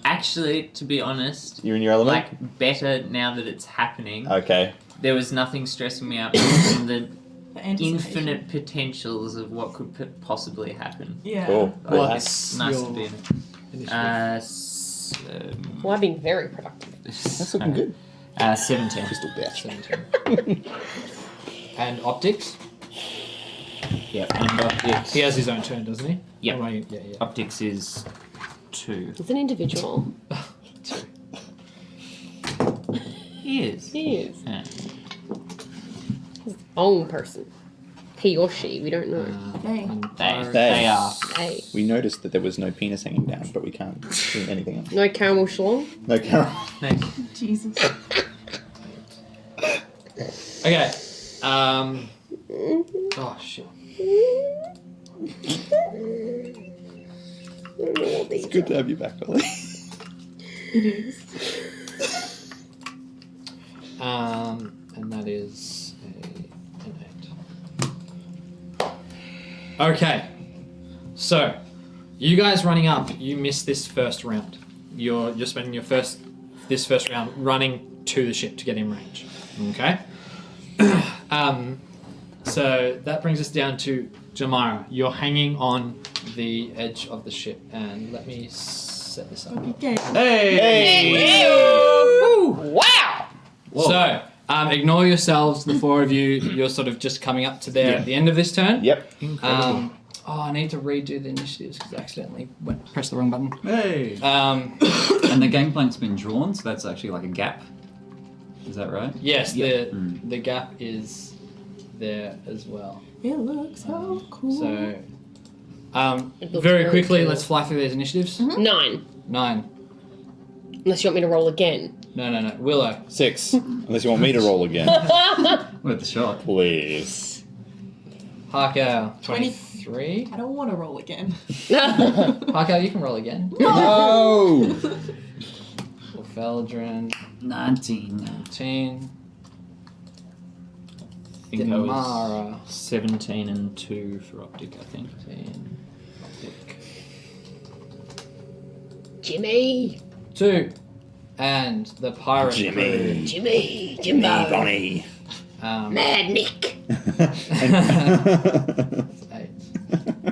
Actually, to be honest, You in your element? like better now that it's happening. Okay. There was nothing stressing me out from the For anticipation. infinite potentials of what could possibly happen. Yeah. Cool. Like, What's it's nice to your be in initiative? it. Well, I've been very productive. That's looking good. 17. Crystal death. 17. And Optics? Yep. And optics. He has his own turn, doesn't he? Yep. Oh, right, yeah. Optics is 2. It's an individual. He is. He is. Yeah. His own person. He or she, we don't know. Hey. and They are. Hey. We noticed that there was no penis hanging down, but we can't do anything else. No caramel shalom? No camera. Jesus. Okay. Oh shit. It's good to have you back, Ollie. It is. And that is an 8. Okay. So, you guys running up, you missed this first round. You're spending this first round running to the ship to get in range. Okay. So that brings us down to Jamara. You're hanging on the edge of the ship, and let me set this up. Okay. Hey! Wow! So, ignore yourselves, the 4 of you. You're sort of just coming up to there at the end of this turn. Yep. I need to redo the initiatives because I accidentally pressed the wrong button. Hey. Um, And the game plank's been drawn, so that's actually like a gap. Is that right? yes, Yep. the gap is there as well. It looks so cool. So, It looks very very quickly, cool. let's fly through these initiatives. 9. 9. Unless you want me to roll again. No. Willow. 6. Unless you want me to roll again. Worth the shot. Please. Harko. 20. 23. I don't want to roll again. Harko, you can roll again. No! For Feldrin. 19. 19. I think I was Damara. 17 and 2 for optic, I think. 19. Optic. Jimmy. 2. And the pirate Jimmy. Jimmy. Jimmy Bonnie. crew. Mad Nick. 8.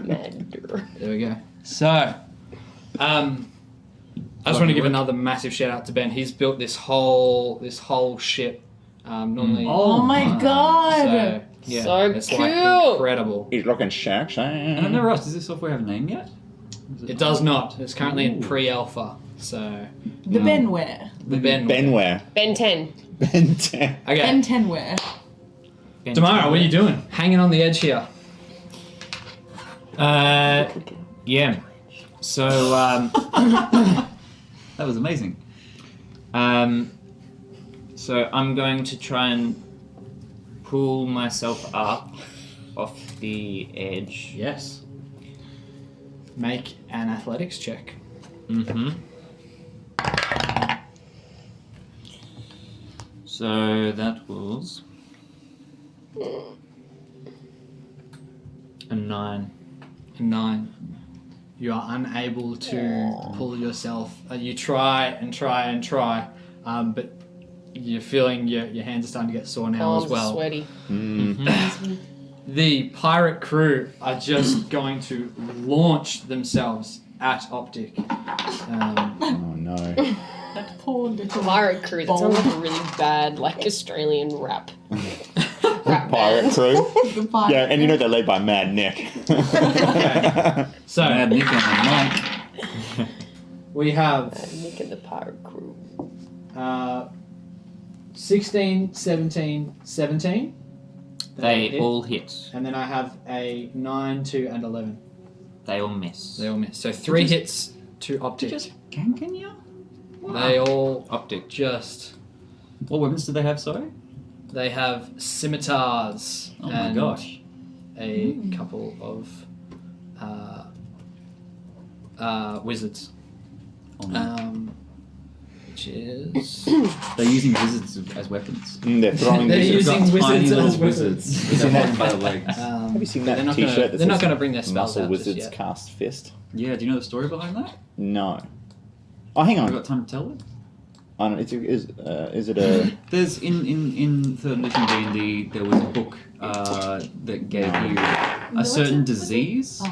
Mad. There we go. So, I just want to give another massive shout out to Ben. He's built this whole ship. Normally, Oh my god! so yeah, So it's like cool. incredible. He's looking shark. And I've never asked, does this software have a name yet? It does not. It's currently in Ooh. pre-alpha. So The Benware. the Ben. Benware. Ben 10. Ben 10. Okay, Ben 10ware. Tamara, what are you doing? Hanging on the edge here. Yeah. So, That was amazing. so I'm going to try and pull myself up off the edge. Yes. Make an athletics check. Mm-hmm. So that was a 9. 9. You are unable to pull yourself. You try and try, but you're feeling your hands are starting to get sore now Palms as are well. sweaty. The pirate crew are just going to launch themselves at Optic. Oh no. That poor little Pirate crew. That sounds like a really bad, like, Australian rap. Rap Pirate band. crew. the pirate. Yeah, and you know they're led by Mad Nick. So Mad Nick and Mike. we have Nick and the pirate crew. 16, 17, 17. They hit. all hit. And then I have a 9, 2, and 11. They all miss. They all miss. So 3 hits to Optic. Just ganking you? They all Optic. just... What weapons do they have, sorry? They have scimitars Oh my and gosh. a couple of wizards. Oh, no. Which is... They're using wizards as weapons. They're throwing They're wizards. using Got wizards tiny little as wizards. Is They're that- holding by the legs. Have you seen but that they're not T-shirt? gonna- that they're not says going to bring their spells Muscle out just Wizards yet. cast fist? Yeah, do you know the story behind that? No. Oh, hang Have we on. got time to tell it? Oh, no, is it a? There's in 3rd edition D&D there was a book that gave you a certain disease,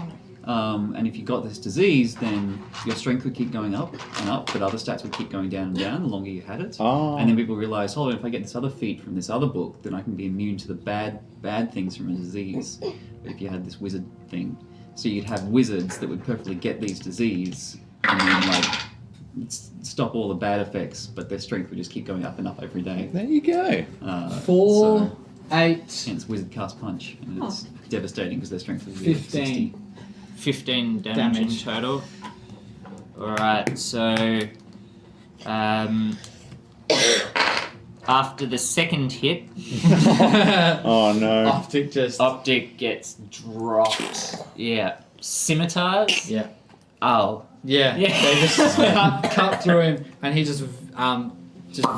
Oh, and if you got this disease, then your strength would keep going up and up, but other stats would keep going down and down the longer you had it. Oh. And then people realised, hold on, if I get this other feat from this other book, then I can be immune to the bad things from a disease. But if you had this wizard thing, so you'd have wizards that would perfectly get these disease and then like stop all the bad effects, but their strength would just keep going up and up every day. There you go. 4, So, 8, hence wizard cast punch, and it's devastating because their strength would be 15. 15 damage Damage. in total. Alright, so after the second hit, Oh no. Optic just... Optic gets dropped. Yeah. Scimitars? Yeah. Oh. Yeah. Yeah. They just cut through him, and he just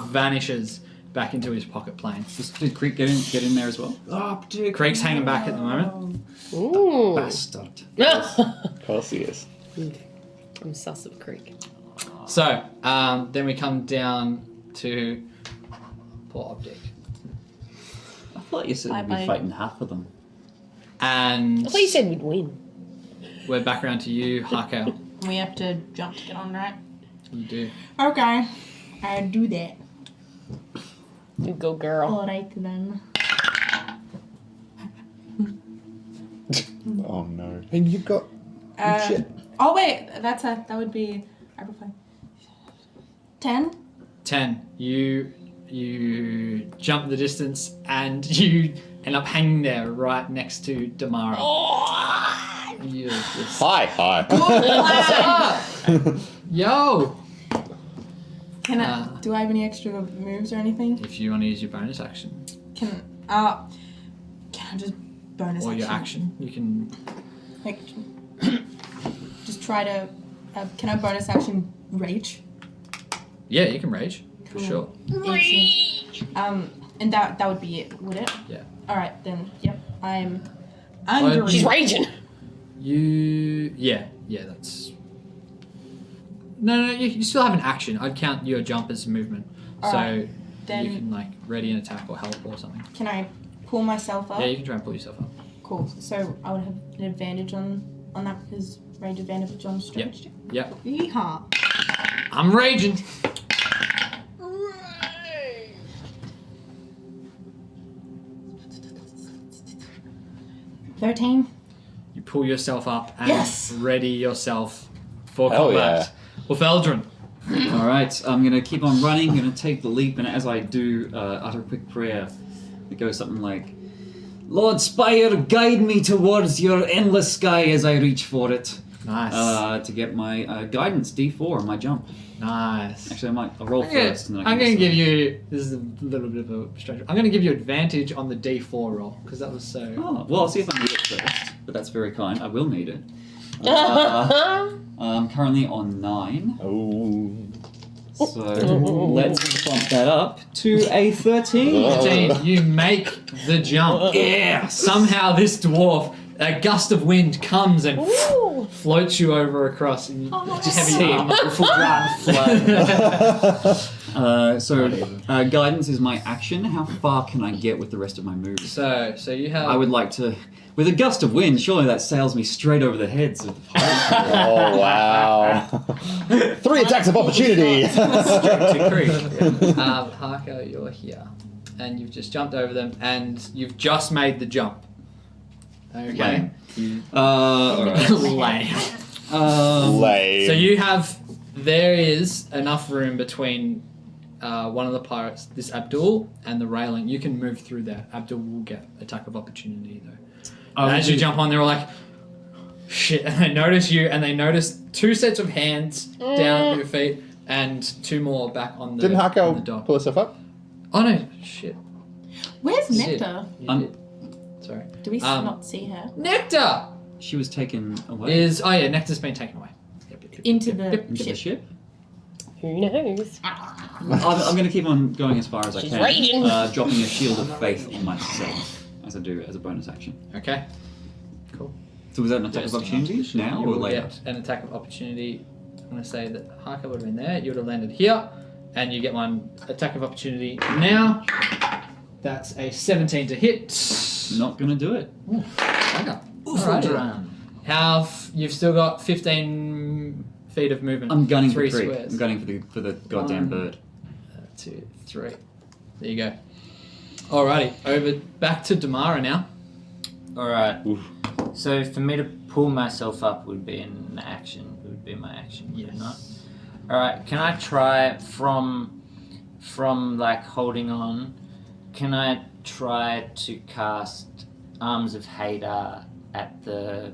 vanishes back into his pocket plane. Did Creek get in there as well? Optic. Craig's hanging back at the moment. Ooh. Bastard. Of course he is. I'm sus of Creek. So, then we come down to poor Optic. I thought you said you'd be Bye-bye. fighting half of them. And I thought you said we'd win. we're back around to you, Harko. we have to jump to get on, right? You do. Okay. I do that. You go, girl. Alright then. Oh no. And you've got shit. Oh wait, that would be Arbor 5. 10? 10. You jump the distance, and you end up hanging there right next to Damara. Oh. You just... Hi. Yo! Can I? Do I have any extra moves or anything? If you want to use your bonus action Can I just bonus or action? your action, you can. Like, just try to. Can I bonus action rage? Yeah, you can rage for Cool. sure. Rage. And that would be it, would it? Yeah. All right then. Yep. I'm angry. She's raging. Yeah, that's. No, you still have an action. I'd count your jump as movement, so Alright, then- you can like ready an attack or help or something. Can I pull myself up? Yeah, you can try and pull yourself up. Cool. So I would have an advantage on that because rage advantage on stretch. Yep. Yeehaw. I'm raging. $13. You pull yourself up and Yes! ready yourself for Hell combat. With Eldrin. All right, I'm gonna keep on running. I'm gonna take the leap, and as I do, utter a quick prayer. It goes something like, "Lord Spire, guide me towards your endless sky as I reach for it." Nice. To get my guidance D4 on my jump. Nice. Actually, I'll roll first. And then I'm can going to decide. give you. This is a little bit of a strange. I'm going to give you advantage on the D4 roll because that was so. Oh, well, I'll see if I need it first. But that's very kind. I will need it. I'm currently on 9. Oh. So let's bump that up to a 13. 13, you make the jump. Yeah! Somehow this dwarf, a gust of wind comes and Ooh. floats you over across. And you just have see. your full ground flow. So guidance is my action. How far can I get with the rest of my moves? So you have. I would like to, with a gust of wind, surely that sails me straight over the heads of the pirates. Oh, wow. 3 attacks of opportunity. to creek. Harko, you're here, and you've just jumped over them, and you've just made the jump. Okay. Alright. Lame. Lame. So you have. There is enough room between one of the pirates, this Abdul, and the railing. You can move through there. Abdul will get attack of opportunity though. And as you jump on, they're all like, shit, and they notice you, and they notice 2 sets of hands down at your feet, and 2 more back on the Didn't on the Harko dock. pull herself up? Oh no, shit. Where's Shit. Nectar? You did. Sorry. Do we not see her? Nectar She was taken away Nectar's been taken away. Into the into the ship. Who knows? I'm going to keep on going as far as I She's can, raging. dropping a shield of faith on myself as I do as a bonus action. Okay. Cool. So was that an attack of opportunity now You or will later? get an attack of opportunity. I'm going to say that Harko would have been there. You would have landed here, and you get one attack of opportunity now. That's a 17 to hit. Not going to do it. Okay. Alrighty. You've still got 15 feet of movement. I'm gunning 3 for 3. squares. I'm gunning for the goddamn 1, bird. 2, 3. There you go. Alrighty, back to Damara now. Alright. So for me to pull myself up would be an action. Would be my action, would it not? Alright, can I try from like holding on, can I try to cast Arms of Hadar at the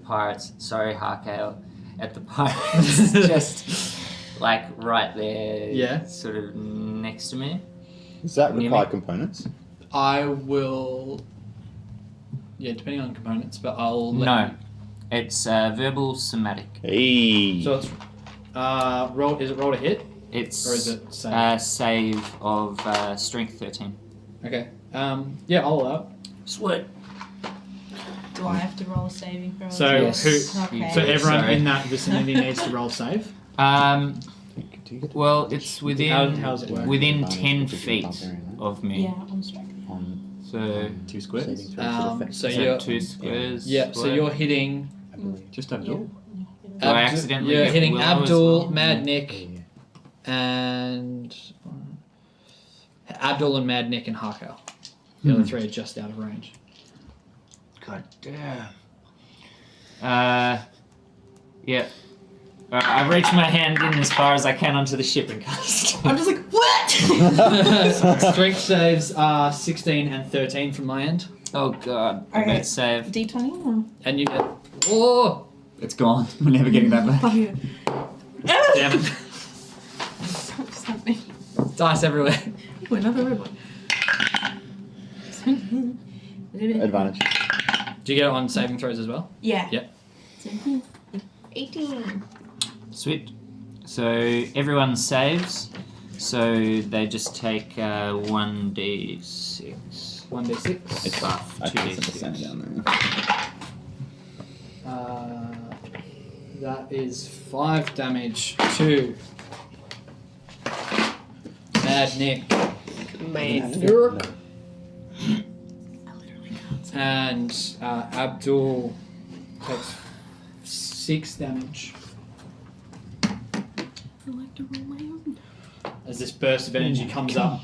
pirates? Sorry, Harkale. At the pirates, just like right there, Yeah. sort of next to me. Does that Near require me. components? I will. Yeah, depending on components, but I'll. No, it's verbal somatic. Hey. So it's roll. Is it roll to hit? It's Or is it save? save of strength 13. Okay. Yeah, I'll allow Sweet. Do I have to roll a saving throw? So Yes. Okay. So everyone Sorry. in that vicinity needs to roll save. Do you get Well, it's within How's it work? within 10 feet of me. Yeah, I'm strike. So 2 squares? So so you're 2 squares. yeah. So work. you're hitting. Just Abdul? Do I accidentally You're get hitting Willow as Abdul, well? Mad Nick, and Abdul and Mad Nick and Harko. The other 3 are just out of range. God damn. Yeah. I reach my hand in as far as I can onto the ship and cast. I'm just like, what? Strength saves are 16 and 13 from my end, Oh god. Okay. Let's save. D20? and you get It's gone. We're never getting that back. Fire. Damn it. Something. Dice everywhere. Ooh, another red one. Advantage. Do you get it on saving throws as well? Yeah. Yep. 18. Sweet. So everyone saves. So they just take 1d6. 1d6. It's buff. I think it's 2d6. down there. That is 5 damage to Mad Nick. Man. And Abdul takes 6 damage I like to roll my own. as this burst of energy comes up.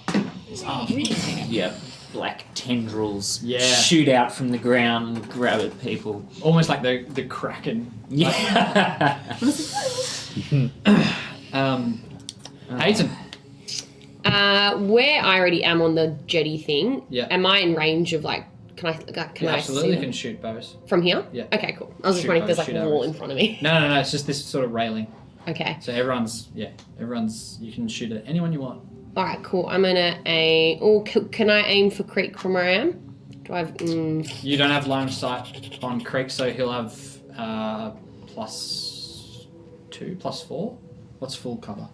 His arm. Yep. Black tendrils Yeah. shoot out from the ground and grab at people. Almost like the Kraken. Yeah. Hayton. Where I already am on the jetty thing, Yeah. am I in range of like, can I You see absolutely them? can shoot bows. From here? Yeah. Okay, cool. I was just Shoot wondering if there's bows, like a shoot wall arrows. in front of me. No, it's just this sort of railing. Okay. So everyone's, you can shoot at anyone you want. Alright, cool. I'm gonna aim. Oh, can I aim for Creek from where I am? Do I have. You don't have line of sight on Creek, so he'll have +2, +4. What's full cover?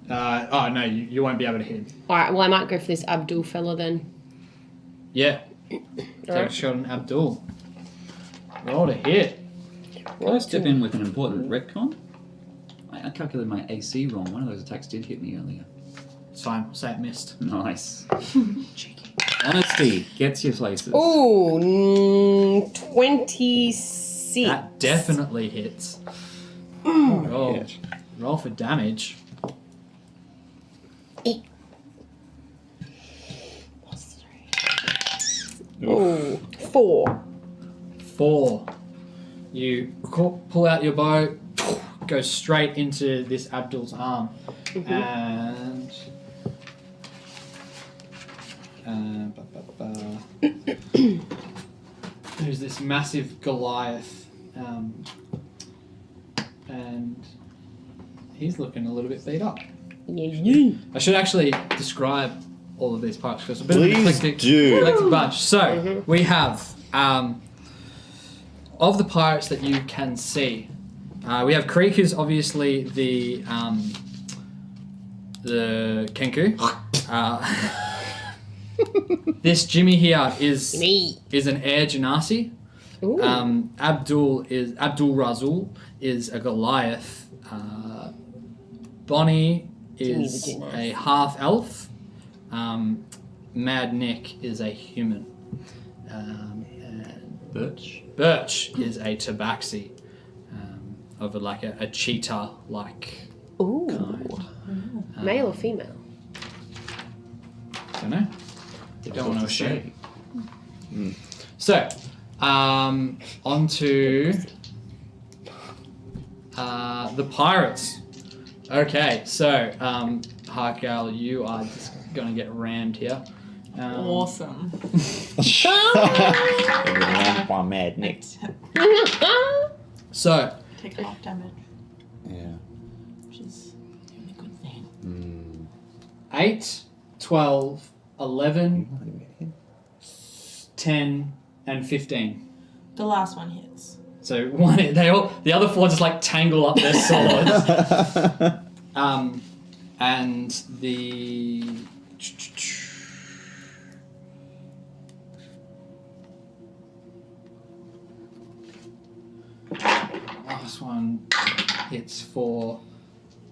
No, you won't be able to hit him. Alright, well, I might go for this Abdul fella then. Yeah. Take a shot on Abdul. Roll to hit. Can I step in with an important retcon? I calculated my AC wrong. One of those attacks did hit me earlier. It's fine. We'll say it missed. Nice. Honesty gets you places. Ooh, 26. That definitely hits. Roll. Yeah. Roll for damage. Ooh, 4. 4. You pull out your bow, go straight into this Abdul's arm, and there's this massive Goliath, and he's looking a little bit beat up. Yeah. I should actually describe all of these parts because it's a bit Please of an eclectic do. bunch. So we have of the pirates that you can see, we have Creek, who's obviously the Kenku. This Jimmy here is Me. an Air Genasi. Ooh. Abdul Razul is a Goliath. Bonnie Jimmy is the Genasi. a half elf. Mad Nick is a human. And Birch. is a tabaxi, of a cheetah-like Ooh. kind. Male or female? Don't know. Don't want to say. assume. So, on to the pirates. Okay, so Harkal, you are just gonna get rammed here. Awesome. One mad Nick. So, Take half damage, Yeah. which is the only good thing. 8, 12, 11, 10, and 15. The last one hits. So the other 4 just like tangle up their swords. And the last one hits for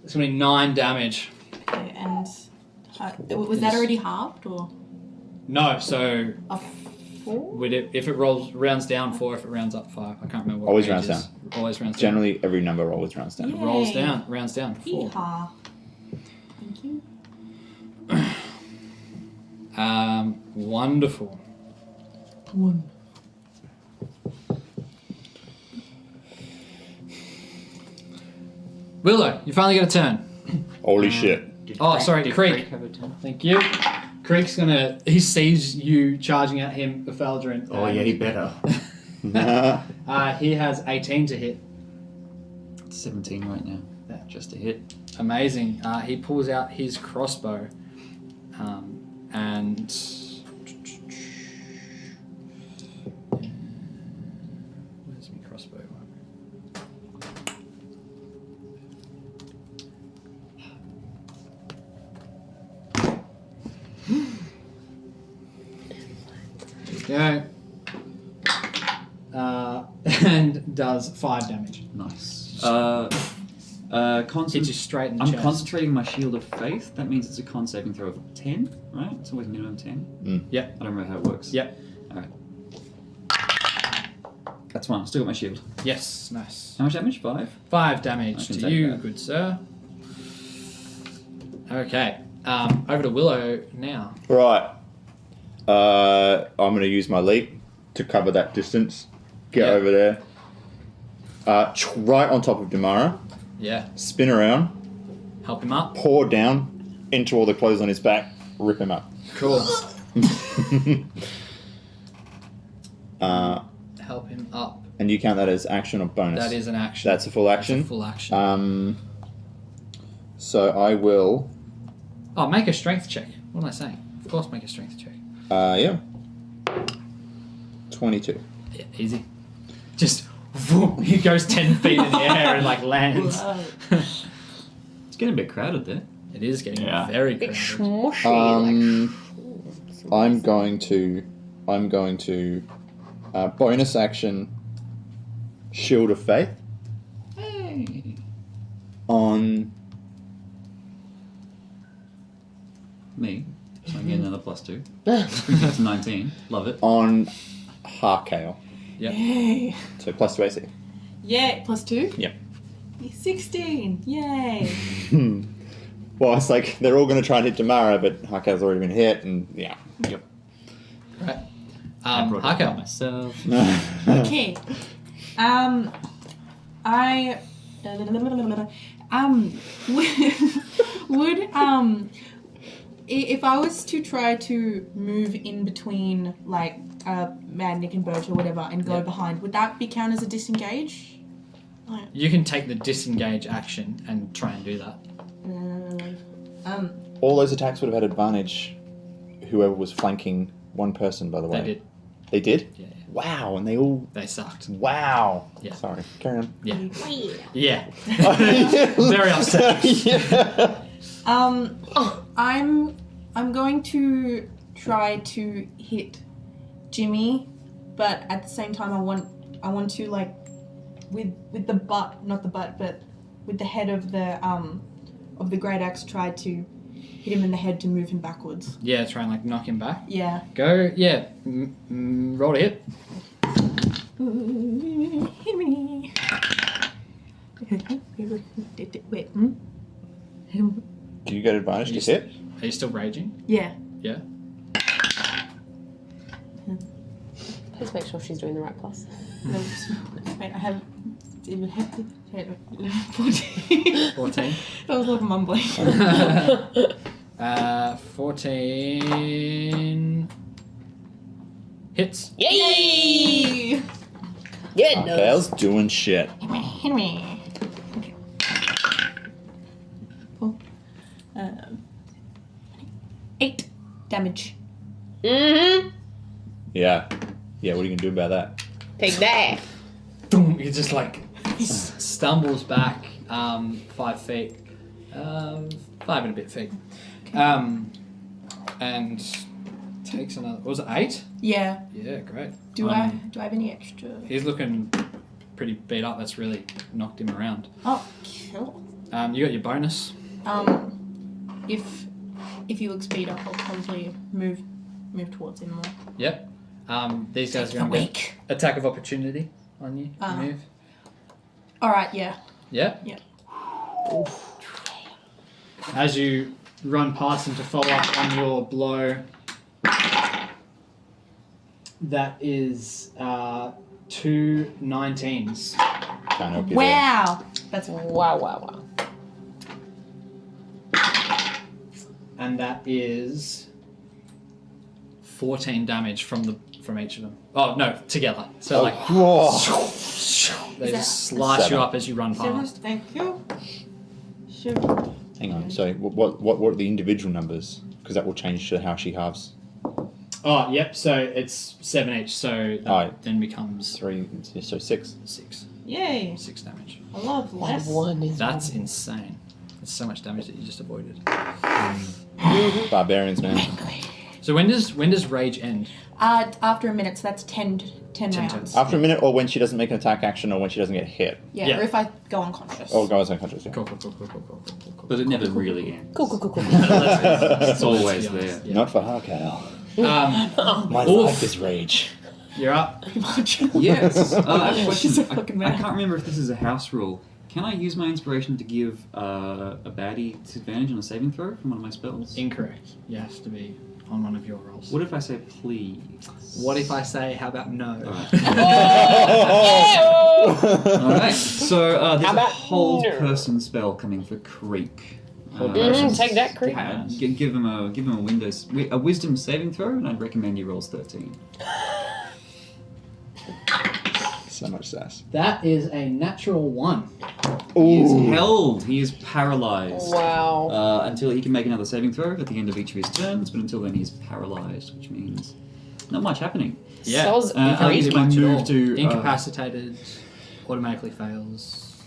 it's gonna be 9 damage. Okay, and was that already halved or No, so a 4? if it rounds down 4, if it rounds up 5, I can't remember what Always range rounds is. down. Always rounds down. Generally, every number always rounds down. Yeah. Rolls Yay. down, rounds down. 4. Yeehaw. Thank you. Wonderful. 1. Willow, you finally get a turn. Holy shit. Oh, sorry, Did Creek. have a turn? Thank you. Creek's gonna. He sees you charging at him, Ephaldrin. Oh yeah, he better. He has 18 to hit. 17 right now. Yeah. Just a hit. Amazing. He pulls out his crossbow, and where's my crossbow? There we go. And does 5 damage. Nice. Hits you straight in the I'm chest. concentrating my shield of faith. That means it's a con saving throw of 10, right? It's always minimum 10. Yep. I don't remember how it works. Yep. Alright. That's one. Still got my shield. Yes. Nice. How much damage? 5? 5 I damage can to take you, that. good sir. Okay. Over to Willow now. Right. I'm going to use my leap to cover that distance. Get Yeah. over there. Right on top of Damara. Yeah. Spin around. Help him up. Pour down into all the clothes on his back. Rip him up. Cool. Help him up. And you count that as action or bonus? That is an action. That's a full action. That's a full action. So I will. Oh, make a strength check. What am I saying? Of course, make a strength check. Yeah. 22. Yeah, easy. Just whoop, he goes 10 feet in the air and like lands. It's getting a bit crowded there. It is getting Yeah. very Bit crowded. smushy. I'm going to bonus action Shield of Faith Hey. on Me. So I get another +2. That's 19. Love it. on Harkale. Yep. Yay. So +2 AC. Yay. +2? Yep. 16. Yay. Well, it's like they're all going to try and hit Damara, but Harkale's already been hit, and yeah. Yep. Right. I brought it by Haka. myself. Okay. I would if I was to try to move in between like Mad Nick and Birch or whatever and go Yeah. behind, would that be count as a disengage? You can take the disengage action and try and do that. All those attacks would have had advantage. Whoever was flanking one person, by the way. They did. They did? Yeah. Wow, and they all. They sucked. Wow. Yeah. Sorry. Carry on. Yeah. Yeah. Yeah. Very upset. Yeah. I'm going to try to hit Jimmy, but at the same time I want to like with the butt, not the butt, but with the head of the great axe try to hit him in the head to move him backwards. Yeah, try and like knock him back. Yeah. Go. Yeah. Roll to hit. Hit me. Wait. Do you get advantage to hit? Are you still raging? Yeah. Yeah. Please make sure she's doing the right plus. Wait, I have 14. 14. That was a lot of mumbling. 14 hits. Yay! Yeah, it does. Harkale's doing shit. Hit me. Okay. Cool. 8 damage. Mm-hmm. Yeah. Yeah, what are you going to do about that? Take that. Boom! He just like stumbles back 5 feet. 5 and a bit feet. And takes another. What was it 8? Yeah. Yeah, great. Do I have any extra? He's looking pretty beat up. That's really knocked him around. Oh, cool. You got your bonus. If he looks beat up, I'll probably move towards him more. Yep. These guys are For going to weak. attack of opportunity on you. Move. All right. Yeah. Yeah. Yeah. As you run past him to follow up on your blow, that is 2 19s. Can't help you Wow. That's Wow, wow, wow. and that is 14 damage from each of them. Oh no, together. So like Whoa. they Is just slice you 7. up as you run Shiver, past. thank you. Shiver. Hang on. So what are the individual numbers? Because that will change to how she halves. Oh, yep. So it's 7 each. So that Alright. then becomes 3. So 6. 6. Yay. 6 damage. I love less. One is That's insane. That's so much damage that you just avoided. Barbarians, man. So when does rage end? After a minute, so that's 10 10 rounds. turns. After a minute, or when she doesn't make an attack action, or when she doesn't get hit. Yeah, Yeah. or if I go unconscious. Or goes unconscious. Yeah. Cool. But it never really ends. Cool. It's always Let's be honest. there. Not for her, Cal. My Oof. life is rage. You're up. Yes. I have a question. She's a fucking I man. can't remember if this is a house rule. Can I use my inspiration to give a baddie disadvantage on a saving throw from one of my spells? Incorrect. You have to be on one of your rolls. What if I say please? What if I say, how about no? Alright, so there's How a about hold no? person spell coming for Creek. Take that, Creek. Give him a wisdom saving throw, and I'd recommend he rolls 13. So much sass. That is a natural 1. He is Ooh. held. He is paralyzed. Wow. Until he can make another saving throw at the end of each of his turns, but until then he's paralyzed, which means not much happening. Yeah. Sounds I'll crazy. use my Much at move all. to Incapacitated, automatically fails.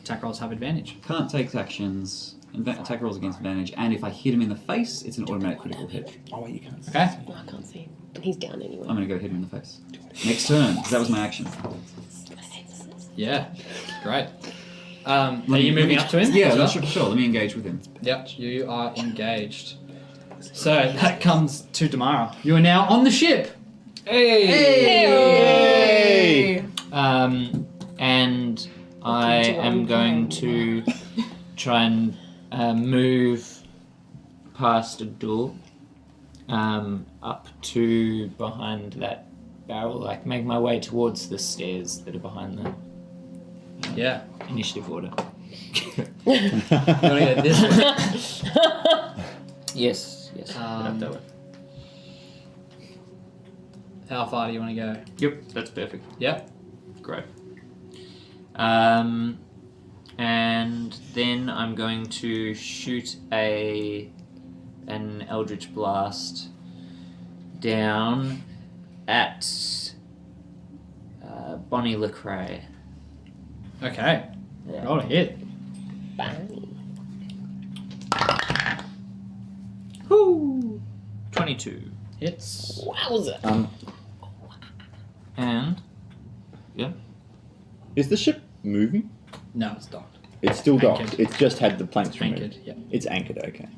Attack rolls have advantage. can't take actions. Attack rolls against advantage, and if I hit him in the face, it's an automatic critical hit. Oh, wait, you can't. Okay. I can't see. He's down anyway. I'm gonna go hit him in the face. Next turn, because that was my action. Yeah. Great. Are you moving up to him? Yeah, as well? sure. Let me engage with him. Yep, you are engaged. So that comes to Damara. You are now on the ship. Hey! And I am going to try and move past a door up to behind that barrel, like make my way towards the stairs that are behind the Yeah. initiative order. You want to go this way? Yes. Um, that way. How far do you want to go? Yep, that's perfect. Yep. Great. And then I'm going to shoot an Eldritch Blast down at Bonnie Lecrae. Okay. Roll a hit. Bang. Whoo! 22. Hits. Wowza. And Is the ship moving? No, it's docked. It's still docked. Anchored. It's just had the planks removed. Anchored. Yep. It's anchored, okay.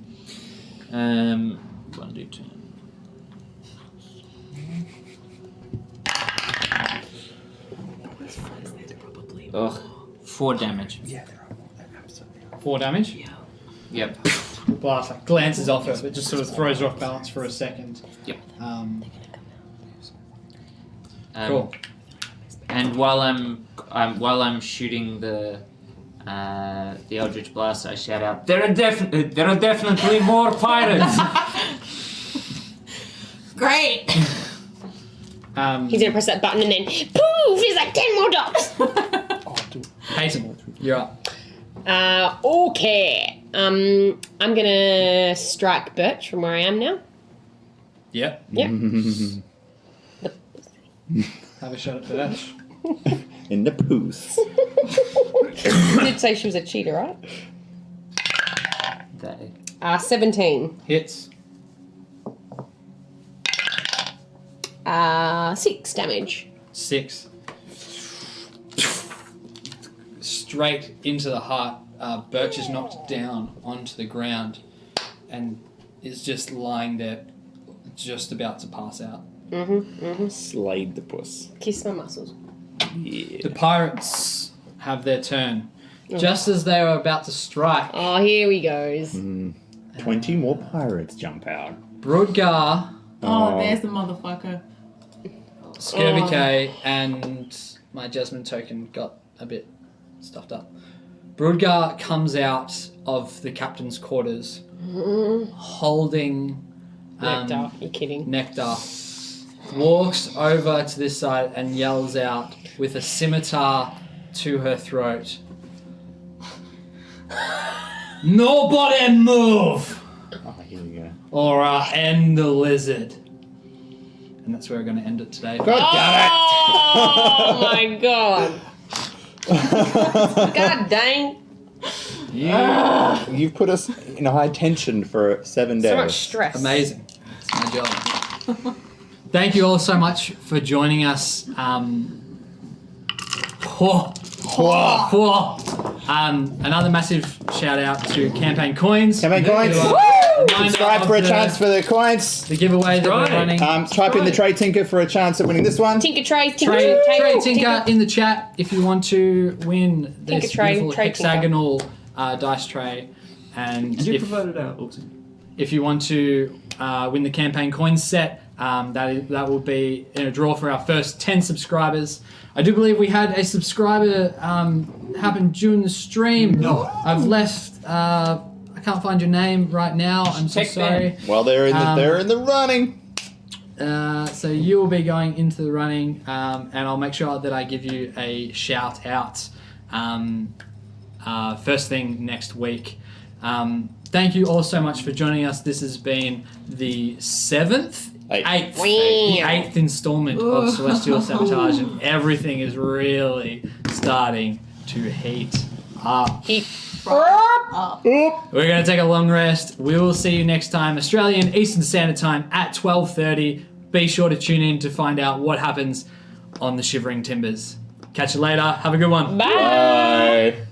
1d10. Ugh. 4 damage. Yeah, there are more. Absolutely. 4 damage. Yep. Blast like glances off her, but just sort of throws her off balance for a second. Yep. Cool. And while I'm shooting the Eldritch Blast, I shout out, there are definitely more pirates. Great! He's gonna press that button and then poof! He's like 10 more dots. Peyton, you're up. Okay. I'm gonna strike Birch from where I am now. Yep. Yep. Have a shot at Birch. In the poos. You did say she was a cheater, right? They. 17. Hits. 6 damage. 6. Straight into the heart. Birch is knocked down onto the ground and is just lying there, just about to pass out. Slayed the puss. Kiss my muscles. Yeah. The pirates have their turn. Just as they are about to strike, Oh, here he goes. 20 more pirates jump out. Broodgar, Oh, there's the motherfucker. Skirmike, and my Jasmine token got a bit stuffed up. Broodgar comes out of the captain's quarters holding Nectar. You're kidding. nectar, walks over to this side and yells out with a scimitar to her throat. Nobody move, Oh, here we go. or I'll end the lizard. And that's where we're going to end it today. God damn Oh my god. God dang. it! You've put us in high tension for 7 days. So much stress. Amazing. It's my job. Thank you all so much for joining us. Another massive shout out to Campaign Coins. Campaign Coins. Who are- Woo! reminder Subscribe of for a the- chance for the coins. The giveaway that we're right. running. Type in the Trade Tinker for a chance at winning this one. Tinker Trade, Trade Tinker in the chat if you want to win this Tinker Tray, beautiful Trade Tinker. hexagonal dice tray. And And you if, provided our awesome. if you want to win the Campaign Coins set, that will be in a draw for our first 10 subscribers. I do believe we had a subscriber happen during the stream. No. I've left. I can't find your name right now. I'm so Check sorry. Well, they're in the running. So you will be going into the running, and I'll make sure that I give you a shout out first thing next week. Thank you all so much for joining us. This has been the eighth installment of Celestial Sabotage, and everything is really starting to heat up. We're going to take a long rest. We will see you next time, Australian Eastern Standard Time at 12:30. Be sure to tune in to find out what happens on the Shivering Timbers. Catch you later. Have a good one. Bye. Bye.